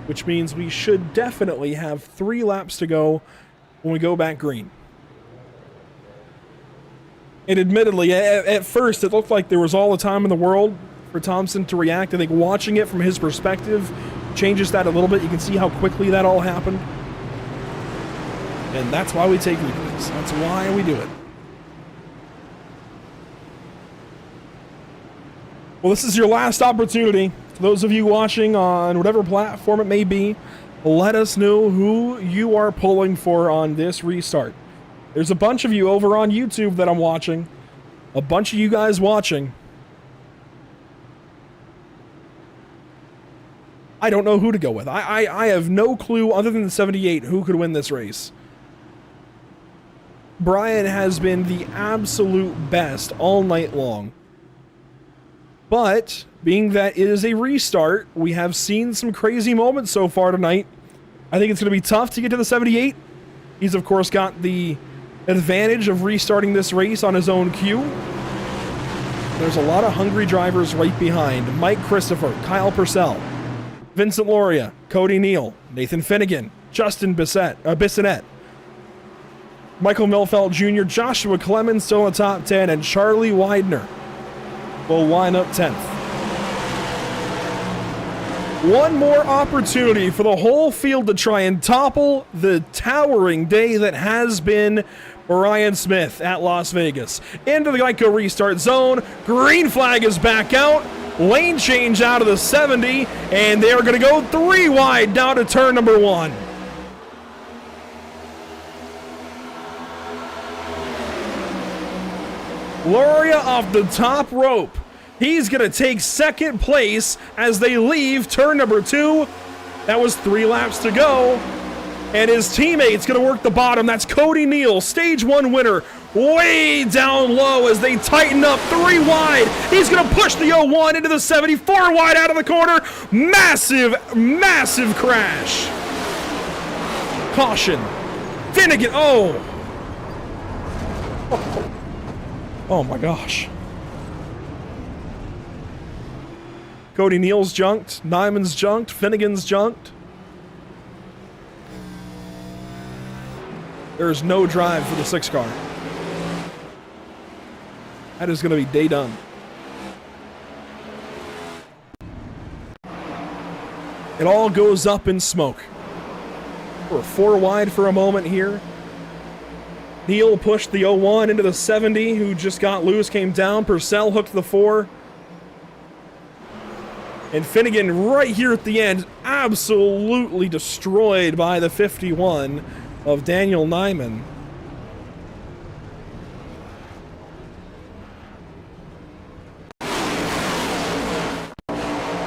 which means we should definitely have 3 laps to go when we go back green. And admittedly, at first, it looked like there was all the time in the world for Thompson to react. I think watching it from his perspective changes that a little bit. You can see how quickly that all happened. And that's why we take replays. That's why we do it. Well, this is your last opportunity. For those of you watching on whatever platform it may be, let us know who you are pulling for on this restart. There's a bunch of you over on YouTube that I'm watching. A bunch of you guys watching. I don't know who to go with. I have no clue other than the 78 who could win this race. Brian has been the absolute best all night long. But, being that it is a restart, we have seen some crazy moments so far tonight. I think it's going to be tough to get to the 78. He's, of course, got the advantage of restarting this race on his own cue. There's a lot of hungry drivers right behind. Mike Christopher, Kyle Purcell, Vincent Loria, Cody Neal, Nathan Finnegan, Justin Bissonette, Michael Milfelt Jr., Joshua Clemens still in the top 10, and Charlie Widener will line up 10th. One more opportunity for the whole field to try and topple the towering day that has been Brian Smith at Las Vegas. Into the Geico restart zone. Green flag is back out. Lane change out of the 70, and they are going to go 3 wide down to turn number 1. Loria off the top rope. He's going to take second place as they leave turn number 2. That was 3 laps to go. And his teammate's going to work the bottom. That's Cody Neal, stage 1 winner, way down low as they tighten up 3 wide. He's going to push the 01 into the 74 wide out of the corner. Massive, massive crash. Caution. Finnegan. Oh my gosh. Cody Neal's junked, Nyman's junked, Finnegan's junked. There's no drive for the 6 car. That is going to be day done. It all goes up in smoke. We're 4 wide for a moment here. Neal pushed the 01 into the 70, who just got loose, came down. Purcell hooked the 4. And Finnegan right here at the end, absolutely destroyed by the 51 of Daniel Nyman.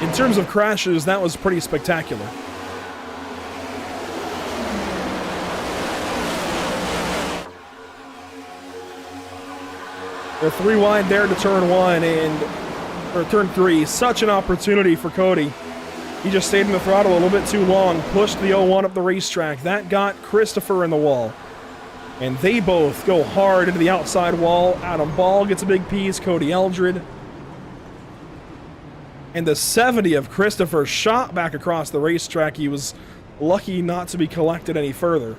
In terms of crashes, that was pretty spectacular. They're 3 wide there to turn 1 or turn 3. Such an opportunity for Cody. He just stayed in the throttle a little bit too long, pushed the 0-1 up the racetrack. That got Christopher in the wall. And they both go hard into the outside wall. Adam Ball gets a big piece, Cody Eldred. And the 70 of Christopher shot back across the racetrack. He was lucky not to be collected any further.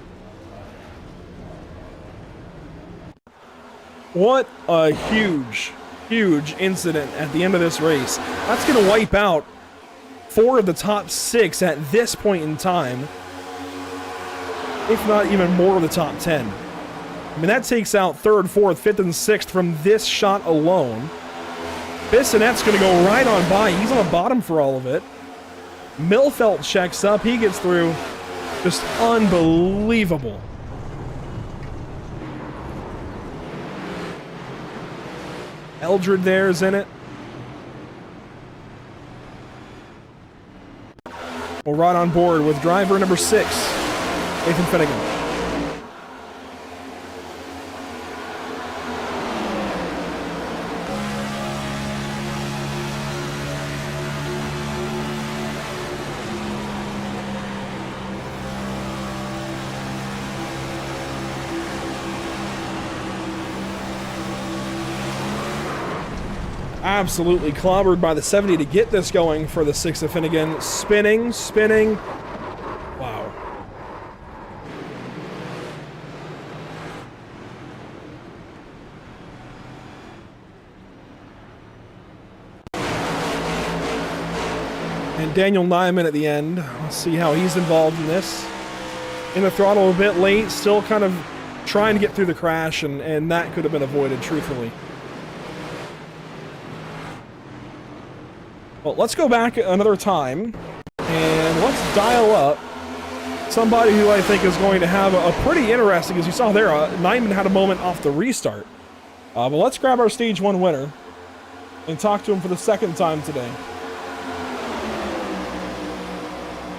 What a huge, huge incident at the end of this race. That's going to wipe out 4 of the top 6 at this point in time, if not even more of the top 10. I mean, that takes out 3rd, 4th, 5th, and 6th from this shot alone. Bissonette's going to go right on by. He's on the bottom for all of it. Milfelt checks up. He gets through. Just unbelievable. Eldred there is in it. We're right on board with driver number 6, Nathan Finnegan. Absolutely clobbered by the 70 to get this going for the 6 of Finnegan. Spinning. Wow. And Daniel Nyman at the end. Let's see how he's involved in this. In the throttle a bit late, still kind of trying to get through the crash, and that could have been avoided, truthfully. Well, let's go back another time, and let's dial up somebody who I think is going to have a pretty interesting, as you saw there, Nyman had a moment off the restart. But let's grab our Stage 1 winner and talk to him for the 2nd time today.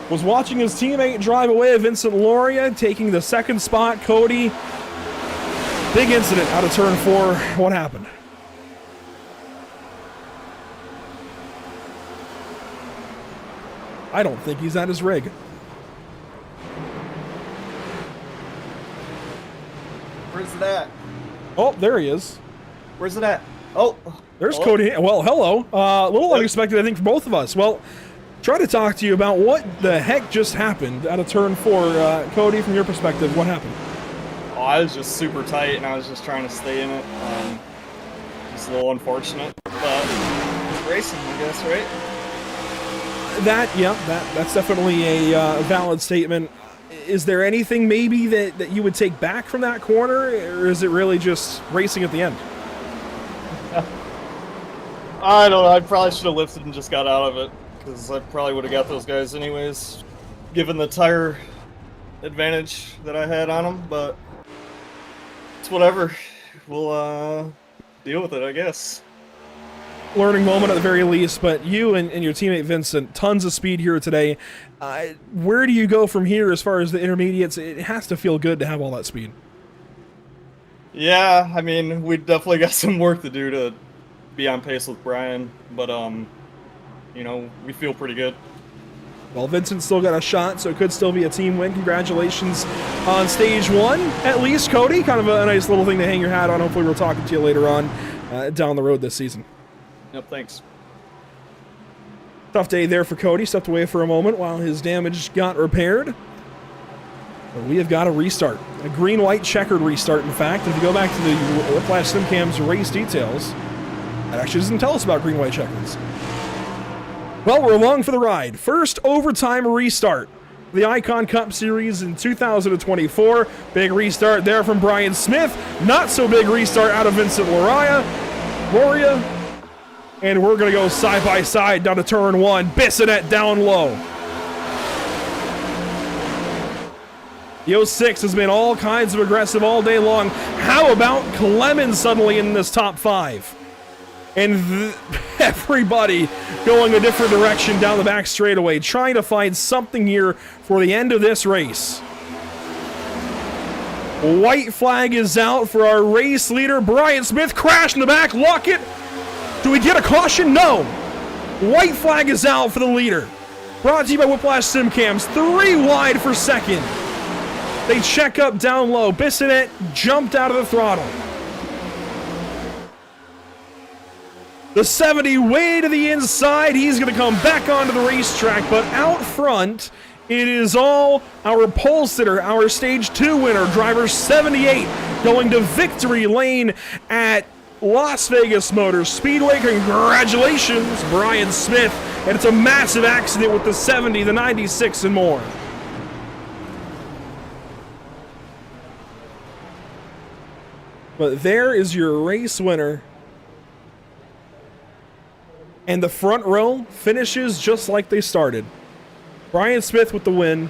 Was watching his teammate drive away, Vincent Loria, taking the 2nd spot. Cody, big incident out of turn 4. What happened? I don't think he's at his rig. Where's it at? Oh, there he is. Where's it at? Oh. There's hello? Cody. Well, hello. A little unexpected, I think, for both of us. Well, try to talk to you about what the heck just happened out of turn 4. Cody, from your perspective, what happened? Oh, I was just super tight, and I was just trying to stay in it. Just a little unfortunate, but racing, I guess, right? That's definitely a valid statement. Is there anything maybe that you would take back from that corner, or is it really just racing at the end? I don't know. I probably should have lifted and just got out of it, because I probably would have got those guys anyways, given the tire advantage that I had on them, but it's whatever. We'll deal with it, I guess. Learning moment at the very least, but you and your teammate Vincent, tons of speed here today. Where do you go from here as far as the intermediates? It has to feel good to have all that speed. Yeah, I mean, we definitely got some work to do to be on pace with Brian, but you know, we feel pretty good. Well, Vincent still got a shot, so it could still be a team win. Congratulations on Stage 1, at least, Cody. Kind of a nice little thing to hang your hat on. Hopefully we'll talk to you later on down the road this season. Yep, thanks. Tough day there for Cody. Stepped away for a moment while his damage got repaired. But we have got a restart. A green-white checkered restart, in fact. If you go back to the Whiplash SimCam's race details, that actually doesn't tell us about green-white checkers. Well, we're along for the ride. First overtime restart. The Icon Cup Series in 2024. Big restart there from Brian Smith. Not so big restart out of Vincent Loria. And we're going to go side by side down to turn 1. Bissonette down low. The 06 has been all kinds of aggressive all day long. How about Clemens suddenly in this top 5? And everybody going a different direction down the back straightaway, trying to find something here for the end of this race. White flag is out for our race leader, Brian Smith. Crash in the back, Lockett. Do we get a caution? No. White flag is out for the leader. Brought to you by Whiplash Simcams. 3 wide for second. They check up down low. Bissonette jumped out of the throttle. The 70 way to the inside. He's going to come back onto the racetrack, but out front, it is all our pole sitter, our stage 2 winner, driver 78, going to victory lane at Las Vegas Motor Speedway. Congratulations, Brian Smith. And it's a massive accident with the 70, the 96, and more. But there is your race winner. And the front row finishes just like they started. Brian Smith with the win.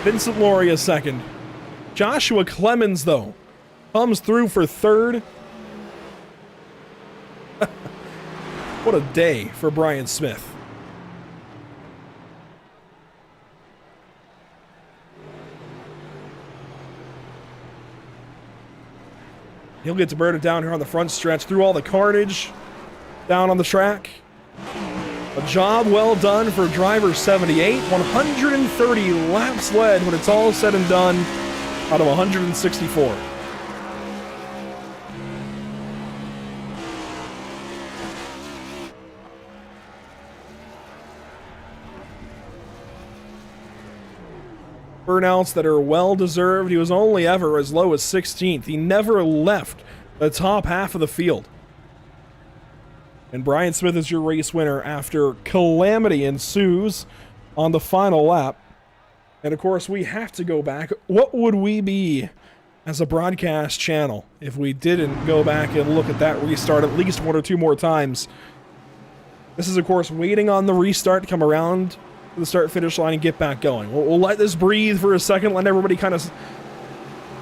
Vincent Loria second. Joshua Clemens, though, comes through for third. What a day for Brian Smith. He'll get to burn it down here on the front stretch through all the carnage down on the track. A job well done for driver 78. 130 laps led when it's all said and done out of 164. Burnouts that are well deserved. He was only ever as low as 16th. He never left the top half of the field. And Brian Smith is your race winner after calamity ensues on the final lap. And of course, we have to go back. What would we be as a broadcast channel if we didn't go back and look at that restart at least 1 or 2 more times? This is, of course, waiting on the restart to come around to the start-finish line and get back going. We'll let this breathe for a second, let everybody kind of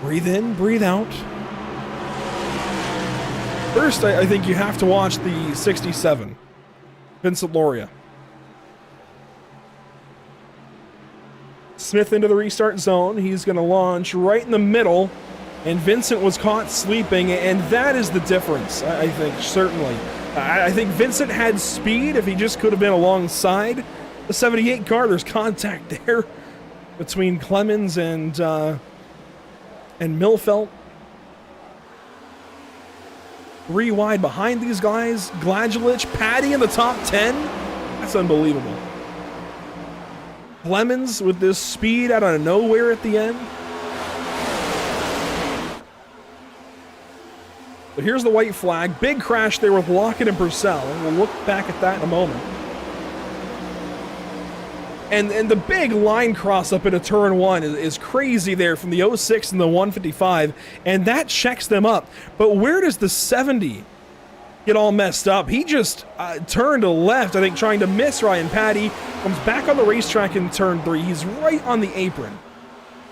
breathe in, breathe out. First, I think you have to watch the 67, Vincent Loria. Smith into the restart zone. He's going to launch right in the middle, and Vincent was caught sleeping, and that is the difference, I think, certainly. I think Vincent had speed if he just could have been alongside the 78 car. There's contact there between Clemens and Milfelt. 3 wide behind these guys. Gladulich, Patty in the top 10. That's unbelievable. Clemens with this speed out of nowhere at the end. But here's the white flag. Big crash there with Lockett and Purcell. We'll look back at that in a moment. And the big line cross up into turn 1 is crazy there from the 06 and the 155, and that checks them up. But where does the 70 get all messed up? He just turned to left, I think, trying to miss Ryan Patty. Comes back on the racetrack in turn 3. He's right on the apron.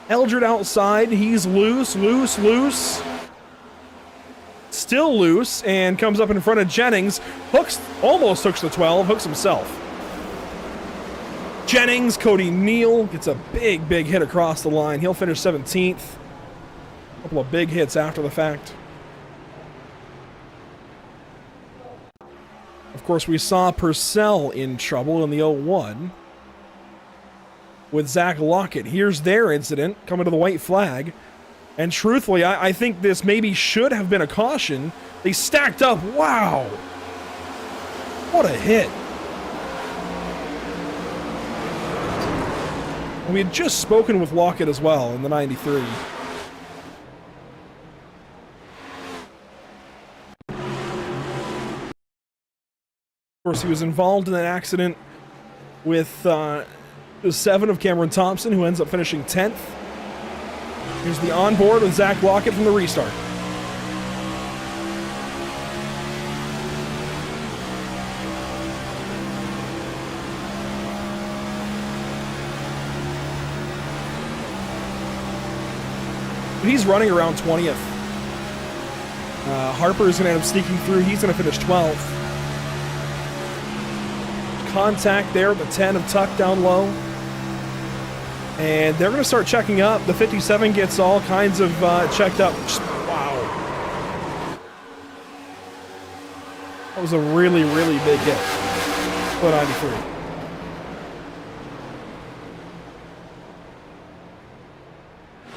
Eldred outside. He's loose. Still loose, and comes up in front of Jennings. Almost hooks the 12, hooks himself. Jennings, Cody Neal gets a big hit across the line. He'll finish 17th. A couple of big hits after the fact. Of course, we saw Purcell in trouble in the 01 with Zach Lockett. Here's their incident coming to the white flag. And truthfully, I think this maybe should have been a caution. They stacked up. Wow. What a hit. And we had just spoken with Lockett as well in the 93. Of course, he was involved in that accident with the 7 of Cameron Thompson, who ends up finishing 10th. Here's the onboard with Zach Lockett from the restart. He's running around 20th. Harper is going to end up sneaking through. He's going to finish 12th. Contact there with the 10 of Tuck down low. And they're going to start checking up. The 57 gets all kinds of checked up. Wow. That was a really, really big hit. 493.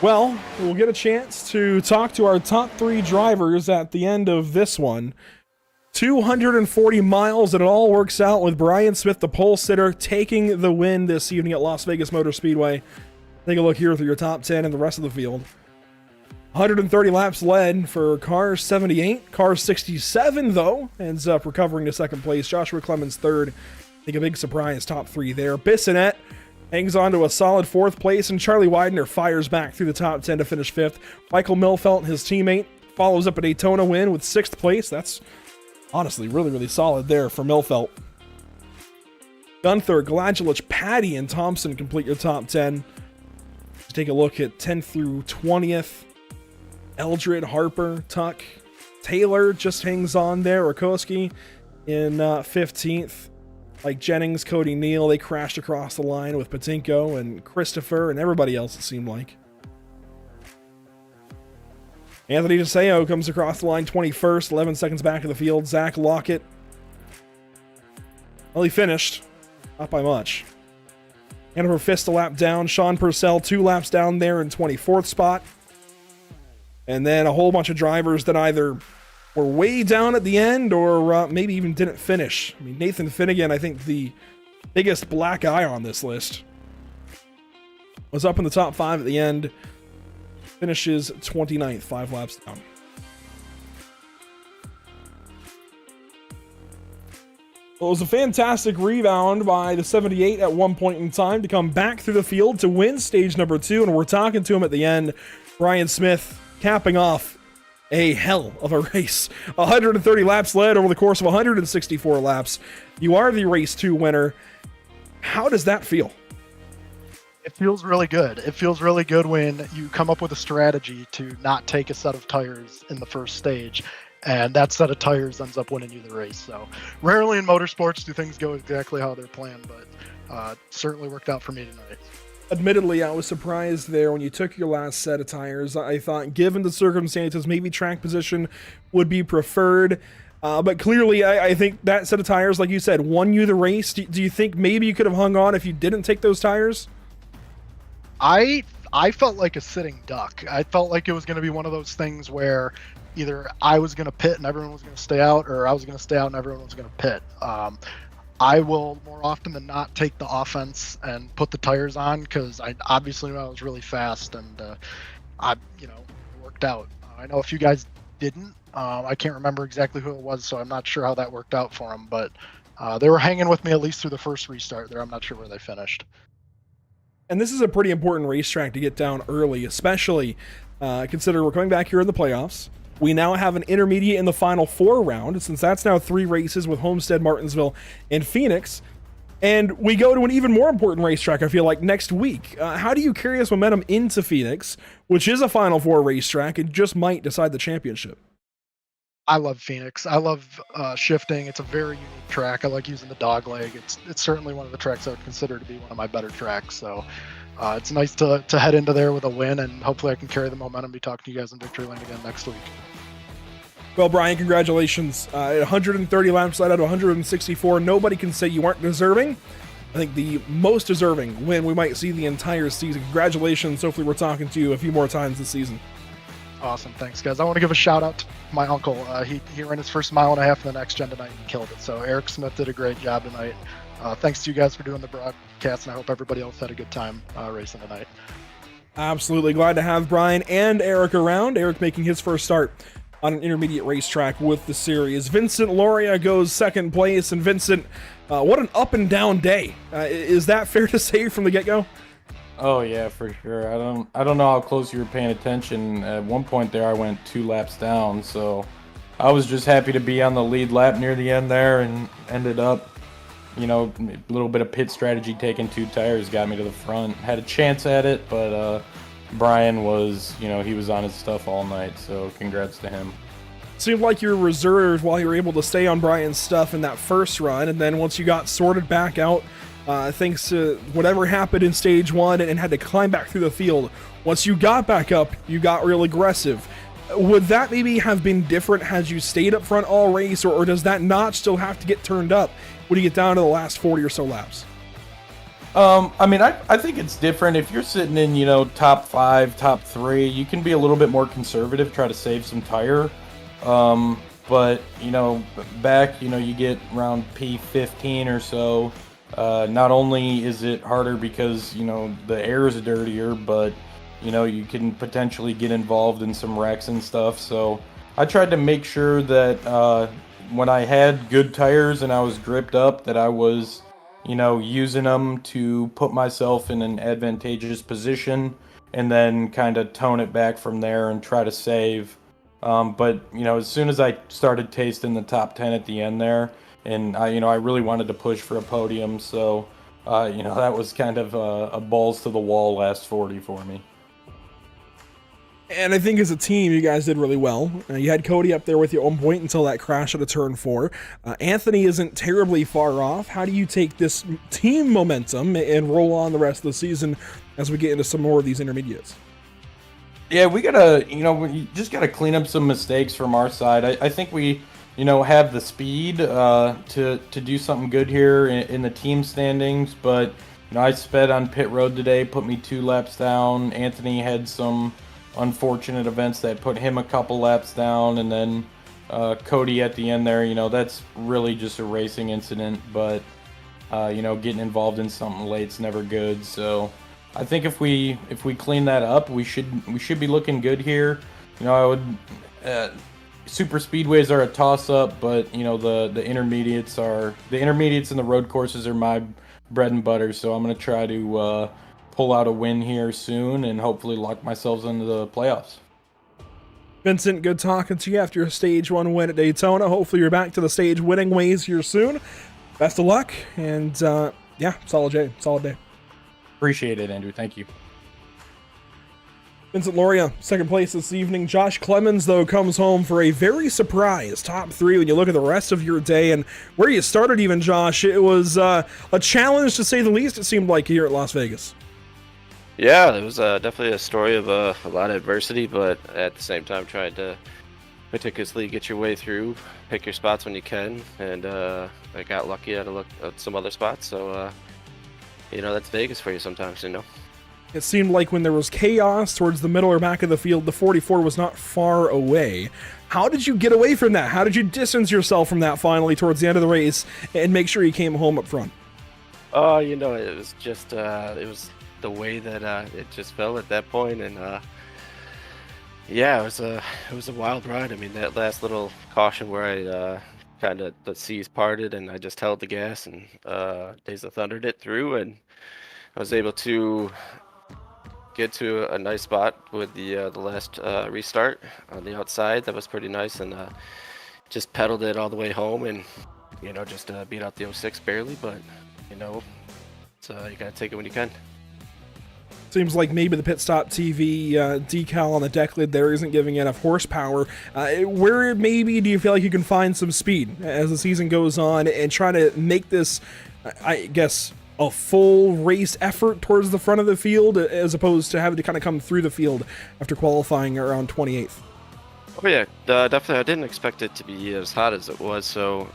Well, we'll get a chance to talk to our top 3 drivers at the end of this one. 240 miles, and it all works out with Brian Smith, the pole sitter, taking the win this evening at Las Vegas Motor Speedway. Take a look here through your top 10 and the rest of the field. 130 laps led for car 78. Car 67, though, ends up recovering to second place. Joshua Clemens third. I think a big surprise, top 3 there. Bissonette hangs on to a solid 4th place, and Charlie Widener fires back through the top 10 to finish 5th. Michael Milfelt, his teammate, follows up a Daytona win with 6th place. That's honestly really, really solid there for Milfelt. Gunther, Gladjulich, Patty, and Thompson complete your top 10. Let's take a look at 10th through 20th. Eldred, Harper, Tuck, Taylor just hangs on there. Rakowski in 15th. Like Jennings, Cody Neal, they crashed across the line with Patinko and Christopher and everybody else, it seemed like. Anthony DeSeo comes across the line 21st, 11 seconds back of the field. Zach Lockett, well, he finished, not by much. Hanover Fist a lap down. Sean Purcell 2 laps down there in 24th spot. And then a whole bunch of drivers that either were way down at the end or maybe even didn't finish. I mean, Nathan Finnegan, I think the biggest black eye on this list, was up in the top 5 at the end. Finishes 29th, 5 laps down. Well, it was a fantastic rebound by the 78 at one point in time to come back through the field to win stage number 2, and we're talking to him at the end. Brian Smith capping off a hell of a race. 130 laps led over the course of 164 laps. You are the race 2 winner. How does that feel? It feels really good. It feels really good when you come up with a strategy to not take a set of tires in the first stage, and that set of tires ends up winning you the race. So rarely in motorsports do things go exactly how they're planned, but certainly worked out for me tonight. Admittedly, I was surprised there when you took your last set of tires. I thought, given the circumstances, maybe track position would be preferred. But clearly, I think that set of tires, like you said, won you the race. Do you think maybe you could have hung on if you didn't take those tires? I felt like a sitting duck. I felt like it was going to be one of those things where either I was going to pit and everyone was going to stay out, or I was going to stay out and everyone was going to pit. I will more often than not take the offense and put the tires on because I obviously knew I was really fast, and it worked out. I know a few guys didn't. I can't remember exactly who it was, so I'm not sure how that worked out for them, but they were hanging with me at least through the first restart there. I'm not sure where they finished. And this is a pretty important racetrack to get down early, especially consider we're coming back here in the playoffs. We now have an intermediate in the final 4 round, since that's now 3 races with Homestead, Martinsville, and Phoenix. And we go to an even more important racetrack, I feel like, next week. How do you carry this momentum into Phoenix, which is a Final 4 racetrack and just might decide the championship? I love Phoenix. I love shifting. It's a very unique track. I like using the dog leg. It's certainly one of the tracks I would consider to be one of my better tracks. So it's nice to head into there with a win, and hopefully I can carry the momentum, be talking to you guys in Victory Lane again next week. Well, Brian, congratulations. 130 laps led out of 164. Nobody can say you aren't deserving. I think the most deserving win we might see the entire season. Congratulations. Hopefully we're talking to you a few more times this season. Awesome. Thanks, guys. I want to give a shout out to my uncle. He ran his first mile and a half in the next gen tonight and killed it. So Eric Smith did a great job tonight. Thanks to you guys for doing the broadcast, and I hope everybody else had a good time racing tonight. Absolutely. Glad to have Brian and Eric around. Eric making his first start on an intermediate racetrack with the series. Vincent Loria goes second place, and Vincent, what an up and down day. Is that fair to say from the get-go? Oh yeah, for sure. I don't know how close you were paying attention. At one point there, I went 2 laps down, so I was just happy to be on the lead lap near the end there, and ended up, a little bit of pit strategy, taking 2 tires got me to the front. Had a chance at it, but Brian was, he was on his stuff all night, so congrats to him. Seemed like you were reserved while you were able to stay on Brian's stuff in that first run, and then once you got sorted back out thanks to whatever happened in stage 1 and had to climb back through the field. Once you got back up, you got real aggressive. Would that maybe have been different had you stayed up front all race, or does that notch still have to get turned up when you get down to the last 40 or so laps? I mean, I think it's different. If you're sitting in, top 5, top 3, you can be a little bit more conservative, try to save some tire. But, back, you get around P15 or so. Not only is it harder because, the air is dirtier, but, you can potentially get involved in some wrecks and stuff. So I tried to make sure that when I had good tires and I was gripped up, that I was, using them to put myself in an advantageous position and then kind of tone it back from there and try to save. But, as soon as I started tasting the top 10 at the end there, and I really wanted to push for a podium. So, that was kind of a balls to the wall last 40 for me. And I think as a team, you guys did really well. You had Cody up there with you at one point until that crash at a turn 4. Anthony isn't terribly far off. How do you take this team momentum and roll on the rest of the season as we get into some more of these intermediates? Yeah, we gotta, we just gotta clean up some mistakes from our side. I think we, have the speed to do something good here in the team standings. But I sped on pit road today, put me 2 laps down. Anthony had some unfortunate events that put him a couple laps down, and then Cody at the end there, that's really just a racing incident, but getting involved in something late's never good. So I think if we clean that up, we should be looking good here. I would super speedways are a toss up, but the intermediates and the road courses are my bread and butter, so I'm going to try to pull out a win here soon and hopefully lock myself into the playoffs. Vincent, good talking to you after your stage 1 win at Daytona. Hopefully you're back to the stage winning ways here soon. Best of luck, and solid day. Appreciate it, Andrew. Thank you. Vincent Loria, second place this evening. Josh Clemens, though, comes home for a very surprise top 3 when you look at the rest of your day and where you started even, Josh. It was a challenge, to say the least, it seemed like, here at Las Vegas. Yeah, it was definitely a story of a lot of adversity, but at the same time trying to meticulously get your way through, pick your spots when you can, and I got lucky at some other spots, so that's Vegas for you sometimes, It seemed like when there was chaos towards the middle or back of the field, the 44 was not far away. How did you get away from that? How did you distance yourself from that finally towards the end of the race and make sure you came home up front? Oh, it was just it was the way that it just fell at that point, and it was a wild ride. I mean, that last little caution where I kind of the seas parted and I just held the gas and Days of Thundered it through, and I was able to get to a nice spot with the last restart on the outside. That was pretty nice, and just pedaled it all the way home, and just beat out the 06 barely, but so you gotta take it when you can. Seems like maybe the pit stop TV decal on the deck lid there isn't giving enough horsepower. Where maybe do you feel like you can find some speed as the season goes on and try to make this, I guess, a full race effort towards the front of the field, as opposed to having to kind of come through the field after qualifying around 28th? Oh yeah, definitely. I didn't expect it to be as hot as it was. So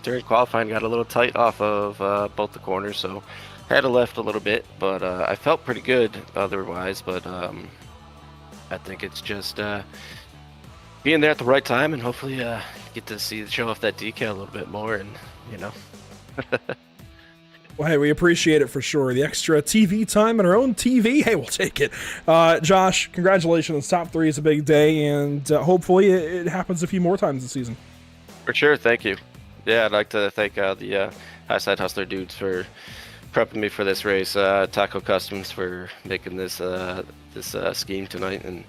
during qualifying, got a little tight off of both the corners, so had to lift a little bit. But I felt pretty good otherwise. But I think it's just being there at the right time, and hopefully get to show off that decal a little bit more, and Well, hey, we appreciate it for sure. The extra TV time on our own TV, hey, we'll take it. Josh, congratulations. Top 3 is a big day, and hopefully it happens a few more times this season. For sure, thank you. Yeah, I'd like to thank the High-Side Hustler dudes for prepping me for this race, Taco Customs for making this scheme tonight, and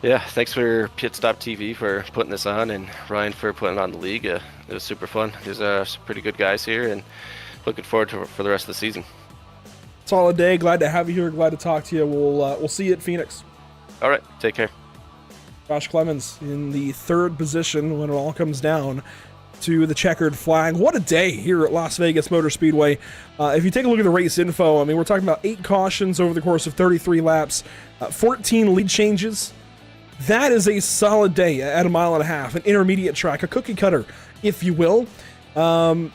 yeah, thanks for Pit Stop TV for putting this on, and Ryan for putting on the league. It was super fun. There's some pretty good guys here, and looking forward to for the rest of the season. Solid day. Glad to have you here. Glad to talk to you. We'll see you at Phoenix. All right, take care. Josh Clemens in the 3rd position when it all comes down. to the checkered flag. What a day here at Las Vegas Motor Speedway. If you take a look at the race info, I mean, we're talking about 8 cautions over the course of 33 laps, 14 lead changes. That is a solid day at a mile and a half, an intermediate track, a cookie cutter, if you will. Awesome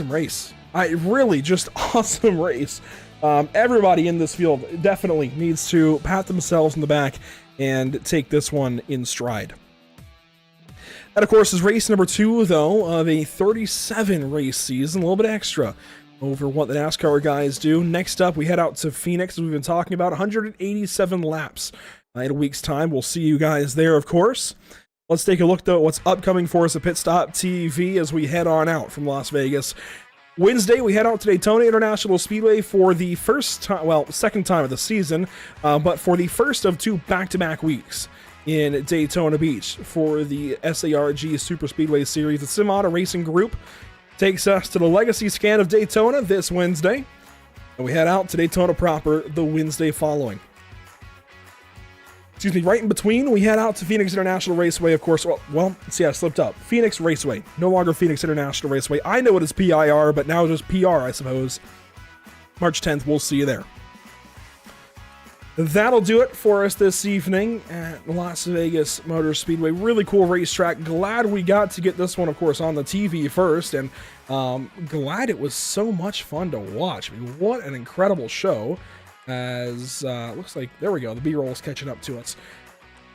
race. Really just awesome race. Everybody in this field definitely needs to pat themselves in the back and take this one in stride. That, of course, is race number 2, though, of a 37 race season, a little bit extra over what the NASCAR guys do. Next up, we head out to Phoenix, as we've been talking about, 187 laps. In a week's time, we'll see you guys there, of course. Let's take a look, though, at what's upcoming for us at Pit Stop TV as we head on out from Las Vegas. Wednesday, we head out to Daytona International Speedway for the first time, well, second time of the season, but for the first of 2 back-to-back weeks in Daytona Beach for the SARG Super Speedway Series. The Sim Auto Racing Group takes us to the Legacy Scan of Daytona this Wednesday, and we head out to Daytona proper the Wednesday following. Excuse me, right in between, we head out to Phoenix International Raceway, of course. Well, see, I slipped up. Phoenix Raceway, no longer Phoenix International Raceway. I know it is PIR, but now just PR, I suppose. March 10th, we'll see you there. That'll do it for us this evening at Las Vegas Motor Speedway. Really cool racetrack. Glad we got to get this one, of course, on the TV first, and glad it was so much fun to watch. I mean, what an incredible show. As looks like, there we go, the B-roll is catching up to us.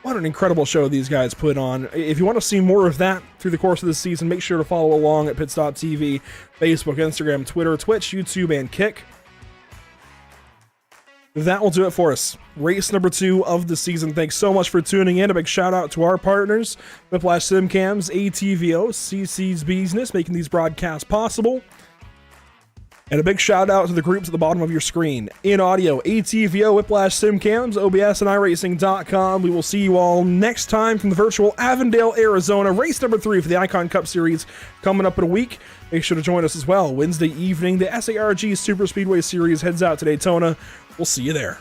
What an incredible show these guys put on. If you want to see more of that through the course of this season, make sure to follow along at Pit Stop TV, Facebook, Instagram, Twitter, Twitch, YouTube, and Kick. That will do it for us. Race number 2 of the season. Thanks so much for tuning in. A big shout out to our partners, Whiplash Simcams, ATVO, CC's Business, making these broadcasts possible. And a big shout out to the groups at the bottom of your screen. In audio, ATVO, Whiplash Simcams, OBS, and iRacing.com. We will see you all next time from the virtual Avondale, Arizona. Race number 3 for the Icon Cup Series coming up in a week. Make sure to join us as well. Wednesday evening, the SARG Super Speedway Series heads out to Daytona. We'll see you there.